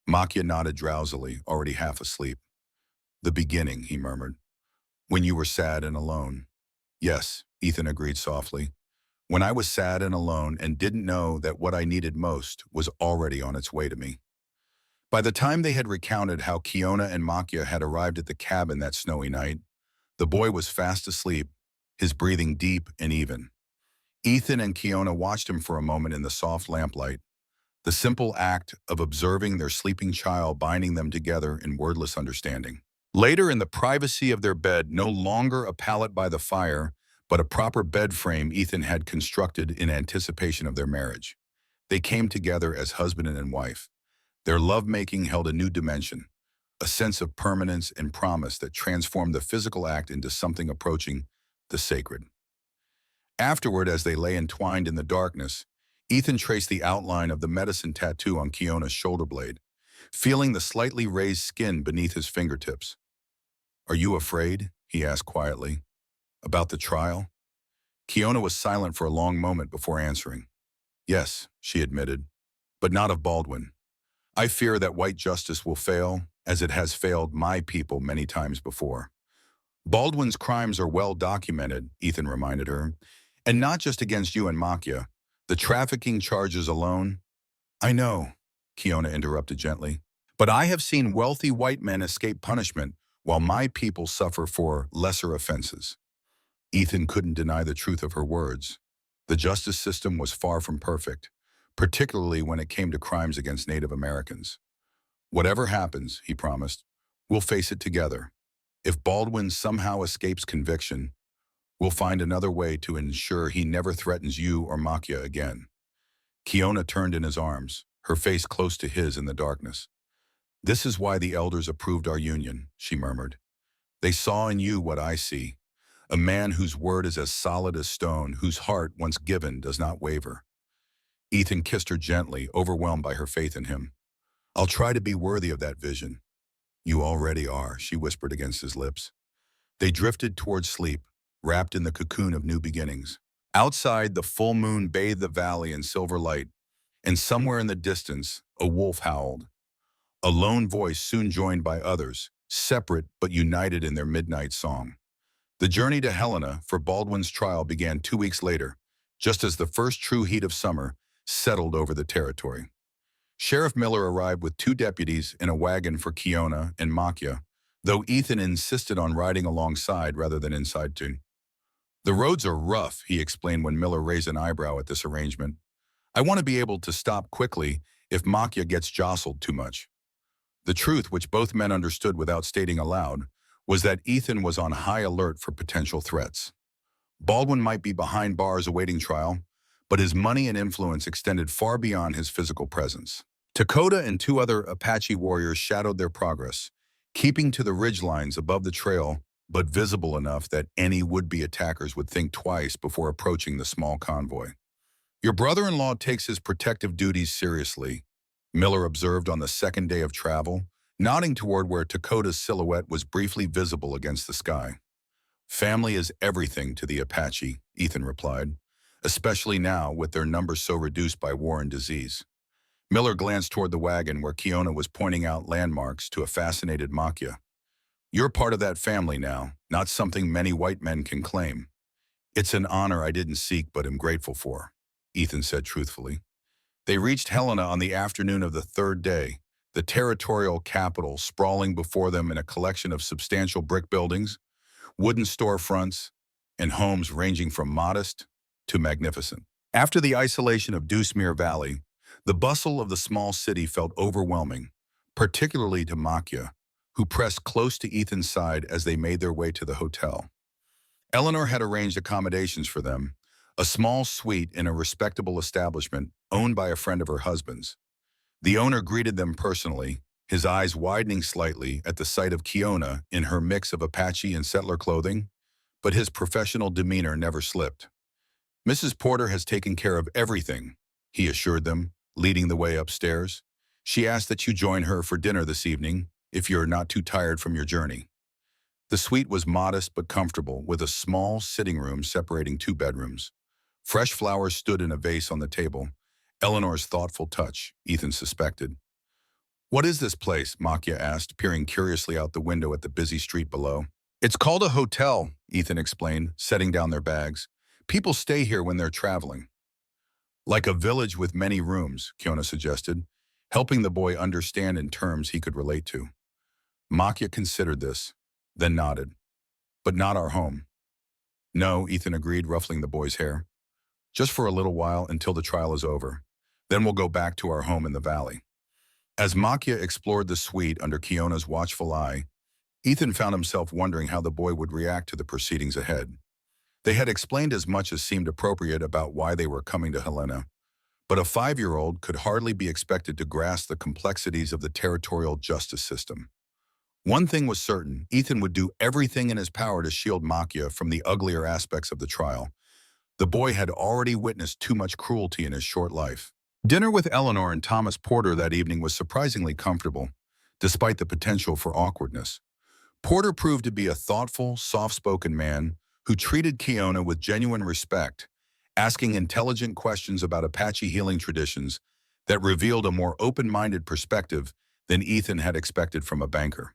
Makia nodded drowsily, already half asleep. The beginning, he murmured. When you were sad and alone. Yes, Ethan agreed softly. When I was sad and alone and didn't know that what I needed most was already on its way to me. By the time they had recounted how Kiona and Makia had arrived at the cabin that snowy night, the boy was fast asleep, his breathing deep and even. Ethan and Kiona watched him for a moment in the soft lamplight, the simple act of observing their sleeping child binding them together in wordless understanding. Later, in the privacy of their bed, no longer a pallet by the fire, but a proper bed frame Ethan had constructed in anticipation of their marriage. They came together as husband and wife. Their lovemaking held a new dimension, a sense of permanence and promise that transformed the physical act into something approaching the sacred. Afterward, as they lay entwined in the darkness, Ethan traced the outline of the medicine tattoo on Kiona's shoulder blade, feeling the slightly raised skin beneath his fingertips. "Are you afraid?" he asked quietly. "About the trial?" Kiona was silent for a long moment before answering. "Yes," she admitted, "but not of Baldwin. I fear that white justice will fail, as it has failed my people many times before." "Baldwin's crimes are well documented," Ethan reminded her, "and not just against you and Makia. The trafficking charges alone—" "I know," Kiona interrupted gently, "but I have seen wealthy white men escape punishment while my people suffer for lesser offenses." Ethan couldn't deny the truth of her words. The justice system was far from perfect, particularly when it came to crimes against Native Americans. "Whatever happens," he promised, "we'll face it together. If Baldwin somehow escapes conviction, we'll find another way to ensure he never threatens you or Makia again." Kiona turned in his arms, her face close to his in the darkness. "This is why the elders approved our union," she murmured. "They saw in you what I see, a man whose word is as solid as stone, whose heart, once given, does not waver." Ethan kissed her gently, overwhelmed by her faith in him. "I'll try to be worthy of that vision." "You already are," she whispered against his lips. They drifted towards sleep, wrapped in the cocoon of new beginnings. Outside, the full moon bathed the valley in silver light, and somewhere in the distance, a wolf howled. A lone voice soon joined by others, separate but united in their midnight song. The journey to Helena for Baldwin's trial began 2 weeks later, just as the first true heat of summer settled over the territory. Sheriff Miller arrived with 2 deputies in a wagon for Kiona and Makia, though Ethan insisted on riding alongside rather than inside too. "The roads are rough," he explained when Miller raised an eyebrow at this arrangement. "I want to be able to stop quickly if Makia gets jostled too much." The truth, which both men understood without stating aloud, was that Ethan was on high alert for potential threats. Baldwin might be behind bars awaiting trial, but his money and influence extended far beyond his physical presence. Dakota and 2 other Apache warriors shadowed their progress, keeping to the ridgelines above the trail, but visible enough that any would-be attackers would think twice before approaching the small convoy. "Your brother-in-law takes his protective duties seriously," Miller observed on the second day of travel, nodding toward where Dakota's silhouette was briefly visible against the sky. "Family is everything to the Apache," Ethan replied, "especially now with their numbers so reduced by war and disease." Miller glanced toward the wagon where Kiona was pointing out landmarks to a fascinated Makia. "You're part of that family now, not something many white men can claim." "It's an honor I didn't seek but am grateful for," Ethan said truthfully. They reached Helena on the afternoon of the 3rd day, the territorial capital sprawling before them in a collection of substantial brick buildings, wooden storefronts, and homes ranging from modest to magnificent. After the isolation of Dewsmere Valley, the bustle of the small city felt overwhelming, particularly to Makia, who pressed close to Ethan's side as they made their way to the hotel. Eleanor had arranged accommodations for them, a small suite in a respectable establishment owned by a friend of her husband's. The owner greeted them personally, his eyes widening slightly at the sight of Kiona in her mix of Apache and settler clothing, but his professional demeanor never slipped. Mrs. Porter has taken care of everything, he assured them, leading the way upstairs. She asked that you join her for dinner this evening, if you're not too tired from your journey. The suite was modest but comfortable, with a small sitting room separating two bedrooms. Fresh flowers stood in a vase on the table. Eleanor's thoughtful touch, Ethan suspected. What is this place? Makia asked, peering curiously out the window at the busy street below. It's called a hotel, Ethan explained, setting down their bags. People stay here when they're traveling. Like a village with many rooms, Kiona suggested, helping the boy understand in terms he could relate to. Makia considered this, then nodded. But not our home. No, Ethan agreed, ruffling the boy's hair. Just for a little while until the trial is over. Then we'll go back to our home in the valley. As Makia explored the suite under Kiona's watchful eye, Ethan found himself wondering how the boy would react to the proceedings ahead. They had explained as much as seemed appropriate about why they were coming to Helena, but a 5-year-old could hardly be expected to grasp the complexities of the territorial justice system. One thing was certain, Ethan would do everything in his power to shield Makia from the uglier aspects of the trial. The boy had already witnessed too much cruelty in his short life. Dinner with Eleanor and Thomas Porter that evening was surprisingly comfortable, despite the potential for awkwardness. Porter proved to be a thoughtful, soft-spoken man who treated Kiona with genuine respect, asking intelligent questions about Apache healing traditions that revealed a more open-minded perspective than Ethan had expected from a banker.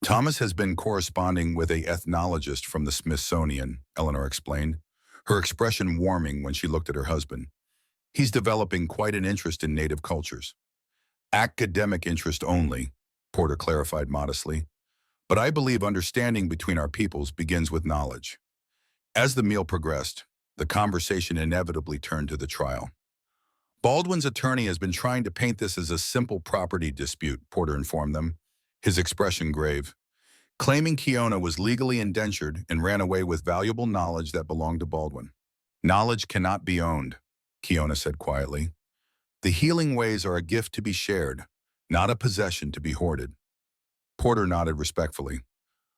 Thomas has been corresponding with an ethnologist from the Smithsonian, Eleanor explained, her expression warming when she looked at her husband. He's developing quite an interest in native cultures. Academic interest only, Porter clarified modestly. But I believe understanding between our peoples begins with knowledge. As the meal progressed, the conversation inevitably turned to the trial. Baldwin's attorney has been trying to paint this as a simple property dispute, Porter informed them, his expression grave, claiming Kiona was legally indentured and ran away with valuable knowledge that belonged to Baldwin. Knowledge cannot be owned, Kiona said quietly. The healing ways are a gift to be shared, not a possession to be hoarded. Porter nodded respectfully.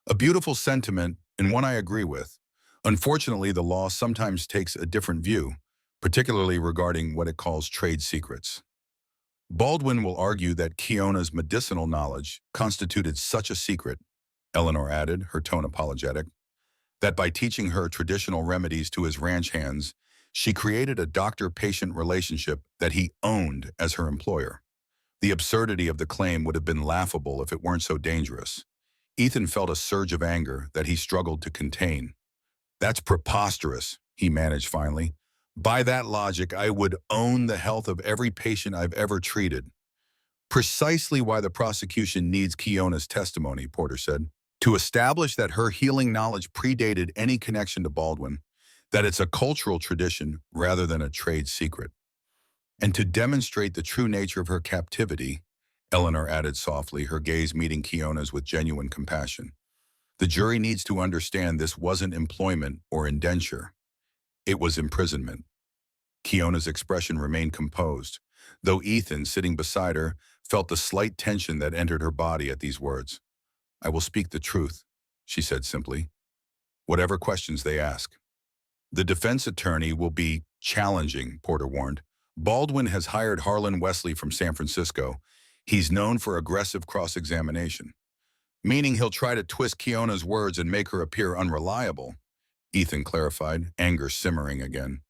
A beautiful sentiment, and one I agree with. Unfortunately, the law sometimes takes a different view, particularly regarding what it calls trade secrets. Baldwin will argue that Kiona's medicinal knowledge constituted such a secret, Eleanor added, her tone apologetic, that by teaching her traditional remedies to his ranch hands, she created a doctor-patient relationship that he owned as her employer. The absurdity of the claim would have been laughable if it weren't so dangerous. Ethan felt a surge of anger that he struggled to contain. That's preposterous, he managed finally. By that logic, I would own the health of every patient I've ever treated. Precisely why the prosecution needs Kiona's testimony, Porter said, to establish that her healing knowledge predated any connection to Baldwin, that it's a cultural tradition rather than a trade secret. And to demonstrate the true nature of her captivity, Eleanor added softly, her gaze meeting Kiona's with genuine compassion. The jury needs to understand this wasn't employment or indenture. It was imprisonment. Kiona's expression remained composed, though Ethan, sitting beside her, felt the slight tension that entered her body at these words. I will speak the truth, she said simply. Whatever questions they ask. The defense attorney will be challenging, Porter warned. Baldwin has hired Harlan Wesley from San Francisco. He's known for aggressive cross-examination, meaning he'll try to twist Kiona's words and make her appear unreliable, Ethan clarified, anger simmering again.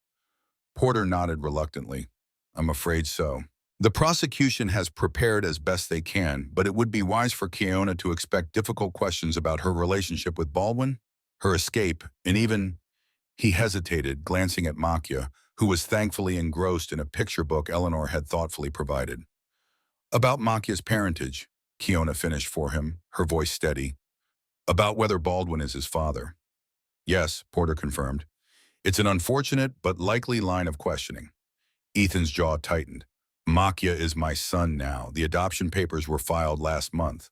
Porter nodded reluctantly. I'm afraid so. The prosecution has prepared as best they can, but it would be wise for Kiona to expect difficult questions about her relationship with Baldwin, her escape, and even... He hesitated, glancing at Makia, who was thankfully engrossed in a picture book Eleanor had thoughtfully provided. About Makia's parentage, Kiona finished for him, her voice steady. About whether Baldwin is his father. Yes, Porter confirmed. It's an unfortunate but likely line of questioning. Ethan's jaw tightened. Makia is my son now. The adoption papers were filed last month,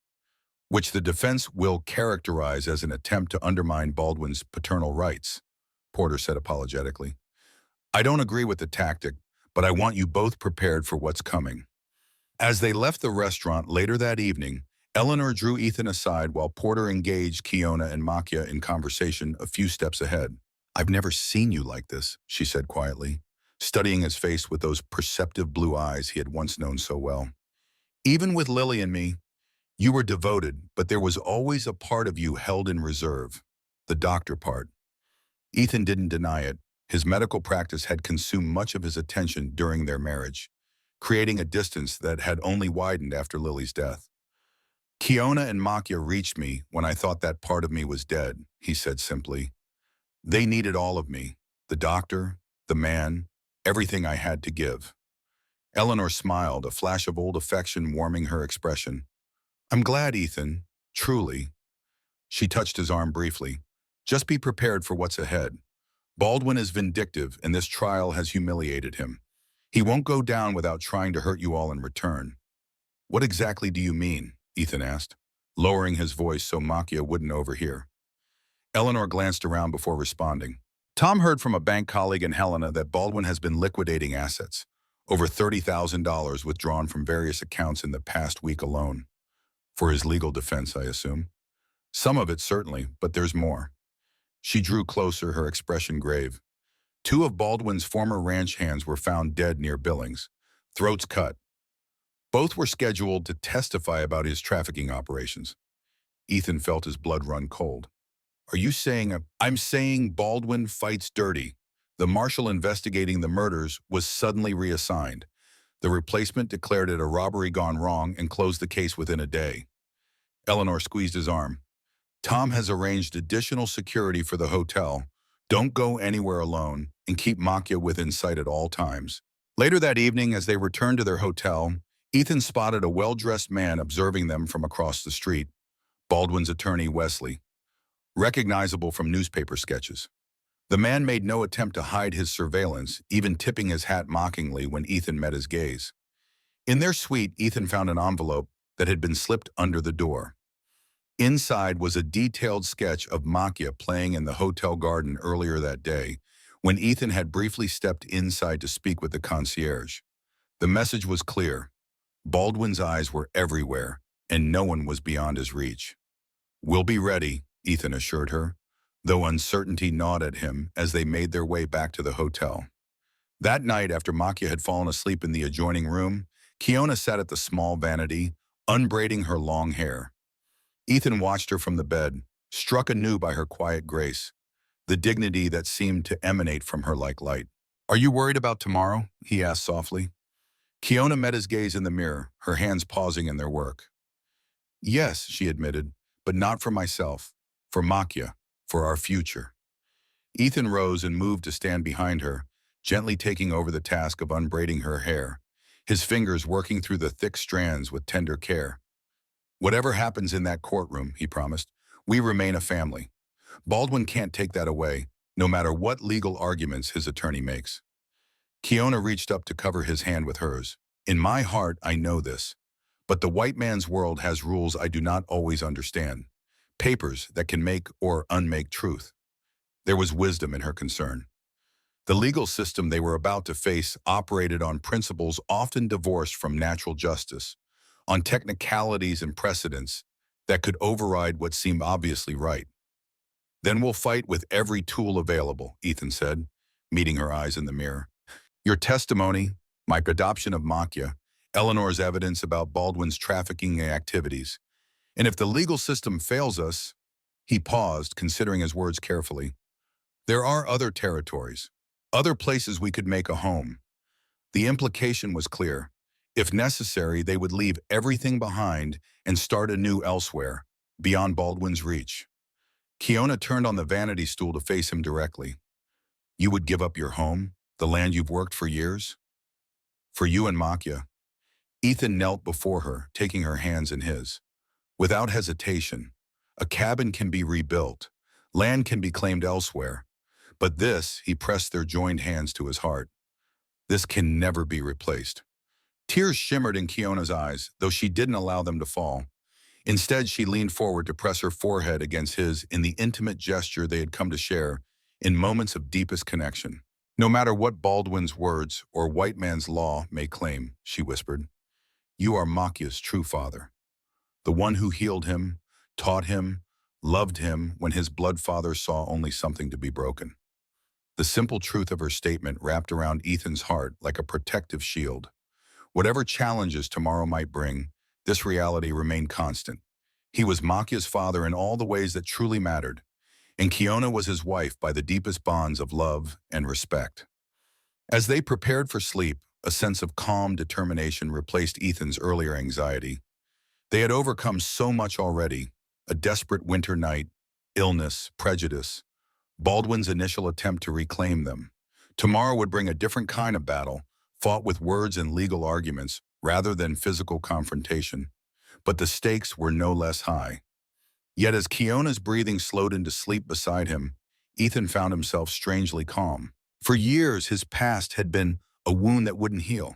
which the defense will characterize as an attempt to undermine Baldwin's paternal rights, Porter said apologetically. I don't agree with the tactic, but I want you both prepared for what's coming. As they left the restaurant later that evening, Eleanor drew Ethan aside while Porter engaged Kiona and Makia in conversation a few steps ahead. I've never seen you like this, she said quietly, studying his face with those perceptive blue eyes he had once known so well. Even with Lily and me, you were devoted, but there was always a part of you held in reserve. The doctor part. Ethan didn't deny it. His medical practice had consumed much of his attention during their marriage, creating a distance that had only widened after Lily's death. Kiona and Makia reached me when I thought that part of me was dead, he said simply. They needed all of me, the doctor, the man, everything I had to give. Eleanor smiled, a flash of old affection warming her expression. I'm glad, Ethan, truly. She touched his arm briefly. Just be prepared for what's ahead. Baldwin is vindictive, and this trial has humiliated him. He won't go down without trying to hurt you all in return. What exactly do you mean? Ethan asked, lowering his voice so Makia wouldn't overhear. Eleanor glanced around before responding. Tom heard from a bank colleague in Helena that Baldwin has been liquidating assets, over $30,000 withdrawn from various accounts in the past week alone. For his legal defense, I assume. Some of it certainly, but there's more. She drew closer, her expression grave. Two of Baldwin's former ranch hands were found dead near Billings, throats cut. Both were scheduled to testify about his trafficking operations. Ethan felt his blood run cold. Are you saying I'm saying Baldwin fights dirty. The marshal investigating the murders was suddenly reassigned. The replacement declared it a robbery gone wrong and closed the case within a day. Eleanor squeezed his arm. Tom has arranged additional security for the hotel. Don't go anywhere alone and keep Makia within sight at all times. Later that evening, as they returned to their hotel, Ethan spotted a well-dressed man observing them from across the street, Baldwin's attorney, Wesley, recognizable from newspaper sketches. The man made no attempt to hide his surveillance, even tipping his hat mockingly when Ethan met his gaze. In their suite, Ethan found an envelope that had been slipped under the door. Inside was a detailed sketch of Makia playing in the hotel garden earlier that day, when Ethan had briefly stepped inside to speak with the concierge. The message was clear. Baldwin's eyes were everywhere, and no one was beyond his reach. We'll be ready, Ethan assured her, though uncertainty gnawed at him as they made their way back to the hotel. That night, after Makia had fallen asleep in the adjoining room, Kiona sat at the small vanity, unbraiding her long hair. Ethan watched her from the bed, struck anew by her quiet grace, the dignity that seemed to emanate from her like light. Are you worried about tomorrow? He asked softly. Kiona met his gaze in the mirror, her hands pausing in their work. Yes, she admitted, but not for myself, for Makia, for our future. Ethan rose and moved to stand behind her, gently taking over the task of unbraiding her hair, his fingers working through the thick strands with tender care. Whatever happens in that courtroom, he promised, we remain a family. Baldwin can't take that away, no matter what legal arguments his attorney makes. Kiona reached up to cover his hand with hers. In my heart, I know this. But the white man's world has rules I do not always understand. Papers that can make or unmake truth. There was wisdom in her concern. The legal system they were about to face operated on principles often divorced from natural justice, on technicalities and precedents that could override what seemed obviously right. Then we'll fight with every tool available, Ethan said, meeting her eyes in the mirror. Your testimony, my adoption of Makia, Eleanor's evidence about Baldwin's trafficking activities. And if the legal system fails us, he paused, considering his words carefully. There are other territories, other places we could make a home. The implication was clear. If necessary, they would leave everything behind and start anew elsewhere, beyond Baldwin's reach. Kiona turned on the vanity stool to face him directly. You would give up your home, the land you've worked for years? For you and Makia. Ethan knelt before her, taking her hands in his. Without hesitation, a cabin can be rebuilt, land can be claimed elsewhere. But this, he pressed their joined hands to his heart. This can never be replaced. Tears shimmered in Kiona's eyes, though she didn't allow them to fall. Instead, she leaned forward to press her forehead against his in the intimate gesture they had come to share in moments of deepest connection. No matter what Baldwin's words or white man's law may claim, she whispered, you are Makia's true father, the one who healed him, taught him, loved him when his blood father saw only something to be broken. The simple truth of her statement wrapped around Ethan's heart like a protective shield. Whatever challenges tomorrow might bring, this reality remained constant. He was Makia's father in all the ways that truly mattered, and Kiona was his wife by the deepest bonds of love and respect. As they prepared for sleep, a sense of calm determination replaced Ethan's earlier anxiety. They had overcome so much already: a desperate winter night, illness, prejudice, Baldwin's initial attempt to reclaim them. Tomorrow would bring a different kind of battle, fought with words and legal arguments rather than physical confrontation. But the stakes were no less high. Yet as Kiona's breathing slowed into sleep beside him, Ethan found himself strangely calm. For years, his past had been a wound that wouldn't heal.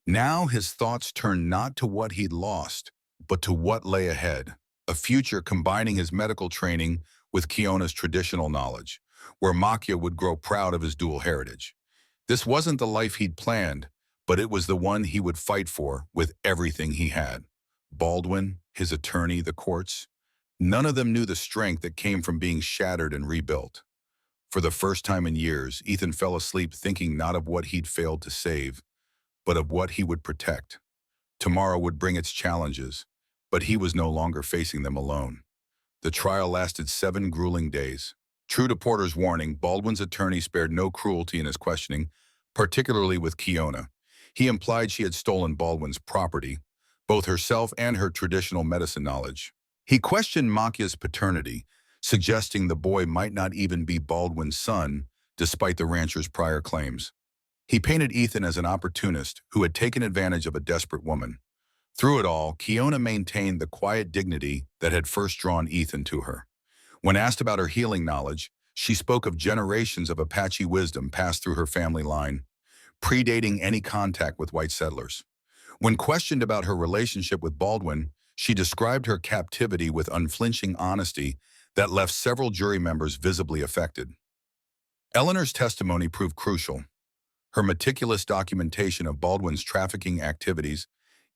Now his thoughts turned not to what he'd lost, but to what lay ahead, a future combining his medical training with Kiona's traditional knowledge, where Makia would grow proud of his dual heritage. This wasn't the life he'd planned, but it was the one he would fight for with everything he had. Baldwin, his attorney, the courts, none of them knew the strength that came from being shattered and rebuilt. For the first time in years, Ethan fell asleep thinking not of what he'd failed to save, but of what he would protect. Tomorrow would bring its challenges, but he was no longer facing them alone. The trial lasted 7 grueling days. True to Porter's warning, Baldwin's attorney spared no cruelty in his questioning, particularly with Kiona. He implied she had stolen Baldwin's property, both herself and her traditional medicine knowledge. He questioned Makia's paternity, suggesting the boy might not even be Baldwin's son, despite the rancher's prior claims. He painted Ethan as an opportunist who had taken advantage of a desperate woman. Through it all, Kiona maintained the quiet dignity that had first drawn Ethan to her. When asked about her healing knowledge, she spoke of generations of Apache wisdom passed through her family line, predating any contact with white settlers. When questioned about her relationship with Baldwin, she described her captivity with unflinching honesty that left several jury members visibly affected. Eleanor's testimony proved crucial. Her meticulous documentation of Baldwin's trafficking activities,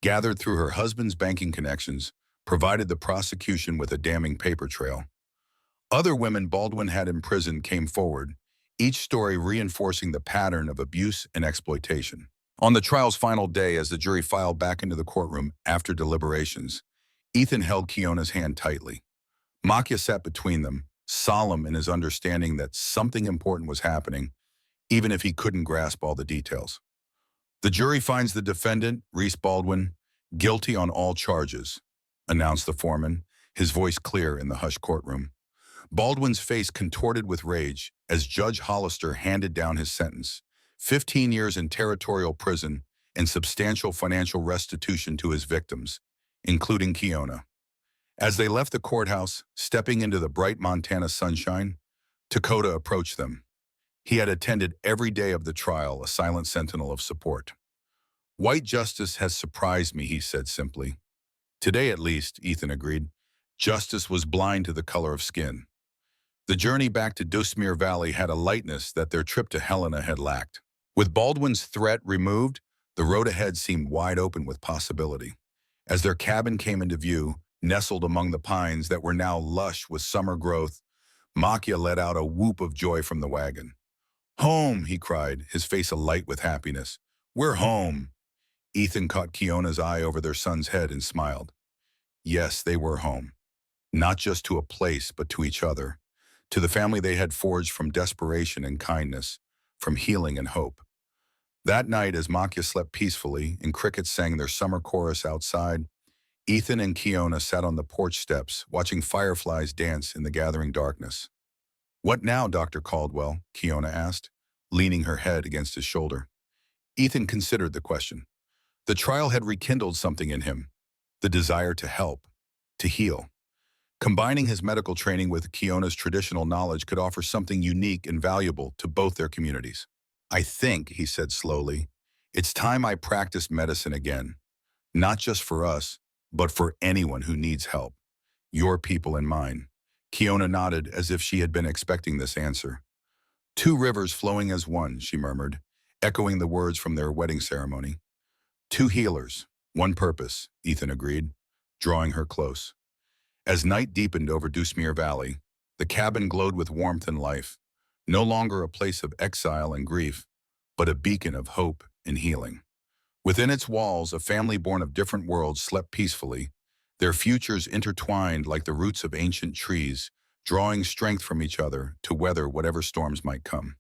gathered through her husband's banking connections, provided the prosecution with a damning paper trail. Other women Baldwin had imprisoned came forward, each story reinforcing the pattern of abuse and exploitation. On the trial's final day, as the jury filed back into the courtroom after deliberations, Ethan held Kiona's hand tightly. Makia sat between them, solemn in his understanding that something important was happening, even if he couldn't grasp all the details. "The jury finds the defendant, Reese Baldwin, guilty on all charges," announced the foreman, his voice clear in the hushed courtroom. Baldwin's face contorted with rage as Judge Hollister handed down his sentence: 15 years in territorial prison and substantial financial restitution to his victims, including Kiona. As they left the courthouse, stepping into the bright Montana sunshine, Dakota approached them. He had attended every day of the trial, a silent sentinel of support. "White justice has surprised me," he said simply. "Today at least," Ethan agreed. "Justice was blind to the color of skin." The journey back to Dusmere Valley had a lightness that their trip to Helena had lacked. With Baldwin's threat removed, the road ahead seemed wide open with possibility. As their cabin came into view, nestled among the pines that were now lush with summer growth, Makia let out a whoop of joy from the wagon. "Home," he cried, his face alight with happiness. "We're home." Ethan caught Kiona's eye over their son's head and smiled. Yes, they were home. Not just to a place, but to each other. To the family they had forged from desperation and kindness, from healing and hope. That night, as Makia slept peacefully and crickets sang their summer chorus outside, Ethan and Kiona sat on the porch steps, watching fireflies dance in the gathering darkness. "What now, Dr. Caldwell?" Kiona asked, leaning her head against his shoulder. Ethan considered the question. The trial had rekindled something in him, the desire to help, to heal. Combining his medical training with Kiona's traditional knowledge could offer something unique and valuable to both their communities. "I think," he said slowly, "it's time I practiced medicine again. Not just for us, but for anyone who needs help. Your people and mine." Kiona nodded as if she had been expecting this answer. "Two rivers flowing as one," she murmured, echoing the words from their wedding ceremony. "Two healers, one purpose," Ethan agreed, drawing her close. As night deepened over Dusmere Valley, the cabin glowed with warmth and life. no longer a place of exile and grief, but a beacon of hope and healing. Within its walls, a family born of different worlds slept peacefully, their futures intertwined like the roots of ancient trees, drawing strength from each other to weather whatever storms might come.